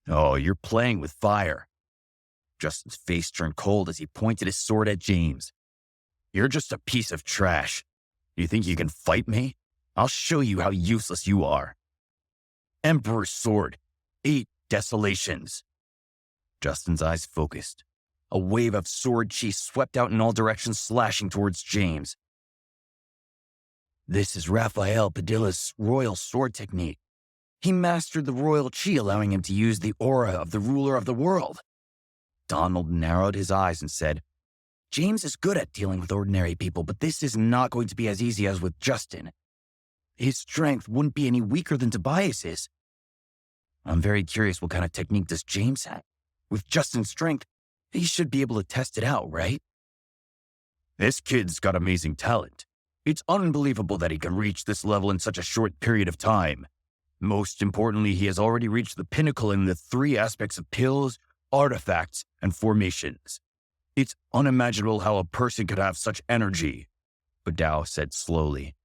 Oh, you're playing with fire. Justin's face turned cold as he pointed his sword at James. You're just a piece of trash. You think you can fight me? I'll show you how useless you are. Emperor's sword. 8 desolations. Justin's eyes focused. A wave of sword chi swept out in all directions, slashing towards James. This is Raphael Padilla's royal sword technique. He mastered the royal chi, allowing him to use the aura of the ruler of the world. Donald narrowed his eyes and said, James is good at dealing with ordinary people, but this is not going to be as easy as with Justin. His strength wouldn't be any weaker than Tobias's. I'm very curious what kind of technique does James have. With Justin's strength, he should be able to test it out, right? This kid's got amazing talent. It's unbelievable that he can reach this level in such a short period of time. Most importantly, he has already reached the pinnacle in the 3 aspects of pills, artifacts, and formations. It's unimaginable how a person could have such energy, Badao said slowly.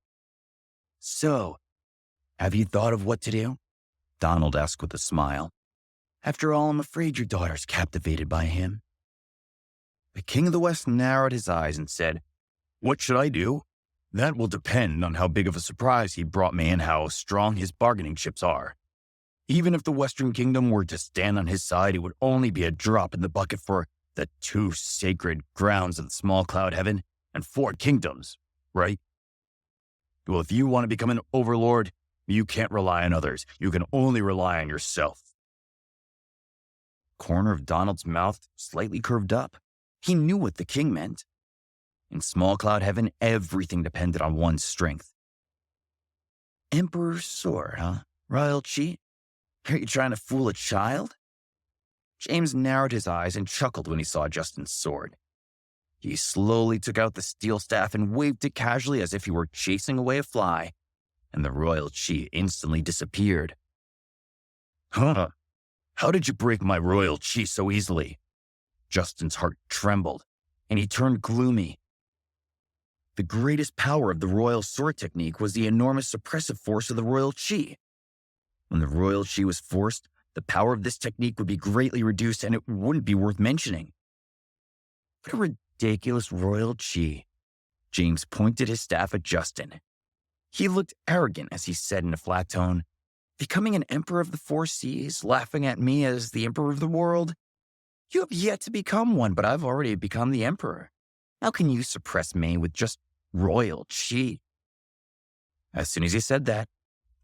So, have you thought of what to do? Donald asked with a smile. After all, I'm afraid your daughter's captivated by him. The King of the West narrowed his eyes and said, What should I do? That will depend on how big of a surprise he brought me and how strong his bargaining chips are. Even if the Western Kingdom were to stand on his side, it would only be a drop in the bucket for the 2 sacred grounds of the small cloud heaven and 4 kingdoms, right? Well, if you want to become an overlord, you can't rely on others. You can only rely on yourself. Corner of Donald's mouth slightly curved up. He knew what the king meant. In small cloud heaven, everything depended on one's strength. Emperor's sword, huh? Royal chi? Are you trying to fool a child? James narrowed his eyes and chuckled when he saw Justin's sword. He slowly took out the steel staff and waved it casually as if he were chasing away a fly, and the royal chi instantly disappeared. Huh? How did you break my royal chi so easily? Justin's heart trembled, and he turned gloomy. The greatest power of the royal sword technique was the enormous suppressive force of the royal chi. When the royal chi was forced, the power of this technique would be greatly reduced and it wouldn't be worth mentioning. What a ridiculous royal chi. James pointed his staff at Justin. He looked arrogant as he said in a flat tone, Becoming an emperor of the 4 seas, laughing at me as the emperor of the world? You have yet to become one, but I've already become the emperor. How can you suppress me with just royal chi? As soon as he said that,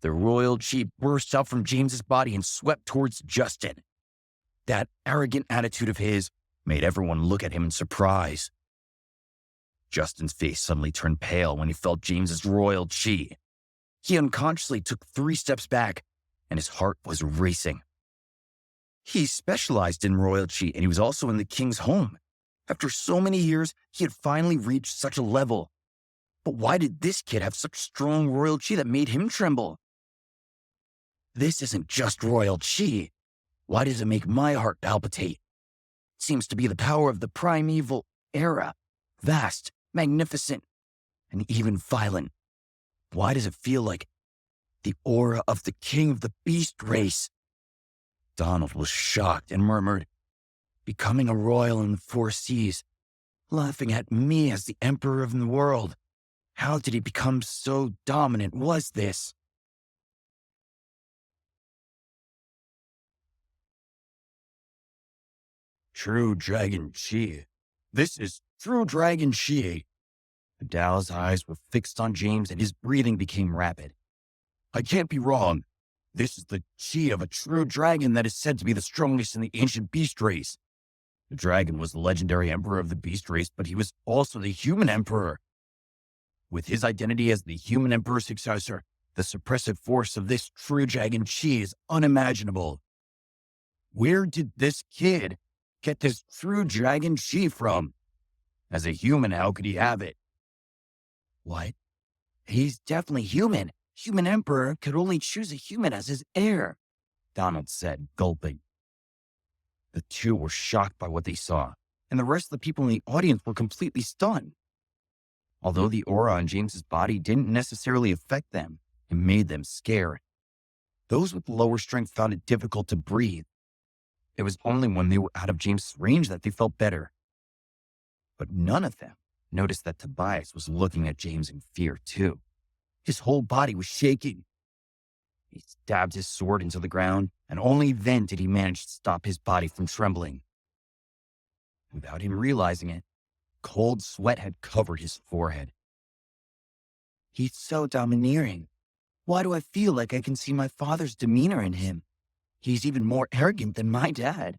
the royal chi burst out from James's body and swept towards Justin. That arrogant attitude of his made everyone look at him in surprise. Justin's face suddenly turned pale when he felt James's royal chi. He unconsciously took 3 steps back, and his heart was racing. He specialized in royal chi, and he was also in the king's home. After so many years, he had finally reached such a level. But why did this kid have such strong royal chi that made him tremble? This isn't just royal chi. Why does it make my heart palpitate? It seems to be the power of the primeval era. Vast, magnificent, and even violent. Why does it feel like the aura of the king of the beast race? Donald was shocked and murmured, Becoming a royal in the 4 seas, laughing at me as the emperor of the world. How did he become so dominant was this? True Dragon Chi. This is True Dragon Chi. Vidal's eyes were fixed on James and his breathing became rapid. I can't be wrong. This is the chi of a true dragon that is said to be the strongest in the ancient beast race. The dragon was the legendary emperor of the beast race, but he was also the human emperor. With his identity as the human emperor successor, the suppressive force of this true dragon chi is unimaginable. Where did this kid get this true dragon chi from? As a human, how could he have it? What? He's definitely human. Human emperor could only choose a human as his heir, Donald said, gulping. The two were shocked by what they saw, and the rest of the people in the audience were completely stunned. Although the aura on James's body didn't necessarily affect them, it made them scared. Those with lower strength found it difficult to breathe. It was only when they were out of James's range that they felt better. But none of them noticed that Tobias was looking at James in fear too. His whole body was shaking. He stabbed his sword into the ground, and only then did he manage to stop his body from trembling. Without him realizing it, cold sweat had covered his forehead. He's so domineering. Why do I feel like I can see my father's demeanor in him? He's even more arrogant than my dad.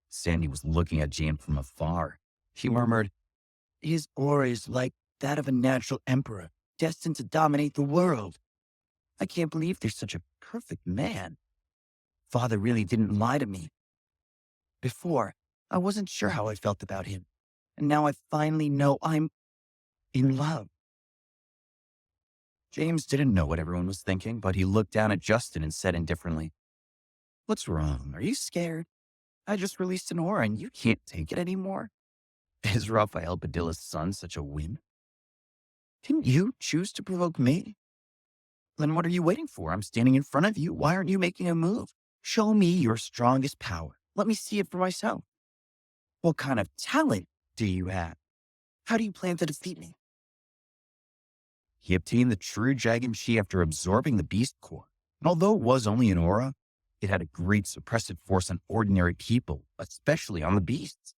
Sandy was looking at James from afar. She murmured, his aura is like that of a natural emperor, destined to dominate the world. I can't believe there's such a perfect man. Father really didn't lie to me. Before, I wasn't sure how I felt about him, and now I finally know I'm in love. James didn't know what everyone was thinking, but he looked down at Justin and said indifferently, what's wrong? Are you scared? I just released an aura and you can't take it anymore. Is Raphael Padilla's son such a wimp? Didn't you choose to provoke me? Then what are you waiting for? I'm standing in front of you. Why aren't you making a move? Show me your strongest power. Let me see it for myself. What kind of talent do you have? How do you plan to defeat me? He obtained the true dragon chi after absorbing the beast core. And although it was only an aura, it had a great suppressive force on ordinary people, especially on the beasts.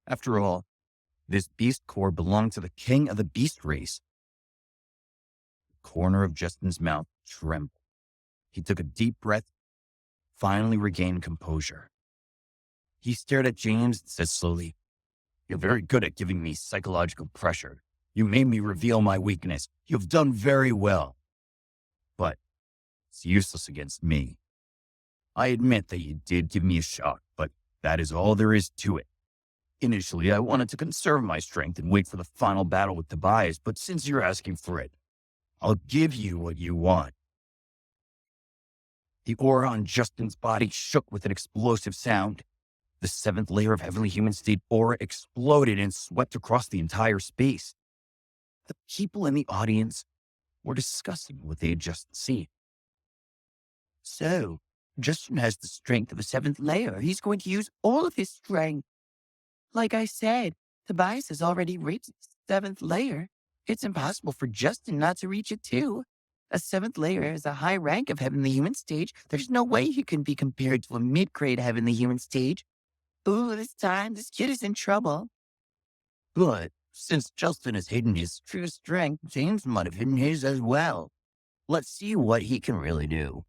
After all, this beast core belonged to the king of the beast race. The corner of Justin's mouth trembled. He took a deep breath, finally regained composure. He stared at James and said slowly, you're very good at giving me psychological pressure. You made me reveal my weakness. You've done very well. But it's useless against me. I admit that you did give me a shock, but that is all there is to it. Initially, I wanted to conserve my strength and wait for the final battle with Tobias, but since you're asking for it, I'll give you what you want. The aura on Justin's body shook with an explosive sound. The seventh layer of heavenly human state aura exploded and swept across the entire space. The people in the audience were discussing what they had just seen. So, Justin has the strength of a seventh layer. He's going to use all of his strength. Like I said, Tobias has already reached the seventh layer. It's impossible for Justin not to reach it too. A seventh layer is a high rank of heavenly human stage. There's no way he can be compared to a mid-grade heavenly human stage. Ooh, this time, this kid is in trouble. But since Justin has hidden his true strength, James might have hidden his as well. Let's see what he can really do.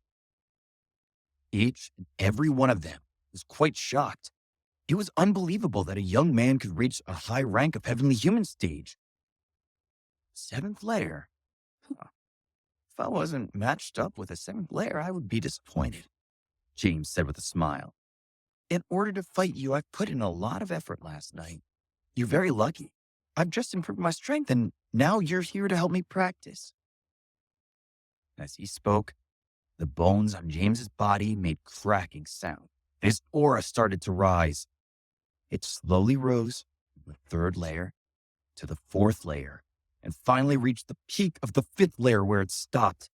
Each and every one of them was quite shocked. It was unbelievable that a young man could reach a high rank of heavenly human stage. Seventh layer? Huh. If I wasn't matched up with a seventh layer, I would be disappointed, James said with a smile. In order to fight you, I've put in a lot of effort last night. You're very lucky. I've just improved my strength, and now you're here to help me practice. As he spoke, the bones on James's body made cracking sound. His aura started to rise. It slowly rose from the third layer to the fourth layer, and finally reached the peak of the fifth layer where it stopped.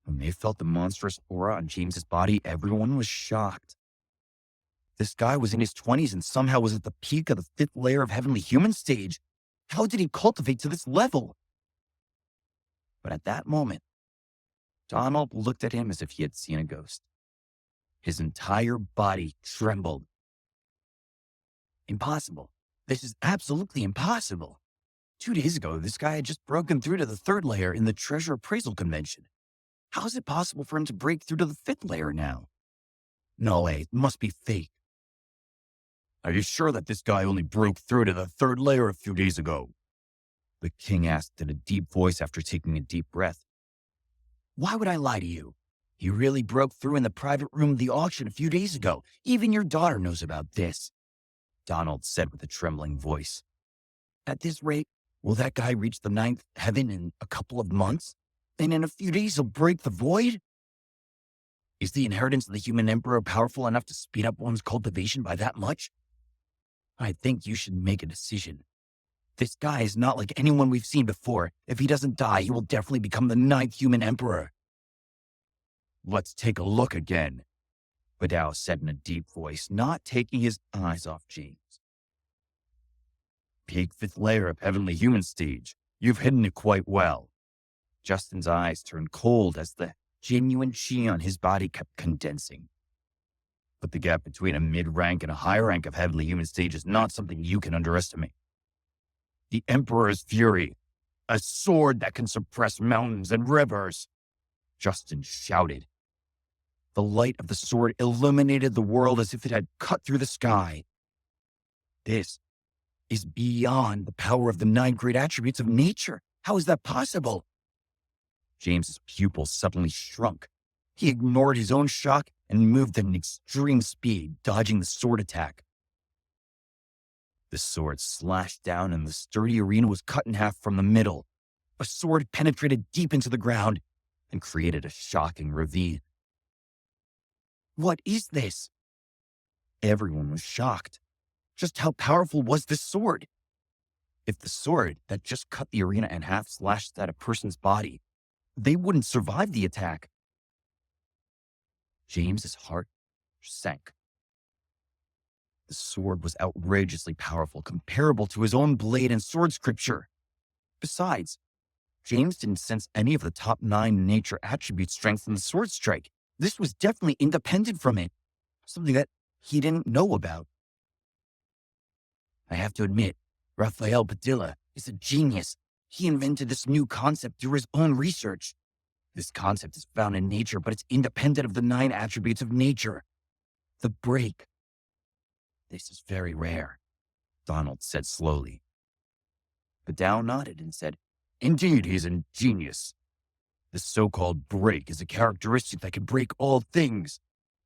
When they felt the monstrous aura on James's body, everyone was shocked. This guy was in his 20s and somehow was at the peak of the fifth layer of heavenly human stage. How did he cultivate to this level? But at that moment, Donald looked at him as if he had seen a ghost. His entire body trembled, Impossible. This is absolutely impossible. 2 days ago, this guy had just broken through to the 3rd layer in the treasure appraisal convention. How is it possible for him to break through to the 5th layer now? No way, it must be fake. Are you sure that this guy only broke through to the 3rd layer a few days ago? The king asked in a deep voice after taking a deep breath. Why would I lie to you? He really broke through in the private room of the auction a few days ago. Even your daughter knows about this, Donald said with a trembling voice. At this rate, will that guy reach the 9th heaven in a couple of months? And in a few days he'll break the void? Is the inheritance of the human emperor powerful enough to speed up one's cultivation by that much? I think you should make a decision. This guy is not like anyone we've seen before. If he doesn't die, he will definitely become the 9th human emperor. Let's take a look again, Badao said in a deep voice, not taking his eyes off James. Peak 5th layer of heavenly human stage. You've hidden it quite well. Justin's eyes turned cold as the genuine chi on his body kept condensing. But the gap between a mid-rank and a high rank of heavenly human stage is not something you can underestimate. The Emperor's Fury, a sword that can suppress mountains and rivers, Justin shouted. The light of the sword illuminated the world as if it had cut through the sky. This is beyond the power of the 9 great attributes of nature. How is that possible? James's pupils suddenly shrunk. He ignored his own shock and moved at an extreme speed, dodging the sword attack. The sword slashed down and the sturdy arena was cut in half from the middle. A sword penetrated deep into the ground and created a shocking ravine. What is this? Everyone was shocked. Just how powerful was this sword? If the sword that just cut the arena in half slashed at a person's body, they wouldn't survive the attack. James's heart sank. The sword was outrageously powerful, comparable to his own blade and sword scripture. Besides, James didn't sense any of the top 9 nature attribute strengths in the sword strike. This was definitely independent from it, something that he didn't know about. I have to admit, Raphael Padilla is a genius. He invented this new concept through his own research. This concept is found in nature, but it's independent of the 9 attributes of nature. The break. This is very rare, Donald said slowly. Badao nodded and said, Indeed, he's a genius. The so-called break is a characteristic that can break all things.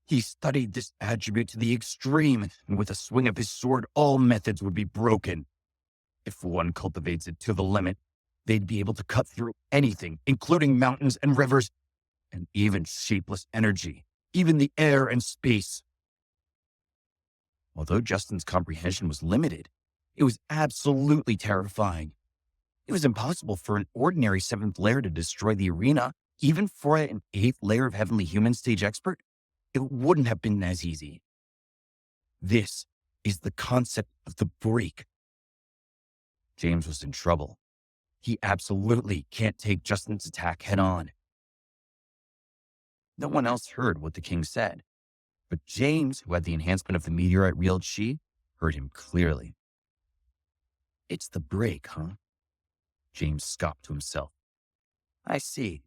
He studied this attribute to the extreme, and with a swing of his sword, all methods would be broken. If one cultivates it to the limit, they'd be able to cut through anything, including mountains and rivers, and even shapeless energy, even the air and space. Although Justin's comprehension was limited, it was absolutely terrifying. It was impossible for an ordinary 7th layer to destroy the arena, even for an 8th layer of heavenly human stage expert. It wouldn't have been as easy. This is the concept of the break. James was in trouble. He absolutely can't take Justin's attack head on. No one else heard what the king said, but James, who had the enhancement of the meteorite real chi, heard him clearly. It's the break, huh? James scoffed to himself. I see.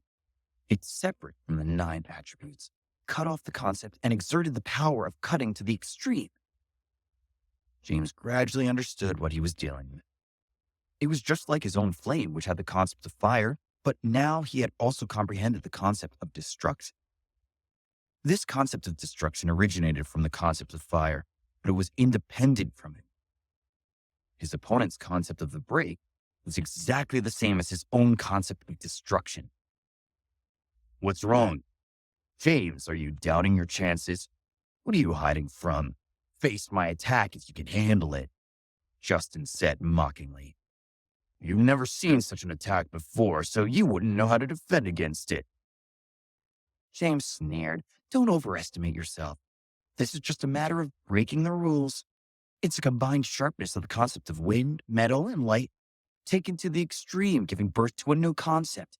It's separate from the 9 attributes, cut off the concept and exerted the power of cutting to the extreme. James gradually understood what he was dealing with. It was just like his own flame, which had the concept of fire, but now he had also comprehended the concept of destruction. This concept of destruction originated from the concept of fire, but it was independent from it. His opponent's concept of the break was exactly the same as his own concept of destruction. What's wrong? James, are you doubting your chances? What are you hiding from? Face my attack if you can handle it, Justin said mockingly. You've never seen such an attack before, so you wouldn't know how to defend against it. James sneered. Don't overestimate yourself. This is just a matter of breaking the rules. It's a combined sharpness of the concept of wind, metal, and light, taken to the extreme, giving birth to a new concept.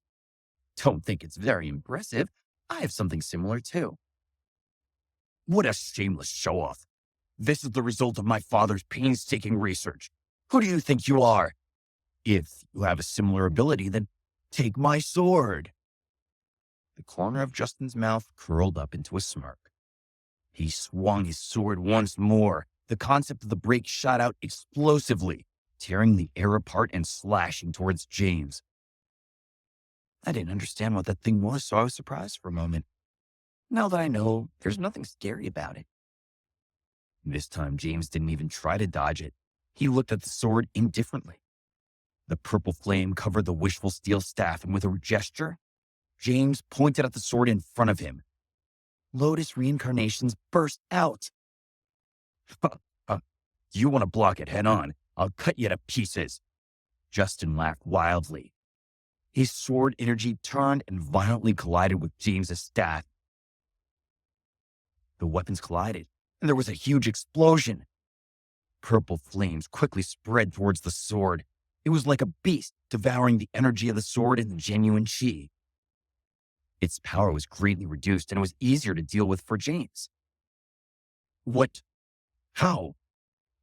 Don't think it's very impressive. I have something similar too. What a shameless show-off. This is the result of my father's painstaking research. Who do you think you are? If you have a similar ability, then take my sword." The corner of Justin's mouth curled up into a smirk. He swung his sword once more. The concept of the break shot out explosively, tearing the air apart and slashing towards James. I didn't understand what that thing was, so I was surprised for a moment. Now that I know, there's nothing scary about it. This time, James didn't even try to dodge it. He looked at the sword indifferently. The purple flame covered the wishful steel staff, and with a gesture, James pointed at the sword in front of him. Lotus reincarnations burst out. You want to block it head on? I'll cut you to pieces." Justin laughed wildly. His sword energy turned and violently collided with James's staff. The weapons collided, and there was a huge explosion. Purple flames quickly spread towards the sword. It was like a beast devouring the energy of the sword and the genuine chi. Its power was greatly reduced, and it was easier to deal with for James. "What? How?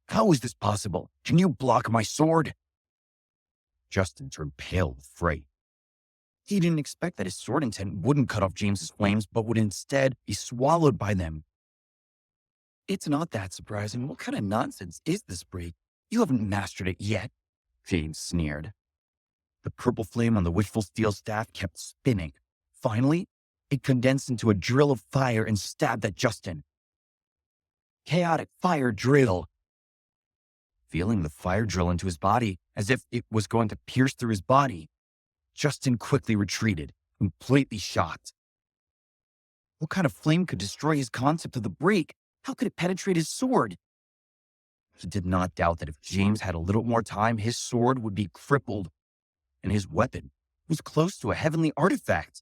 How is this possible? Can you block my sword?" Justin turned pale with fright. He didn't expect that his sword intent wouldn't cut off James's flames, but would instead be swallowed by them. It's not that surprising. What kind of nonsense is this break? You haven't mastered it yet, James sneered. The purple flame on the wishful steel staff kept spinning. Finally, it condensed into a drill of fire and stabbed at Justin. Chaotic fire drill. Feeling the fire drill into his body as if it was going to pierce through his body, Justin quickly retreated, completely shocked. What kind of flame could destroy his concept of the break? How could it penetrate his sword? He did not doubt that if James had a little more time, his sword would be crippled, and his weapon was close to a heavenly artifact.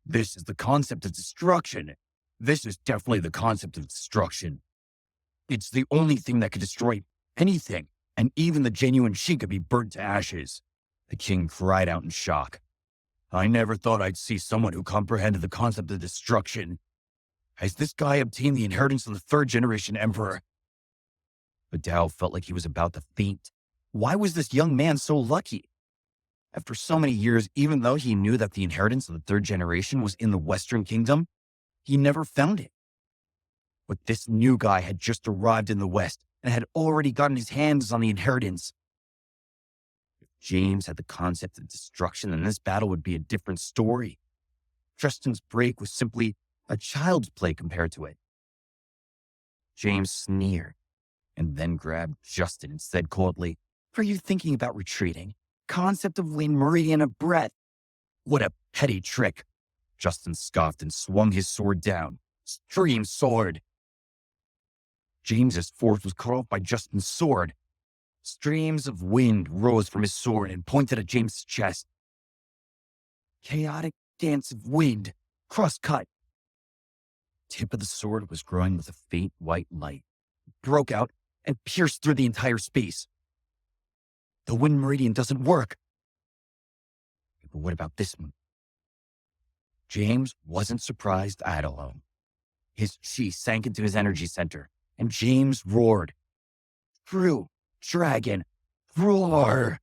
This is the concept of destruction. This is definitely the concept of destruction. It's the only thing that could destroy anything, and even the genuine she could be burnt to ashes. The king cried out in shock. I never thought I'd see someone who comprehended the concept of destruction. Has this guy obtained the inheritance of the third generation emperor? Badao felt like he was about to faint. Why was this young man so lucky? After so many years, even though he knew that the inheritance of the third generation was in the Western Kingdom, he never found it. But this new guy had just arrived in the West and had already gotten his hands on the inheritance. If James had the concept of destruction, then this battle would be a different story. Justin's break was simply a child's play compared to it. James sneered and then grabbed Justin and said coldly, "Are you thinking about retreating? Concept of wind, meridian of breath." What a petty trick. Justin scoffed and swung his sword down. Stream sword. James's force was cut off by Justin's sword. Streams of wind rose from his sword and pointed at James's chest. Chaotic dance of wind, cross-cut. Tip of the sword was growing with a faint white light. It broke out and pierced through the entire space. The wind meridian doesn't work. But what about this one? James wasn't surprised at all. His chi sank into his energy center, and James roared. True dragon, roar!